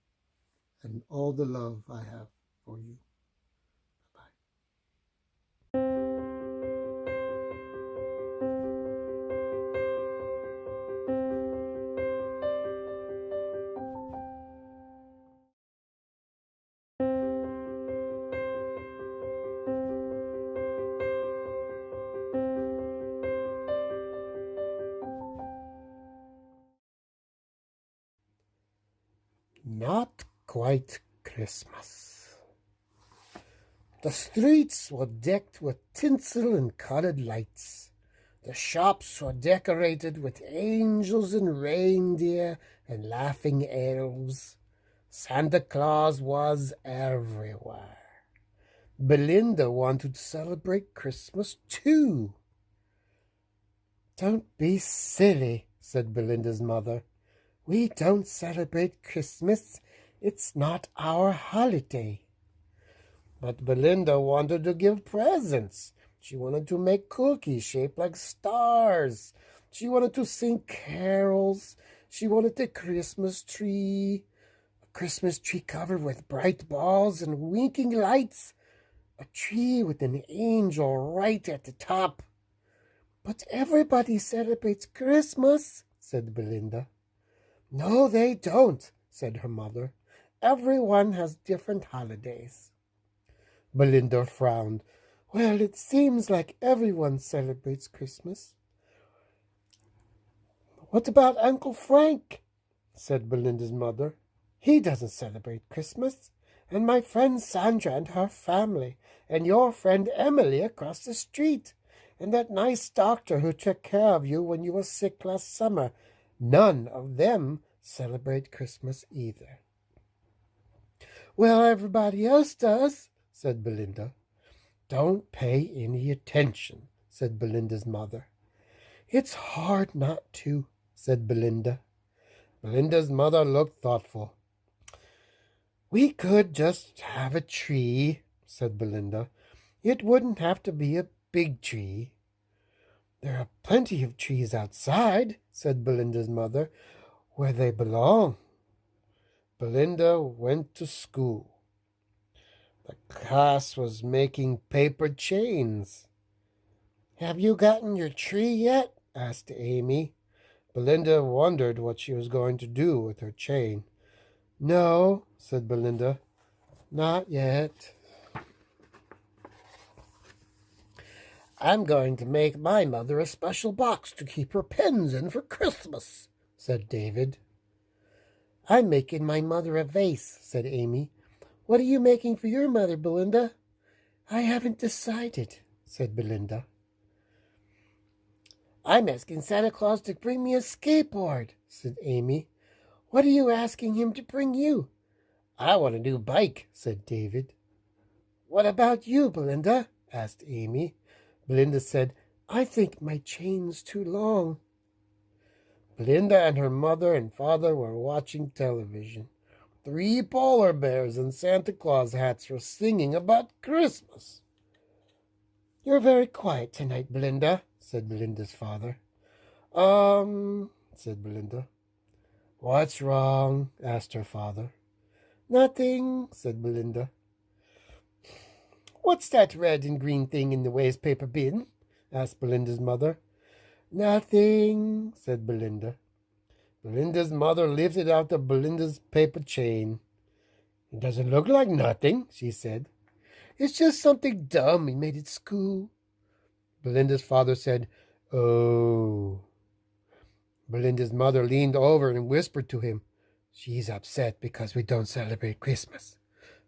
Speaker 1: and all the love I have for you. Not quite Christmas. The streets were decked with tinsel and colored lights. The shops were decorated with angels and reindeer and laughing elves. Santa Claus was everywhere. Belinda wanted to celebrate Christmas too. "Don't be silly," said Belinda's mother. "We don't celebrate Christmas. It's not our holiday." But Belinda wanted to give presents. She wanted to make cookies shaped like stars. She wanted to sing carols. She wanted a Christmas tree covered with bright balls and winking lights. A tree with an angel right at the top. "But everybody celebrates Christmas," said Belinda. "No, they don't," said her mother. "Everyone has different holidays." Belinda frowned. "Well, it seems like everyone celebrates Christmas." "What about Uncle Frank?" said Belinda's mother. "He doesn't celebrate Christmas. And my friend Sandra and her family, and your friend Emily across the street, and that nice doctor who took care of you when you were sick last summer. None of them celebrate Christmas either." "Well, everybody else does," said Belinda. "Don't pay any attention," said Belinda's mother. "It's hard not to," said Belinda. Belinda's mother looked thoughtful. "We could just have a tree," said Belinda. "It wouldn't have to be a big tree." "There are plenty of trees outside," said Belinda's mother, "where they belong." Belinda went to school. The class was making paper chains. "Have you gotten your tree yet?" asked Amy. Belinda wondered what she was going to do with her chain. No, said Belinda, not yet. I'm going to make my mother a special box to keep her pens in for Christmas, said David. I'm making my mother a vase, said Amy. What are you making for your mother, Belinda? I haven't decided, said Belinda. I'm asking Santa Claus to bring me a skateboard, said Amy. What are you asking him to bring you? I want a new bike, said David. What about you, Belinda? asked Amy. Belinda said, I think my chain's too long. Belinda and her mother and father were watching television. 3 polar bears in Santa Claus hats were singing about Christmas. You're very quiet tonight, Belinda, said Belinda's father. Said Belinda. What's wrong? Asked her father. Nothing, said Belinda. What's that red and green thing in the waste paper bin? Asked Belinda's mother. Nothing, said Belinda. Belinda's mother lifted out the Belinda's paper chain. It doesn't look like nothing, she said. It's just something dumb we made at school. Belinda's father said, Oh. Belinda's mother leaned over and whispered to him, She's upset because we don't celebrate Christmas.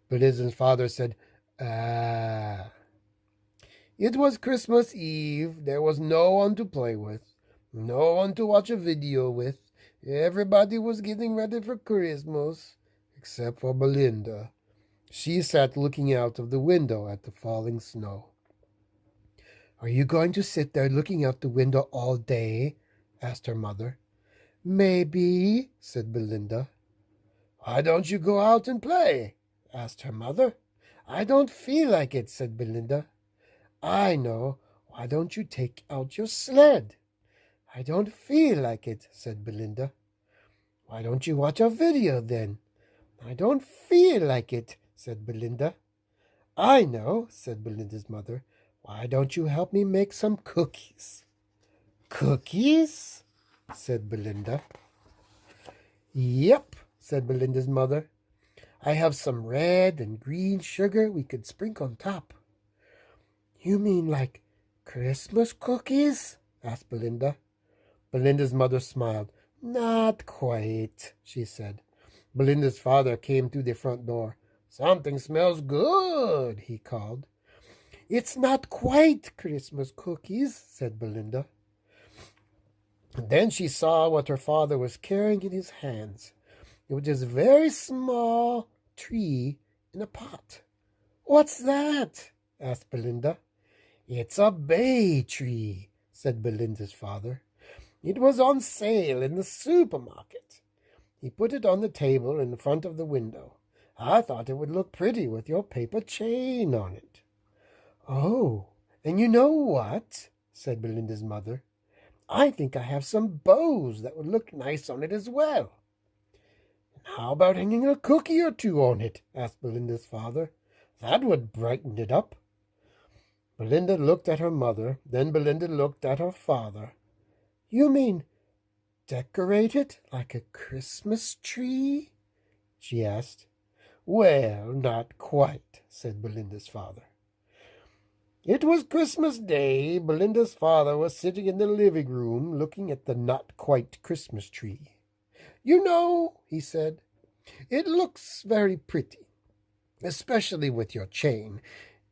Speaker 1: Belinda's father said, Ah. It was Christmas Eve. There was no one to play with, no one to watch a video with. Everybody was getting ready for Christmas, except for Belinda. She sat looking out of the window at the falling snow. Are you going to sit there looking out the window all day? Asked her mother. Maybe, said Belinda. Why don't you go out and play? Asked her mother. I don't feel like it, said Belinda. I know. Why don't you take out your sled? I don't feel like it, said Belinda. Why don't you watch a video then? I don't feel like it, said Belinda. I know, said Belinda's mother. Why don't you help me make some cookies? Cookies? Said Belinda. Yep, said Belinda's mother. I have some red and green sugar we could sprinkle on top. You mean like Christmas cookies? Asked Belinda. Belinda's mother smiled. Not quite, she said. Belinda's father came through the front door. Something smells good, he called. It's not quite Christmas cookies, said Belinda. And then she saw what her father was carrying in his hands. It was just a very small tree in a pot. What's that? Asked Belinda. It's a bay tree, said Belinda's father. It was on sale in the supermarket. He put it on the table in front of the window. I thought it would look pretty with your paper chain on it. Oh, and you know what? Said Belinda's mother. I think I have some bows that would look nice on it as well. How about hanging a cookie or two on it? Asked Belinda's father. That would brighten it up. Belinda looked at her mother, then Belinda looked at her father. You mean decorate it like a Christmas tree? She asked. Well, not quite, said Belinda's father. It was Christmas Day. Belinda's father was sitting in the living room looking at the not-quite Christmas tree. You know, he said, it looks very pretty, especially with your chain.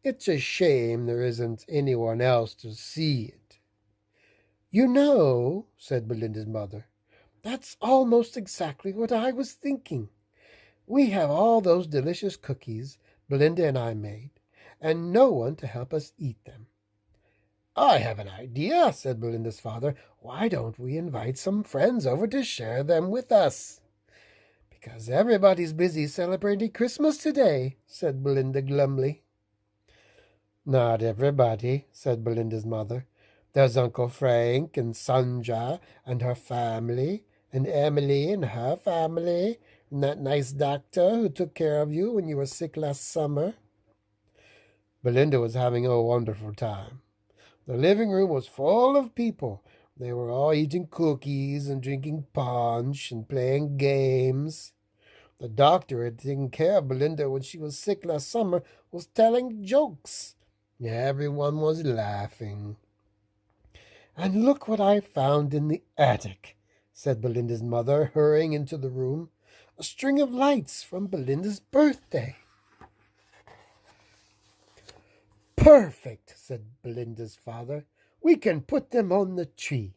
Speaker 1: It's a shame there isn't anyone else to see it. You know, said Belinda's mother, that's almost exactly what I was thinking. We have all those delicious cookies Belinda and I made, and no one to help us eat them. I have an idea, said Belinda's father. Why don't we invite some friends over to share them with us? Because everybody's busy celebrating Christmas today, said Belinda glumly. Not everybody, said Belinda's mother. There's Uncle Frank and Sandra and her family, and Emily and her family, and that nice doctor who took care of you when you were sick last summer. Belinda was having a wonderful time. The living room was full of people.
Speaker 2: They were all eating cookies and drinking punch and playing games. The doctor had taken care of Belinda when she was sick last summer, was telling jokes. Everyone was laughing. "And look what I found in the attic," said Belinda's mother, hurrying into the room. "A string of lights from Belinda's birthday." "Perfect," said Belinda's father. "We can put them on the tree."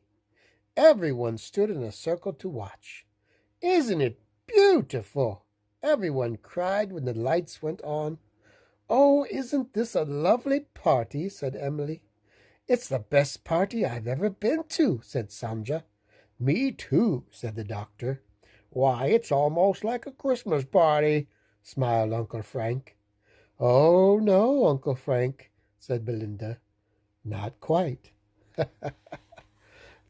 Speaker 2: Everyone stood in a circle to watch. "Isn't it beautiful?" everyone cried when the lights went on. "Oh, isn't this a lovely party?" said Emily. "It's the best party I've ever been to," said Sandra. "Me too," said the doctor. "Why, it's almost like a Christmas party," smiled Uncle Frank. "Oh, no, Uncle Frank," said Belinda. "Not quite.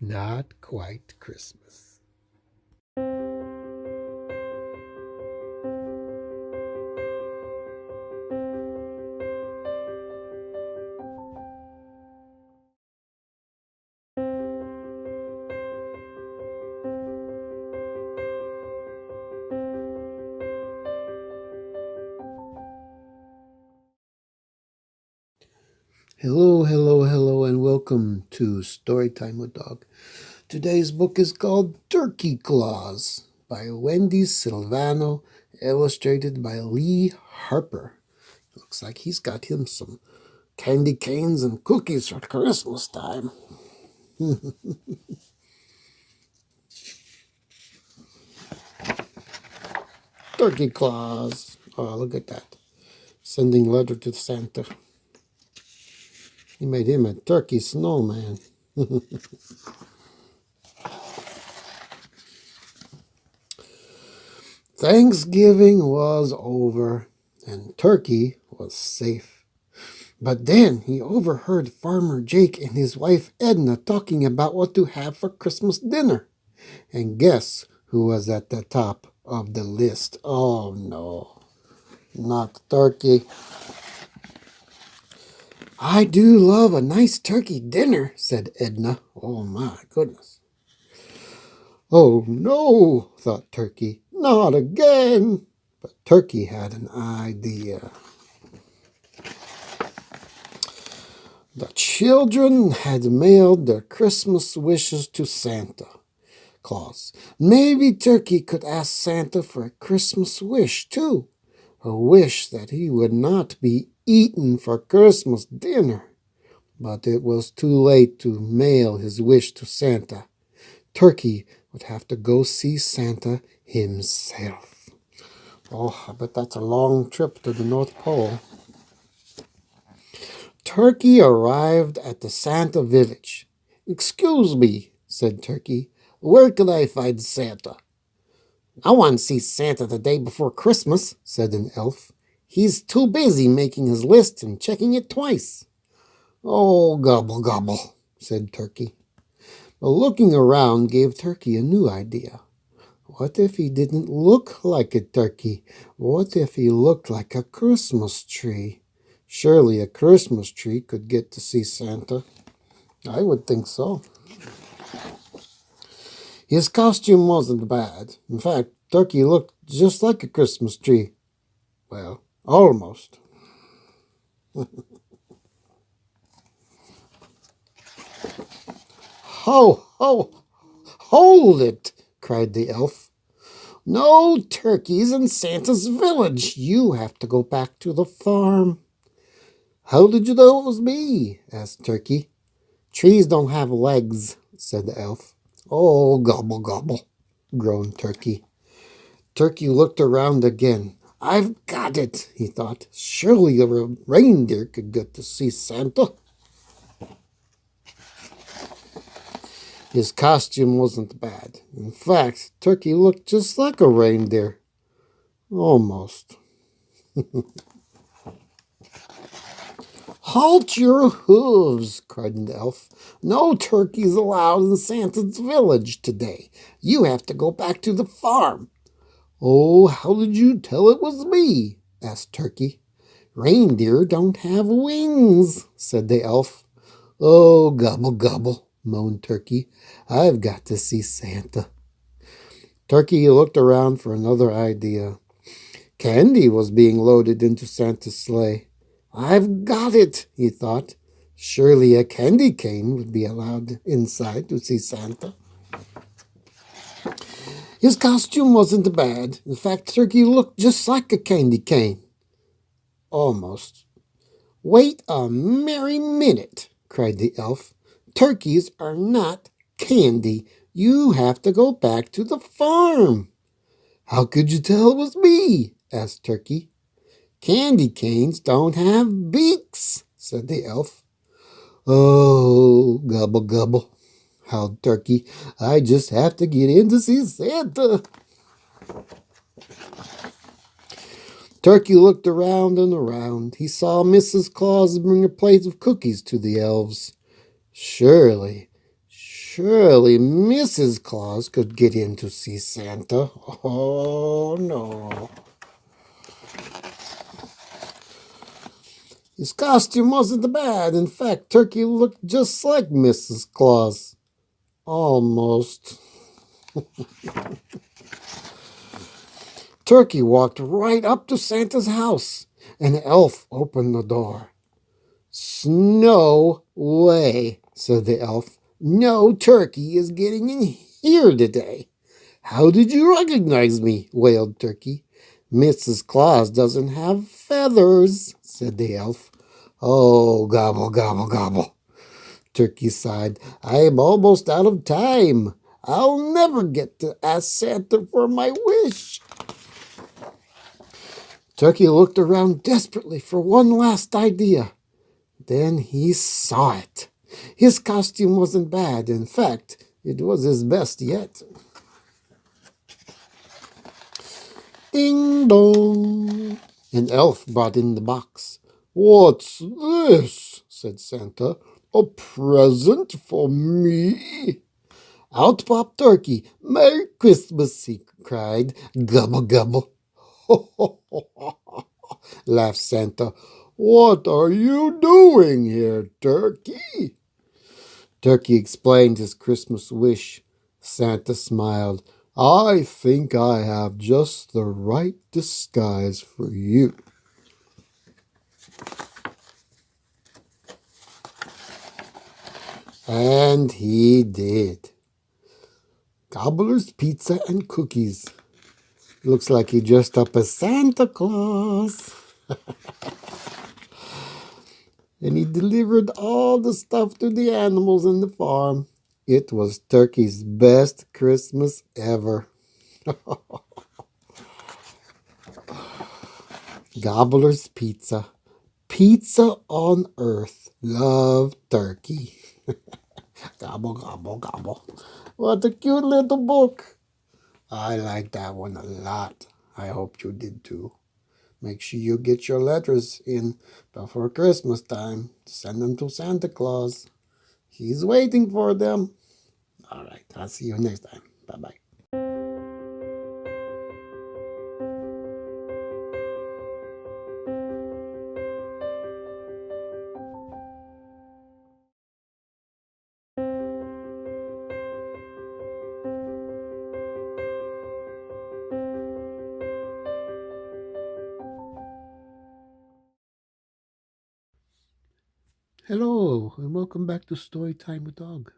Speaker 2: Not quite Christmas."
Speaker 1: Hello, hello, hello, and welcome to Storytime with Dog. Today's book is called Turkey Claus by Wendy Silvano, illustrated by Lee Harper. Looks like he's got him some candy canes and cookies for Christmas time. Turkey Claus. Oh, look at that. Sending letter to Santa. He made him a turkey snowman. Thanksgiving was over and Turkey was safe. But then he overheard Farmer Jake and his wife Edna talking about what to have for Christmas dinner. And guess who was at the top of the list? Oh no, not turkey. "I do love a nice turkey dinner," said Edna. Oh my goodness. "Oh no," thought Turkey, "not again." But Turkey had an idea. The children had mailed their Christmas wishes to Santa Claus. Maybe Turkey could ask Santa for a Christmas wish, too. A wish that he would not be eaten for Christmas dinner. But it was too late to mail his wish to Santa. Turkey would have to go see Santa himself. Oh, I bet that's a long trip to the North Pole. Turkey arrived at the Santa village. "Excuse me," said Turkey. "Where can I find Santa?" "I want to see Santa the day before Christmas," said an elf. "He's too busy making his list and checking it twice." "Oh, gobble, gobble," said Turkey. But looking around gave Turkey a new idea. What if he didn't look like a turkey? What if he looked like a Christmas tree? Surely a Christmas tree could get to see Santa. I would think so. His costume wasn't bad. In fact, Turkey looked just like a Christmas tree. Well, almost. "Ho, ho, hold it!" cried the elf. "No turkeys in Santa's village. You have to go back to the farm." "How did you know it was me?" asked Turkey. "Trees don't have legs," said the elf. "Oh, gobble, gobble," groaned Turkey. Turkey looked around again. "I've got it," he thought. "Surely a reindeer could get to see Santa." His costume wasn't bad. In fact, Turkey looked just like a reindeer. Almost. "Halt your hooves!" cried the elf. "No turkeys allowed in Santa's village today. You have to go back to the farm." "Oh, how did you tell it was me?" asked Turkey. "Reindeer don't have wings," said the elf. "Oh, gobble, gobble,"
Speaker 2: moaned Turkey. "I've got to see Santa." Turkey looked around for another idea. Candy was being loaded into Santa's sleigh. "I've got it," he thought. Surely a candy cane would be allowed inside to see Santa. His costume wasn't bad. In fact, Turkey looked just like a candy cane. Almost. "Wait a merry minute," cried the elf. "Turkeys are not candy. You have to go back to the farm." "How could you tell it was me?" asked Turkey. "Candy canes don't have beaks," said the elf. "Oh, gobble gobble," howled Turkey. "I just have to get in to see Santa." Turkey looked around and around. He saw Mrs. Claus bring a plate of cookies to the elves. Surely Mrs. Claus could get in to see Santa. Oh, no. His costume wasn't bad. In fact, Turkey looked just like Mrs. Claus. Almost. Turkey walked right up to Santa's house. An elf opened the door. "Snow way," said the elf. "No turkey is getting in here today." "How did you recognize me?" wailed Turkey. "Mrs. Claus doesn't have feathers," said the elf. "Oh, gobble, gobble, gobble." Turkey sighed. "I am almost out of time. I'll never get to ask Santa for my wish." Turkey looked around desperately for one last idea. Then he saw it. His costume wasn't bad. In fact, it was his best yet. Ding dong! An elf brought in the box. "What's this?" said Santa. "A present for me?" Out popped Turkey. "Merry Christmas!" he cried. "Gobble, gobble." "Ho, ho, ho, ho, ho," laughed Santa. "What are you doing here, Turkey?" Turkey explained his Christmas wish. Santa smiled. "I think I have just the right disguise for you." And he did. Gobbler's pizza and cookies. Looks like he dressed up as Santa Claus. And he delivered all the stuff to the animals in the farm. It was Turkey's best Christmas ever. Gobbler's pizza. Pizza on earth. Love Turkey. Gobble, gobble, gobble. What a cute little book. I like that one a lot. I hope you did too. Make sure you get your letters in before Christmas time. Send them to Santa Claus. He's waiting for them. All right, I'll see you next time. Bye-bye. Hello, and welcome back to Storytime with Dog.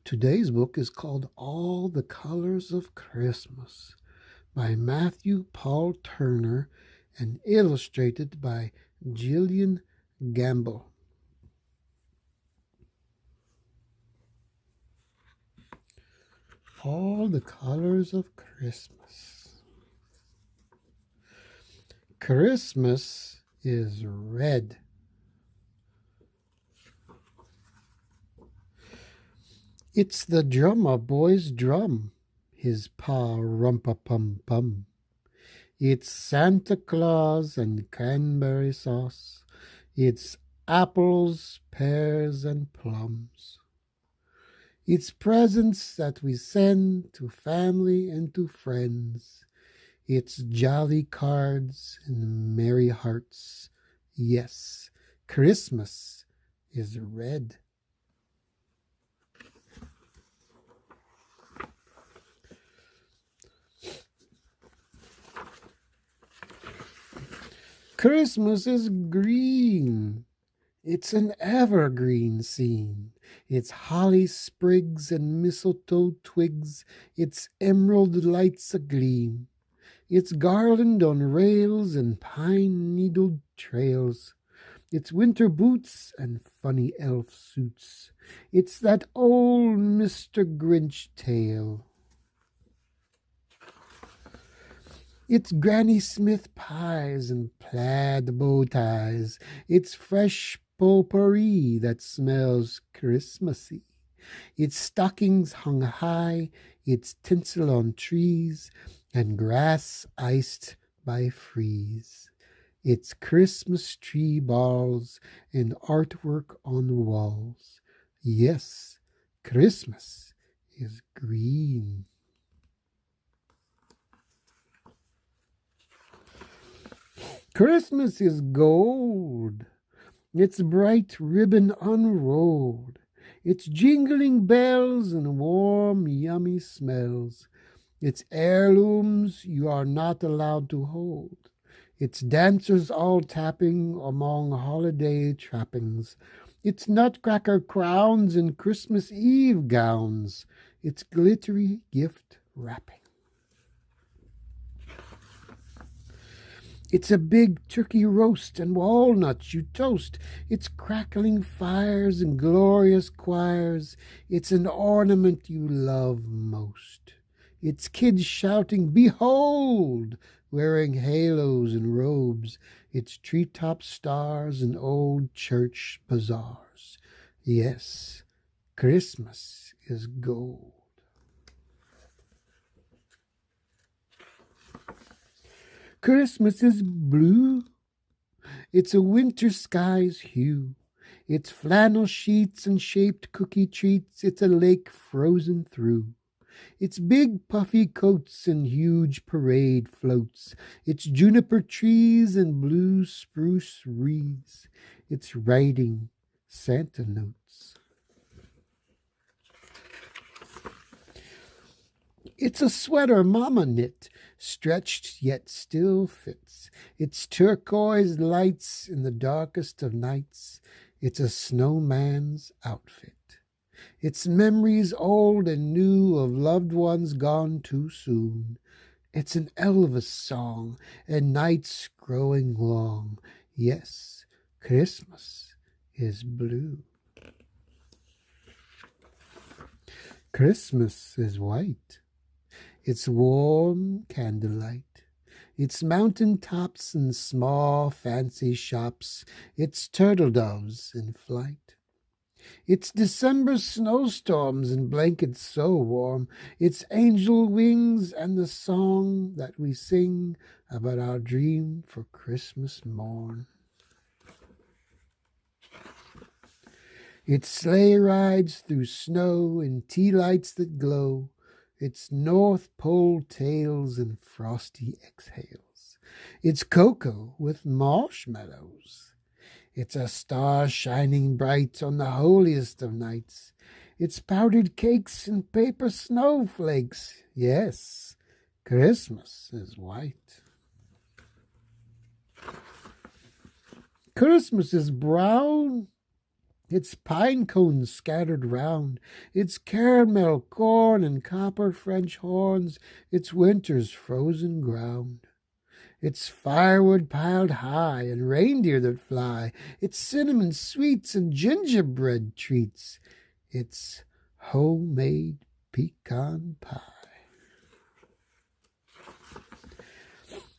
Speaker 2: Today's book is called All the Colors of Christmas by Matthew Paul Turner and illustrated by Jillian Gamble. All the Colors of Christmas. Christmas is red. It's the drummer boy's drum, his pa rumpa-pum-pum. It's Santa Claus and cranberry sauce. It's apples, pears, and plums. It's presents that we send to family and to friends. It's jolly cards and merry hearts. Yes, Christmas is red. Christmas is green. It's an evergreen scene. It's holly sprigs and mistletoe twigs. It's emerald lights agleam. It's garland on rails and pine needled trails. It's winter boots and funny elf suits. It's that old Mr. Grinch tale. It's Granny Smith pies and plaid bow ties. It's fresh potpourri that smells Christmassy. It's stockings hung high. It's tinsel on trees and grass iced by freeze. It's Christmas tree balls and artwork on the walls. Yes, Christmas is green. Christmas is gold. It's bright ribbon unrolled. It's jingling bells and warm, yummy smells. It's heirlooms you are not allowed to hold. It's dancers all tapping among holiday trappings. It's nutcracker crowns and Christmas Eve gowns. It's glittery gift wrapping. It's a big turkey roast and walnuts you toast. It's crackling fires and glorious choirs. It's an ornament you love most. It's kids shouting, "Behold!" wearing halos and robes. It's treetop stars and old church bazaars. Yes, Christmas is gold. Christmas is blue. It's a winter sky's hue. It's flannel sheets and shaped cookie treats. It's a lake frozen through. It's big puffy coats and huge parade floats. It's juniper trees and blue spruce wreaths. It's writing Santa notes. It's a sweater Mama knit, stretched yet still fits. It's turquoise lights in the darkest of nights. It's a snowman's outfit. It's memories old and new of loved ones gone too soon. It's an Elvis song and nights growing long. Yes, Christmas is blue. Christmas is white. It's warm candlelight. It's mountain tops and small fancy shops. It's turtle doves in flight. It's December snowstorms and blankets so warm. It's angel wings and the song that we sing about our dream for Christmas morn. It's sleigh rides through snow and tea lights that glow. It's North Pole tales and frosty exhales. It's cocoa with marshmallows. It's a star shining bright on the holiest of nights. It's powdered cakes and paper snowflakes. Yes, Christmas is white. Christmas is brown. It's pine cones scattered round. It's caramel corn and copper French horns. It's winter's frozen ground. It's firewood piled high and reindeer that fly. It's cinnamon sweets and gingerbread treats. It's homemade pecan pie.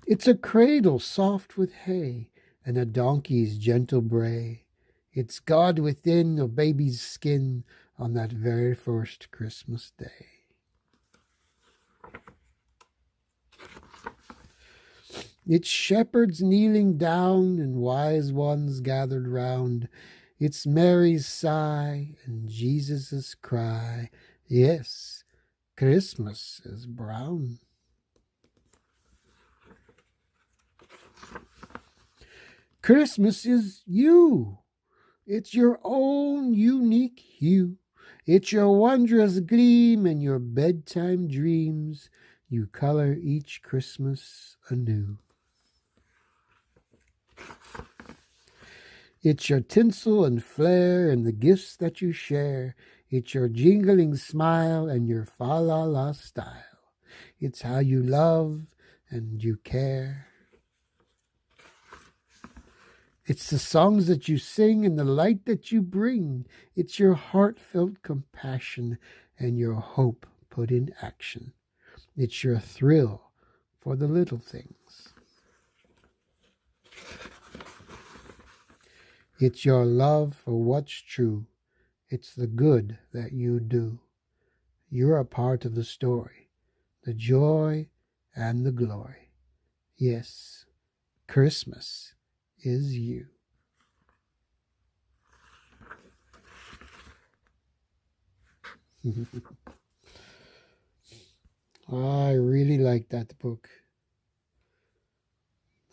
Speaker 2: It's a cradle soft with hay and a donkey's gentle bray. It's God within a baby's skin on that very first Christmas day. It's shepherds kneeling down and wise ones gathered round. It's Mary's sigh and Jesus' cry. Yes, Christmas is brown. Christmas is you. It's your own unique hue. It's your wondrous gleam and your bedtime dreams. You color each Christmas anew. It's your tinsel and flair and the gifts that you share. It's your jingling smile and your fa-la-la style. It's how you love and you care. It's the songs that you sing and the light that you bring. It's your heartfelt compassion and your hope put in action. It's your thrill for the little things. It's your love for what's true. It's the good that you do. You're a part of the story, the joy and the glory. Yes, Christmas is you. I really like that book.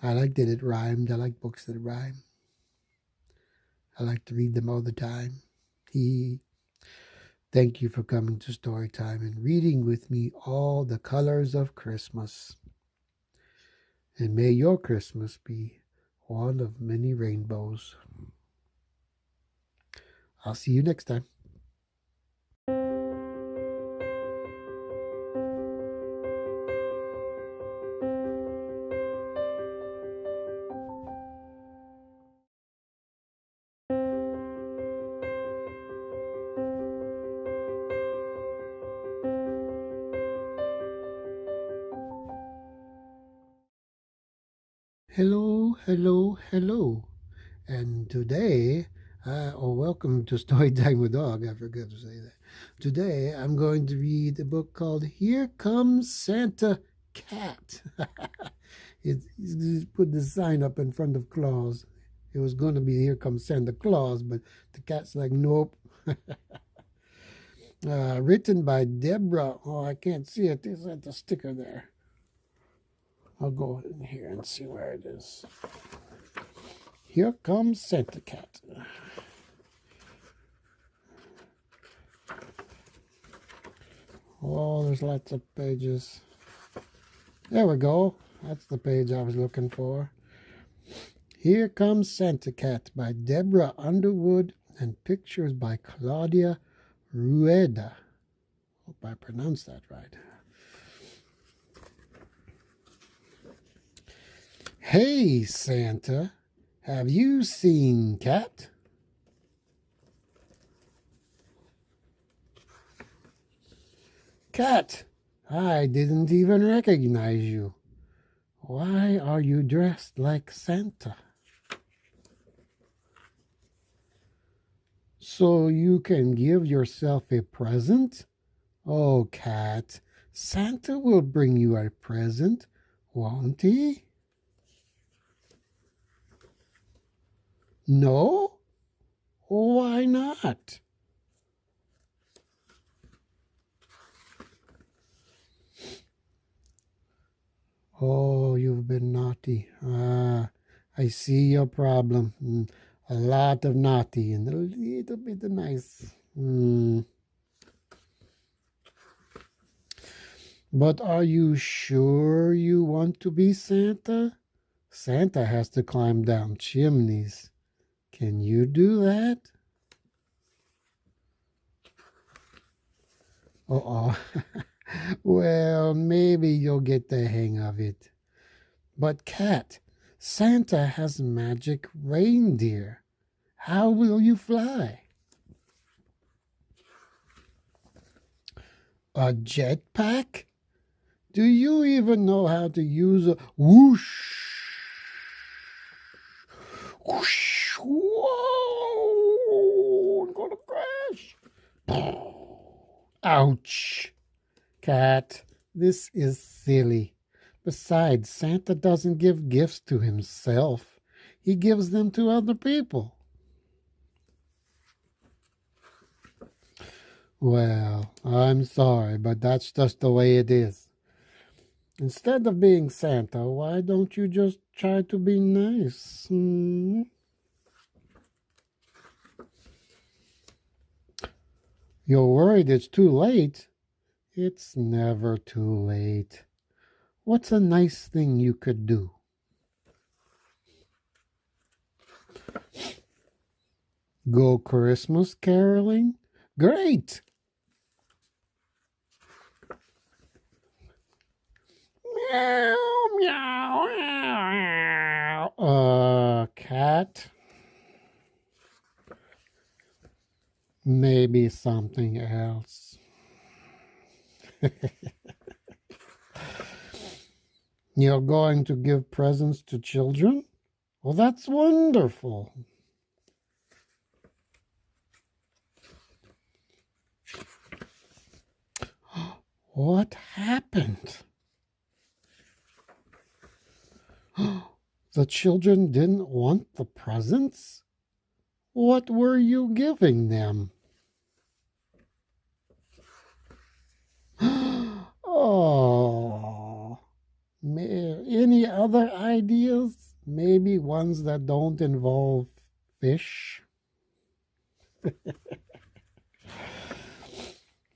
Speaker 2: I like that it rhymed. I like books that rhyme. I like to read them all the time. Thank you for coming to Storytime and reading with me all the colors of Christmas. And may your Christmas be one of many rainbows. I'll see you next time. Hello, hello, hello. And today, welcome to Storytime with Dog. I forgot to say that. Today, I'm going to read a book called Here Comes Santa Cat. It put the sign up in front of Claus. It was going to be Here Comes Santa Claus, but the cat's like, nope. Written by Deborah. Oh, I can't see it. There's the sticker there. I'll go in here and see where it is. Here comes Santa Cat. Oh, there's lots of pages. There we go. That's the page I was looking for. Here Comes Santa Cat by Deborah Underwood and pictures by Claudia Rueda. Hope I pronounced that right. Hey, Santa, have you seen Cat? Cat, I didn't even recognize you. Why are you dressed like Santa? So you can give yourself a present? Oh, Cat, Santa will bring you a present, won't he? No? Why not? Oh, you've been naughty. I see your problem. A lot of naughty and a little bit of nice. But are you sure you want to be Santa? Santa has to climb down chimneys. Can you do that? Uh-oh. Well, maybe you'll get the hang of it. But Cat, Santa has magic reindeer. How will you fly? A jetpack? Do you even know how to use a whoosh? Whoosh! Whoa! I'm gonna crash! Ouch! Cat, this is silly. Besides, Santa doesn't give gifts to himself. He gives them to other people. Well, I'm sorry, but that's just the way it is. Instead of being Santa, why don't you just try to be nice? You're worried it's too late? It's never too late. What's a nice thing you could do? Go Christmas caroling? Great! Meow, meow, meow. Cat? Maybe something else. You're going to give presents to children? Well, that's wonderful. What happened? The children didn't want the presents? What were you giving them? Oh, any other ideas? Maybe ones that don't involve fish?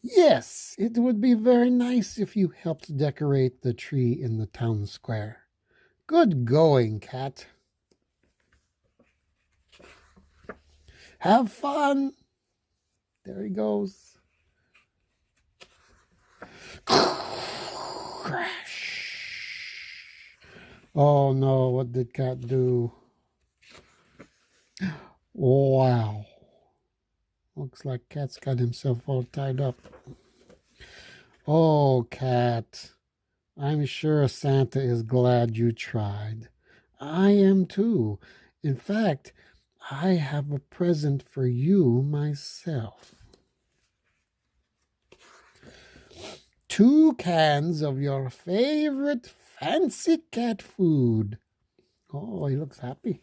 Speaker 2: Yes, it would be very nice if you helped decorate the tree in the town square. Good going, Cat. Have fun. There he goes. Crash. Oh no, what did Cat do? Wow. Looks like Cat's got himself all tied up. Oh, Cat. I'm sure Santa is glad you tried. I am too. In fact, I have a present for you myself. 2 cans of your favorite fancy cat food. Oh, he looks happy.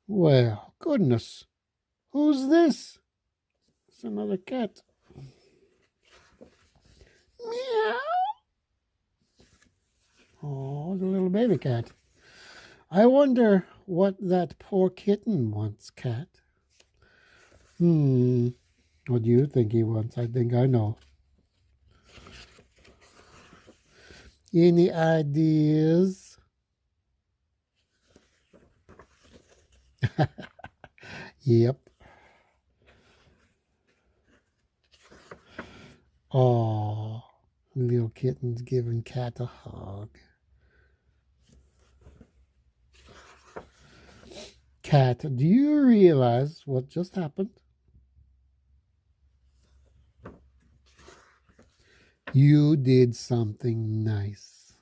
Speaker 2: Well, goodness. Who's this? It's another cat. Meow. Oh, the little baby cat. I wonder what that poor kitten wants, Cat. What do you think he wants? I think I know. Any ideas? Yep. Oh, little kitten's giving Cat a hug. Cat, do you realize what just happened? You did something nice.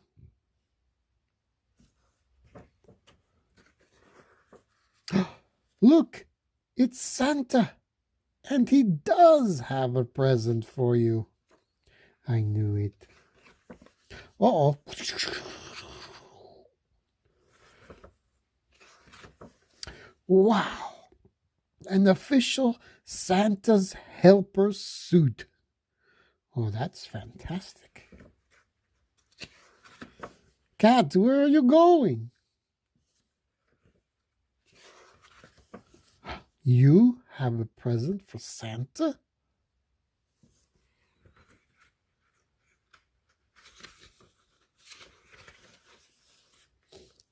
Speaker 2: Look, it's Santa, and he does have a present for you. I knew it. Uh-oh. Wow. An official Santa's helper suit. Oh, that's fantastic. Cat, where are you going? You have a present for Santa?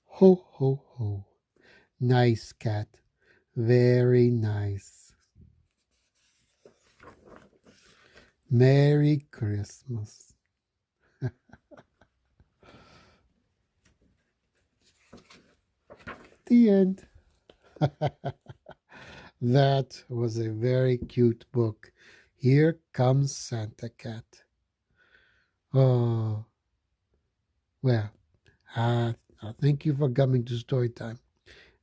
Speaker 2: Ho, ho, ho. Nice, Cat. Very nice. Merry Christmas. The end. That was a very cute book. Here comes Santa Cat. Oh, well, thank you for coming to Storytime.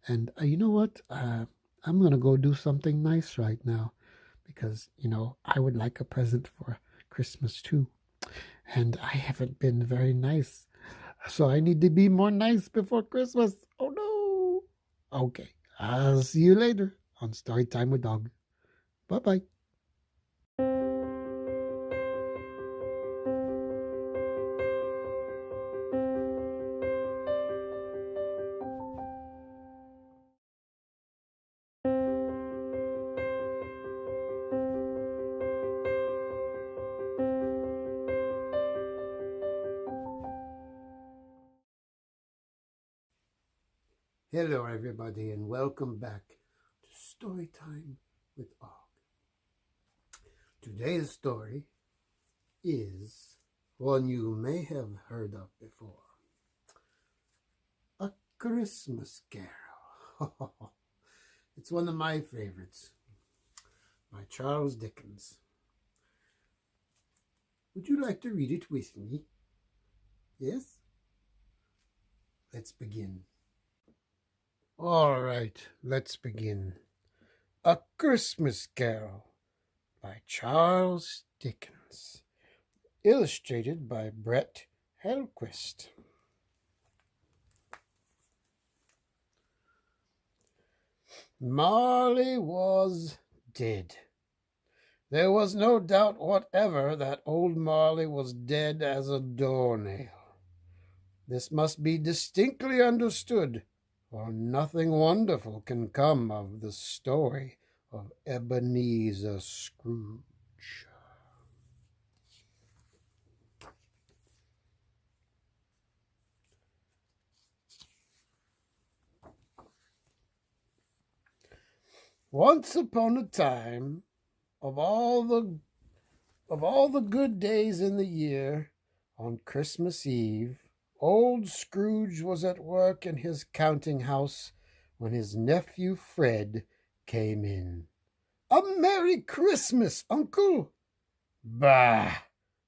Speaker 2: And you know what? I'm going to go do something nice right now because, I would like a present for Christmas too. And I haven't been very nice. So I need to be more nice before Christmas. Oh no. Okay. I'll see you later on Storytime with Dog. Bye-bye. Hello, everybody, and welcome back to Storytime with Og. Today's story is one you may have heard of before, A Christmas Carol. It's one of my favorites, by Charles Dickens. Would you like to read it with me? Yes? Let's begin. All right, let's begin. A Christmas Carol by Charles Dickens. Illustrated by Brett Hellquist. Marley was dead. There was no doubt whatever that old Marley was dead as a doornail. This must be distinctly understood, for nothing wonderful can come of the story of Ebenezer Scrooge. Once upon a time, of all the good days in the year, on Christmas Eve, old Scrooge was at work in his counting house when his nephew Fred came in. "A Merry Christmas, Uncle!" "Bah!"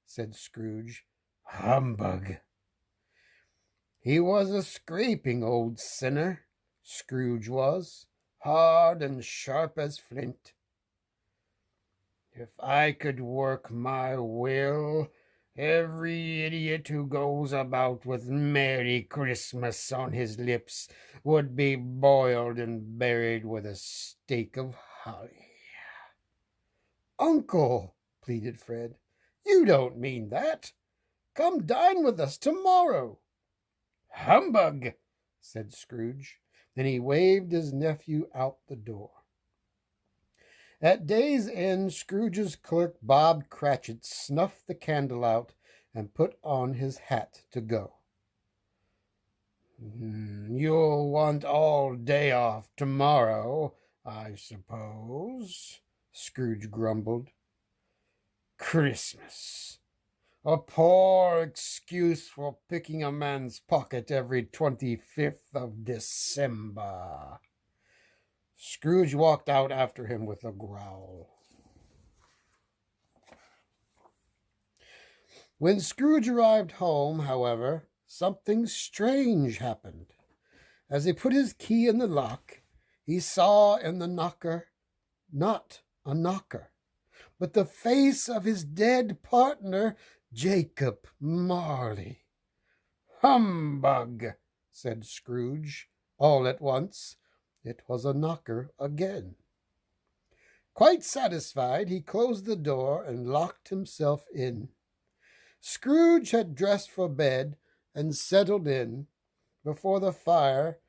Speaker 2: said Scrooge. "Humbug!" He was a scraping old sinner, Scrooge was, hard and sharp as flint. "If I could work my will, every idiot who goes about with Merry Christmas on his lips would be boiled and buried with a stake of holly." "Uncle," pleaded Fred, "you don't mean that. Come dine with us tomorrow." "Humbug!" said Scrooge. Then he waved his nephew out the door. At day's end, Scrooge's clerk, Bob Cratchit, snuffed the candle out and put on his hat to go. "You'll want all day off tomorrow, I suppose," Scrooge grumbled. "Christmas! A poor excuse for picking a man's pocket every 25th of December." Scrooge walked out after him with a growl. When Scrooge arrived home, however, something strange happened. As he put his key in the lock, he saw in the knocker not a knocker, but the face of his dead partner, Jacob Marley. "Humbug!" said Scrooge. All at once, it was a knocker again. Quite satisfied, he closed the door and locked himself in. Scrooge had dressed for bed and settled in before the fire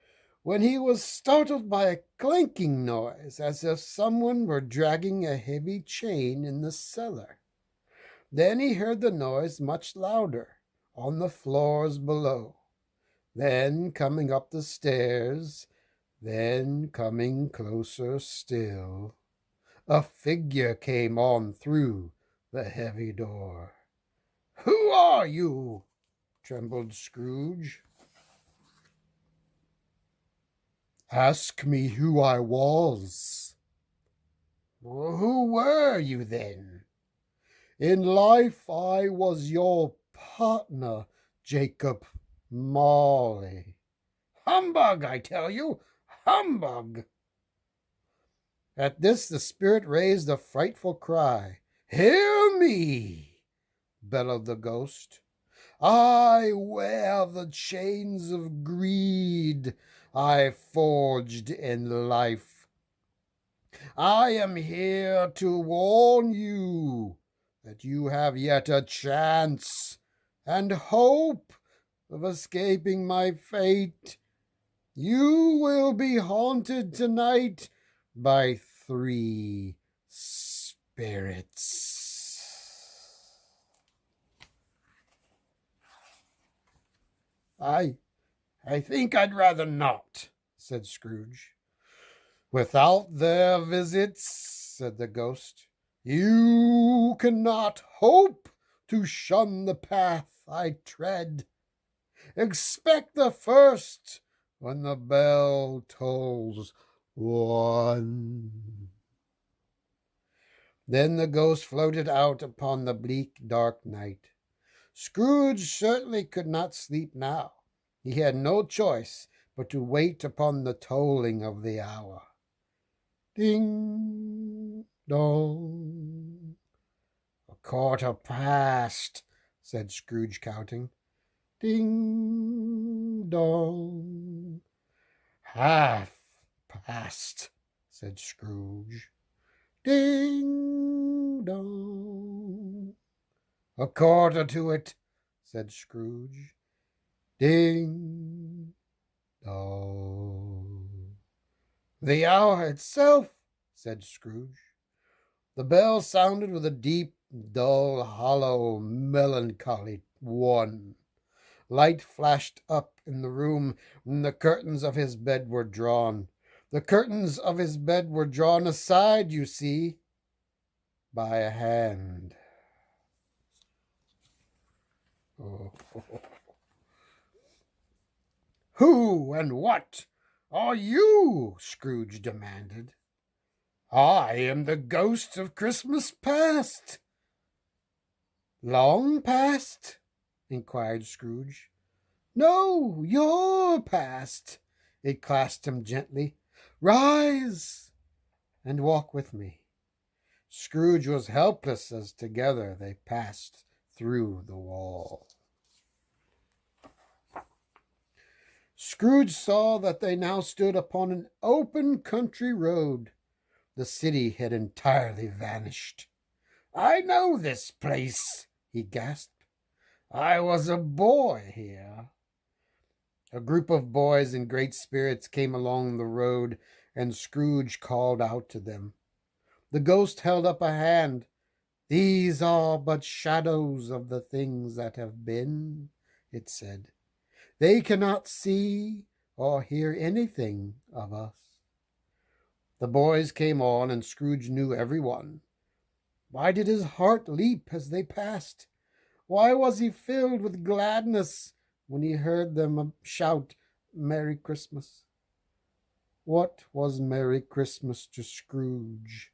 Speaker 2: when he was startled by a clanking noise, as if someone were dragging a heavy chain in the cellar. Then he heard the noise much louder, on the floors below. Then coming up the stairs, then coming closer still, a figure came on through the heavy door. "Who are you?" trembled Scrooge. "Ask me who I was." "Who were you then?" "In life I was your partner, Jacob Marley." "Humbug, I tell you! Humbug!" At this the spirit raised a frightful cry. "Hear me!" bellowed the ghost. "I wear the chains of greed I forged in life. I am here to warn you that you have yet a chance and hope of escaping my fate. You will be haunted tonight by 3 spirits." I think I'd rather not," said Scrooge. "Without their visits," said the ghost, "you cannot hope to shun the path I tread. Expect the first when the bell tolls one." Then the ghost floated out upon the bleak, dark night. Scrooge certainly could not sleep now. He had no choice but to wait upon the tolling of the hour. Ding dong. "A quarter past," said Scrooge, counting. Ding dong. "Half past," said Scrooge. Ding dong. "A quarter to it," said Scrooge. Ding dong. "The hour itself," said Scrooge. The bell sounded with a deep, dull, hollow, melancholy one. Light flashed up in the room, and the curtains of his bed were drawn. The curtains of his bed were drawn aside, you see, by a hand. Oh. "Who and what are you?" Scrooge demanded. "I am the ghost of Christmas past." "Long past?" inquired Scrooge. "No, your past." It clasped him gently. "Rise and walk with me." Scrooge was helpless as together they passed through the wall. Scrooge saw that they now stood upon an open country road. The city had entirely vanished. "I know this place," he gasped. "I was a boy here." A group of boys in great spirits came along the road, and Scrooge called out to them. The ghost held up a hand. "These are but shadows of the things that have been," it said. "They cannot see or hear anything of us." The boys came on, and Scrooge knew every one. Why did his heart leap as they passed? Why was he filled with gladness when he heard them shout, "Merry Christmas"? What was Merry Christmas to Scrooge?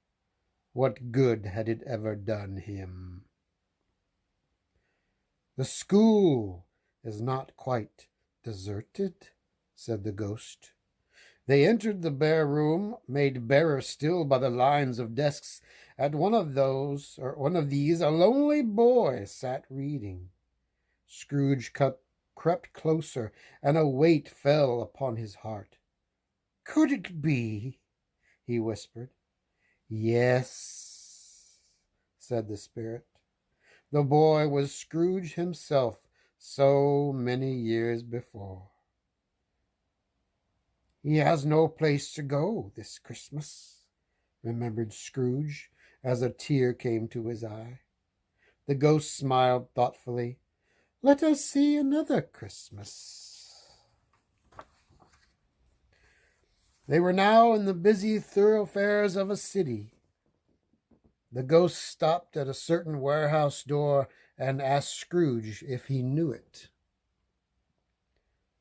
Speaker 2: What good had it ever done him? "The school is not quite deserted," said the ghost. They entered the bare room, made barer still by the lines of desks. At one of these, a lonely boy sat reading. Scrooge crept closer, and a weight fell upon his heart. "Could it be?" he whispered. "Yes," said the spirit. The boy was Scrooge himself so many years before. "He has no place to go this Christmas," remembered Scrooge as a tear came to his eye. The ghost smiled thoughtfully. "Let us see another Christmas." They were now in the busy thoroughfares of a city. The ghost stopped at a certain warehouse door and asked Scrooge if he knew it.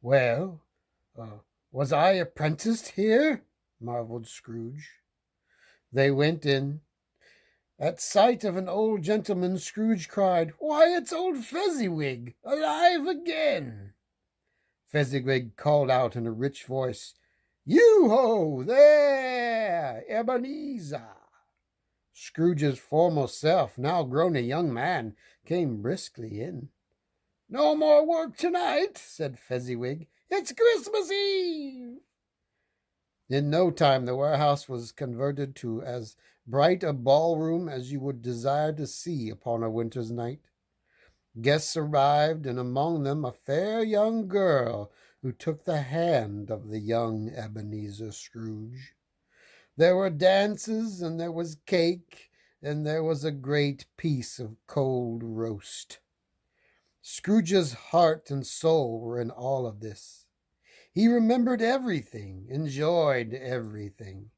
Speaker 2: "Well, was I apprenticed here?" marveled Scrooge. They went in. At sight of an old gentleman, Scrooge cried, "Why, it's old Fezziwig, alive again!" Fezziwig called out in a rich voice, "You-ho there, Ebenezer!" Scrooge's former self, now grown a young man, came briskly in. "No more work tonight," said Fezziwig. "It's Christmas Eve." In no time the warehouse was converted to as bright a ballroom as you would desire to see upon a winter's night. Guests arrived, and among them a fair young girl who took the hand of the young Ebenezer Scrooge. There were dances, and there was cake, and there was a great piece of cold roast. Scrooge's heart and soul were in all of this. He remembered everything, enjoyed everything.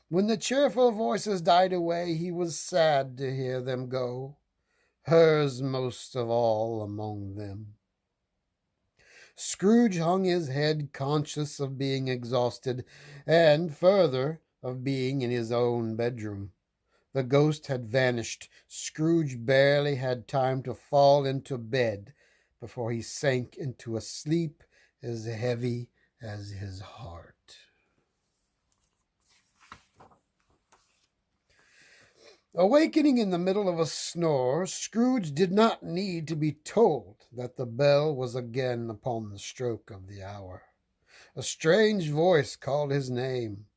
Speaker 2: When the cheerful voices died away, he was sad to hear them go, hers most of all among them. Scrooge hung his head, conscious of being exhausted, and, further, of being in his own bedroom. The ghost had vanished. Scrooge barely had time to fall into bed before he sank into a sleep as heavy as his heart. Awakening in the middle of a snore, Scrooge did not need to be told that the bell was again upon the stroke of the hour. A strange voice called his name.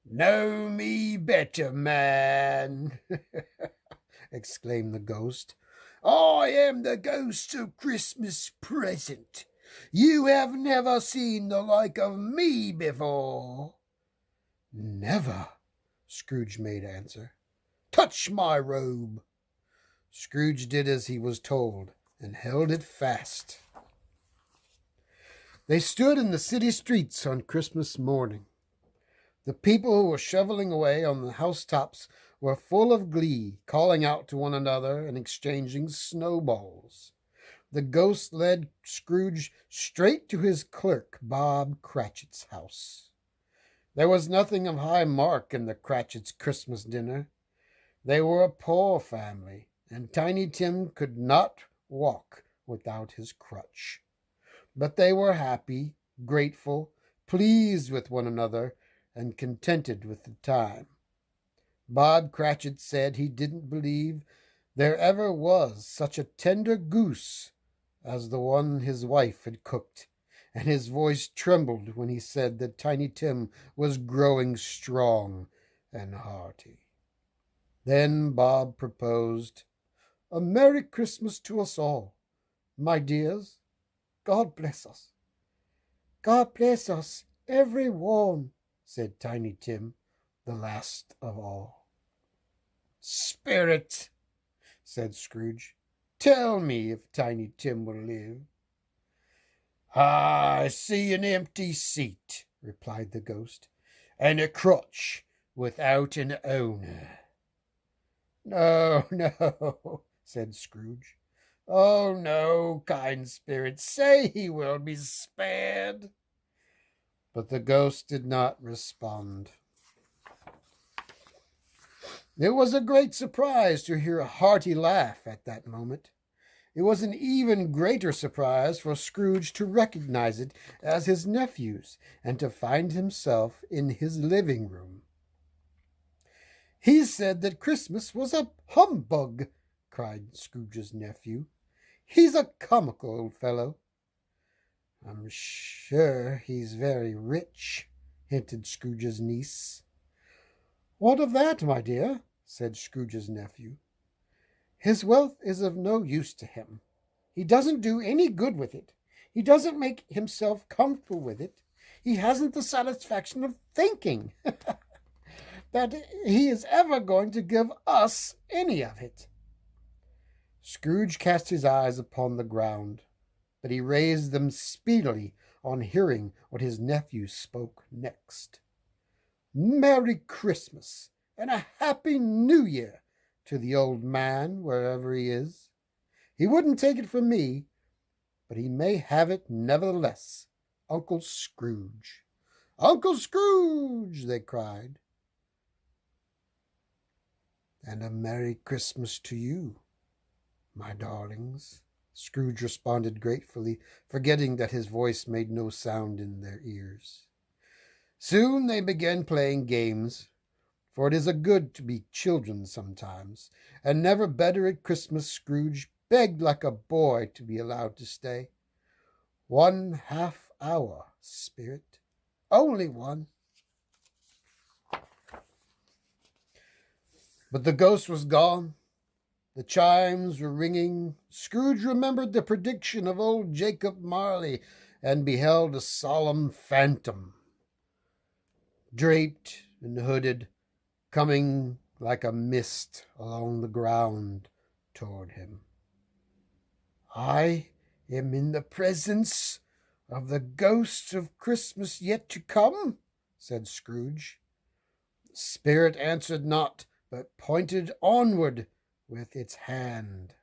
Speaker 2: "Know me better, man," exclaimed the ghost. "I am the ghost of Christmas present. You have never seen the like of me before." "Never," Scrooge made answer. "Touch my robe." Scrooge did as he was told, and held it fast. They stood in the city streets on Christmas morning. The people who were shoveling away on the housetops were full of glee, calling out to one another and exchanging snowballs. The ghost led Scrooge straight to his clerk, Bob Cratchit's house. There was nothing of high mark in the Cratchits' Christmas dinner. They were a poor family, and Tiny Tim could not walk without his crutch. But they were happy, grateful, pleased with one another, and contented with the time. Bob Cratchit said he didn't believe there ever was such a tender goose as the one his wife had cooked, and his voice trembled when he said that Tiny Tim was growing strong and hearty. Then Bob proposed, "A Merry Christmas to us all, my dears. God bless us." "God bless us, every one," said Tiny Tim, the last of all. "Spirit," said Scrooge, "tell me if Tiny Tim will live." "I see an empty seat," replied the ghost, "and a crutch without an owner." "No, no," said Scrooge. "Oh, no, kind spirit, say he will be spared." But the ghost did not respond. It was a great surprise to hear a hearty laugh at that moment. It was an even greater surprise for Scrooge to recognize it as his nephew's, and to find himself in his living room. "He said that Christmas was a humbug," cried Scrooge's nephew. "He's a comical old fellow." "I'm sure he's very rich," hinted Scrooge's niece. "What of that, my dear?" said Scrooge's nephew. "His wealth is of no use to him. He doesn't do any good with it. He doesn't make himself comfortable with it. He hasn't the satisfaction of thinking that he is ever going to give us any of it." Scrooge cast his eyes upon the ground, but he raised them speedily on hearing what his nephew spoke next. "Merry Christmas and a Happy New Year to the old man, wherever he is. He wouldn't take it from me, but he may have it nevertheless. Uncle Scrooge." "Uncle Scrooge!" they cried. "And a Merry Christmas to you, my darlings," Scrooge responded gratefully, forgetting that his voice made no sound in their ears. Soon they began playing games, for it is a good to be children sometimes, and never better at Christmas. Scrooge begged like a boy to be allowed to stay. 1 half-hour, spirit. Only one. But the ghost was gone. The chimes were ringing. Scrooge remembered the prediction of old Jacob Marley, and beheld a solemn phantom, draped and hooded, coming like a mist along the ground toward him. "I am in the presence Of the ghosts of Christmas yet to come? Said Scrooge. The spirit answered not, but pointed onward with its hand.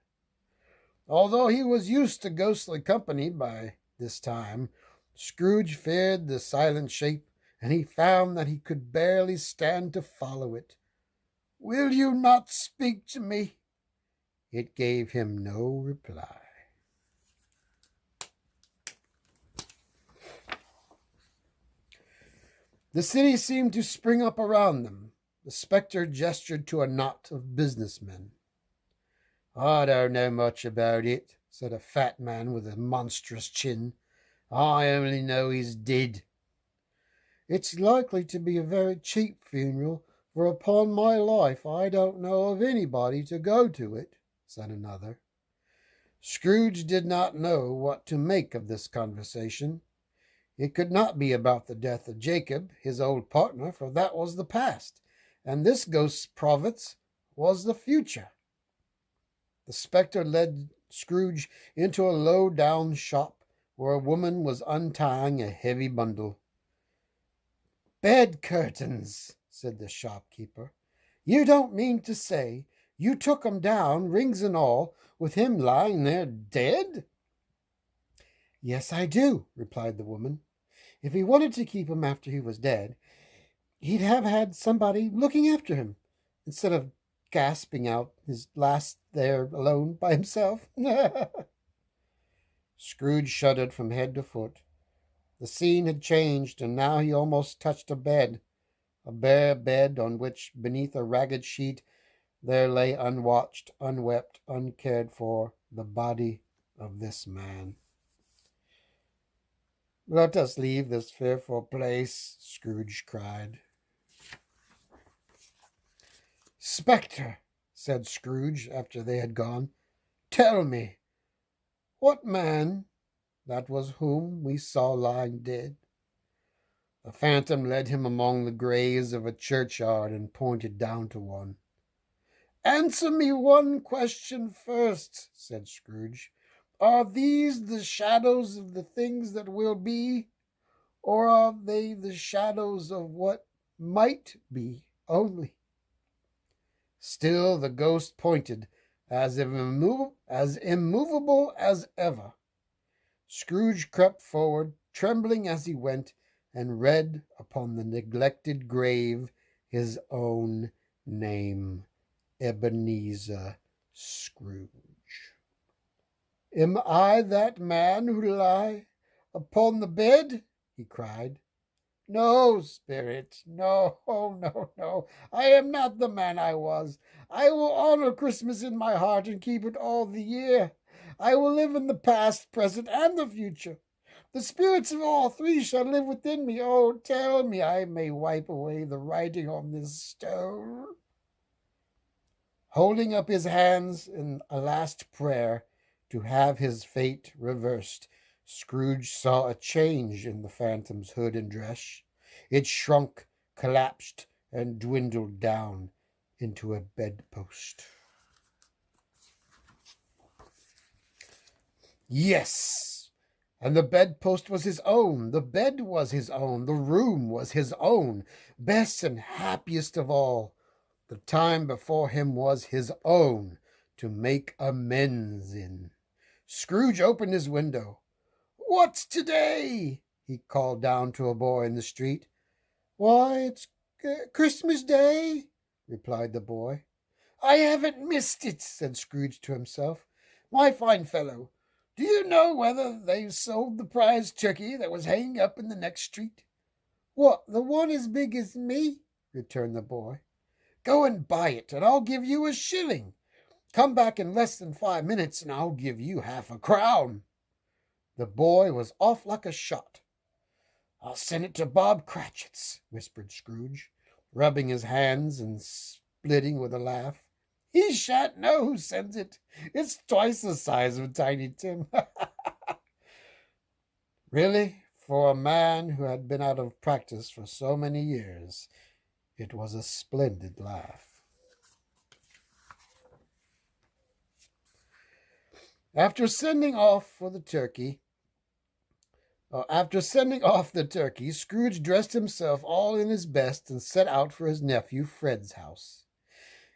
Speaker 2: Although he was used to ghostly company by this time, Scrooge feared the silent shape, and he found that he could barely stand to follow it. "Will you not speak to me?" It gave him no reply. The city seemed to spring up around them. The spectre gestured to a knot of businessmen. "I don't know much about it," said a fat man with a monstrous chin. "I only know he's dead." "It's likely to be a very cheap funeral, for upon my life I don't know of anybody to go to it," said another. Scrooge did not know what to make of this conversation. It could not be about the death of Jacob, his old partner, for that was the past, and this ghost's province was the future. The spectre led Scrooge into a low-down shop where a woman was untying a heavy bundle. "Bed curtains," said the shopkeeper. "You don't mean to say you took 'em down, rings and all, with him lying there dead?" "Yes, I do," replied the woman. "If he wanted to keep him after he was dead, he'd have had somebody looking after him, instead of gasping out his last there alone by himself." Scrooge shuddered from head to foot. The scene had changed, and now he almost touched a bed, a bare bed on which, beneath a ragged sheet, there lay unwatched, unwept, uncared for, the body of this man. "Let us leave this fearful place," Scrooge cried. "Spectre," said Scrooge after they had gone, "tell me, what man that was whom we saw lying dead?" The phantom led him among the graves of a churchyard and pointed down to one. "Answer me one question first," said Scrooge. "Are these the shadows of the things that will be, or are they the shadows of what might be only?" Still the ghost pointed, as immovable as ever. Scrooge crept forward, trembling as he went, and read upon the neglected grave his own name, Ebenezer Scrooge. "Am I that man who lie upon the bed?" he cried. "No, spirit, no, no, no. I am not the man I was. I will honor Christmas in my heart and keep it all the year. I will live in the past, present, and the future. The spirits of all three shall live within me. Oh, tell me I may wipe away the writing on this stone." Holding up his hands in a last prayer to have his fate reversed, Scrooge saw a change in the phantom's hood and dress. It shrunk, collapsed, and dwindled down into a bedpost. Yes, and the bedpost was his own, the bed was his own, the room was his own. Best and happiest of all, the time before him was his own to make amends in. Scrooge opened his window. "What's today?" he called down to a boy in the street. "Why, it's Christmas Day," replied the boy. "I haven't missed it," said Scrooge to himself. "My fine fellow, do you know whether they've sold the prize turkey that was hanging up in the next street?" "What, the one as big as me?" returned the boy. "Go and buy it, and I'll give you a shilling. Come back in less than 5 minutes, and I'll give you half a crown." The boy was off like a shot. "I'll send it to Bob Cratchit's," whispered Scrooge, rubbing his hands and splitting with a laugh. "He shan't know who sends it. It's twice the size of Tiny Tim." Really, for a man who had been out of practice for so many years, it was a splendid laugh. After sending off for the turkey, After sending off the turkey, Scrooge dressed himself all in his best and set out for his nephew Fred's house.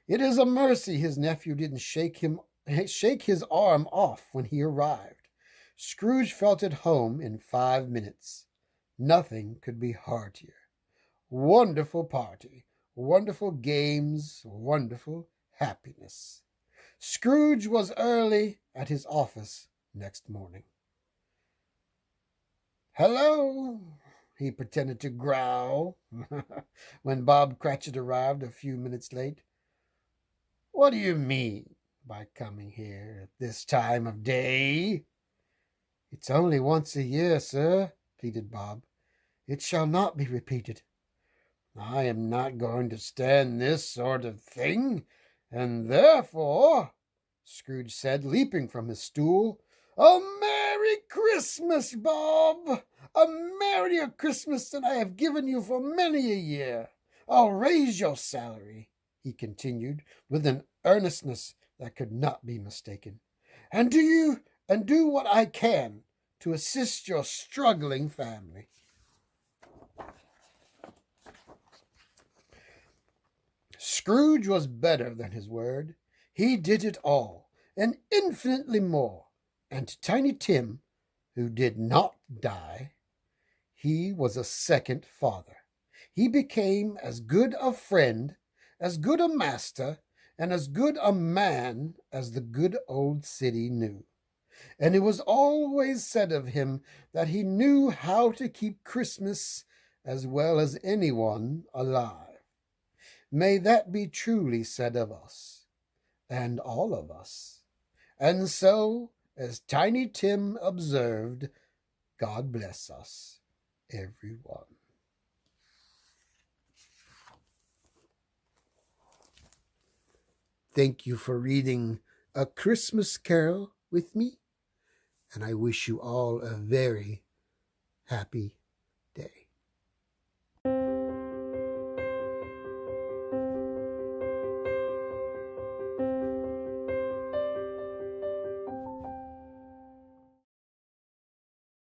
Speaker 2: It is a mercy his nephew didn't shake his arm off when he arrived. Scrooge felt at home in 5 minutes. Nothing could be heartier. Wonderful party, wonderful games, wonderful happiness. Scrooge was early at his office next morning. "Hello," he pretended to growl when Bob Cratchit arrived a few minutes late. "What do you mean by coming here at this time of day?" "It's only once a year, sir," pleaded Bob. "It shall not be repeated." "I am not going to stand this sort of thing, and therefore," Scrooge said, leaping from his stool, "a Merry Christmas, Bob! A merrier Christmas than I have given you for many a year. I'll raise your salary," he continued, with an earnestness that could not be mistaken, "and do what I can to assist your struggling family." Scrooge was better than his word. He did it all, and infinitely more. And to Tiny Tim, who did not die, he was a second father. He became as good a friend, as good a master, and as good a man as the good old city knew. And it was always said of him that he knew how to keep Christmas as well as anyone alive. May that be truly said of us, and all of us. And so, as Tiny Tim observed, God bless us, everyone. Thank you for reading A Christmas Carol with me, and I wish you all a very happy day.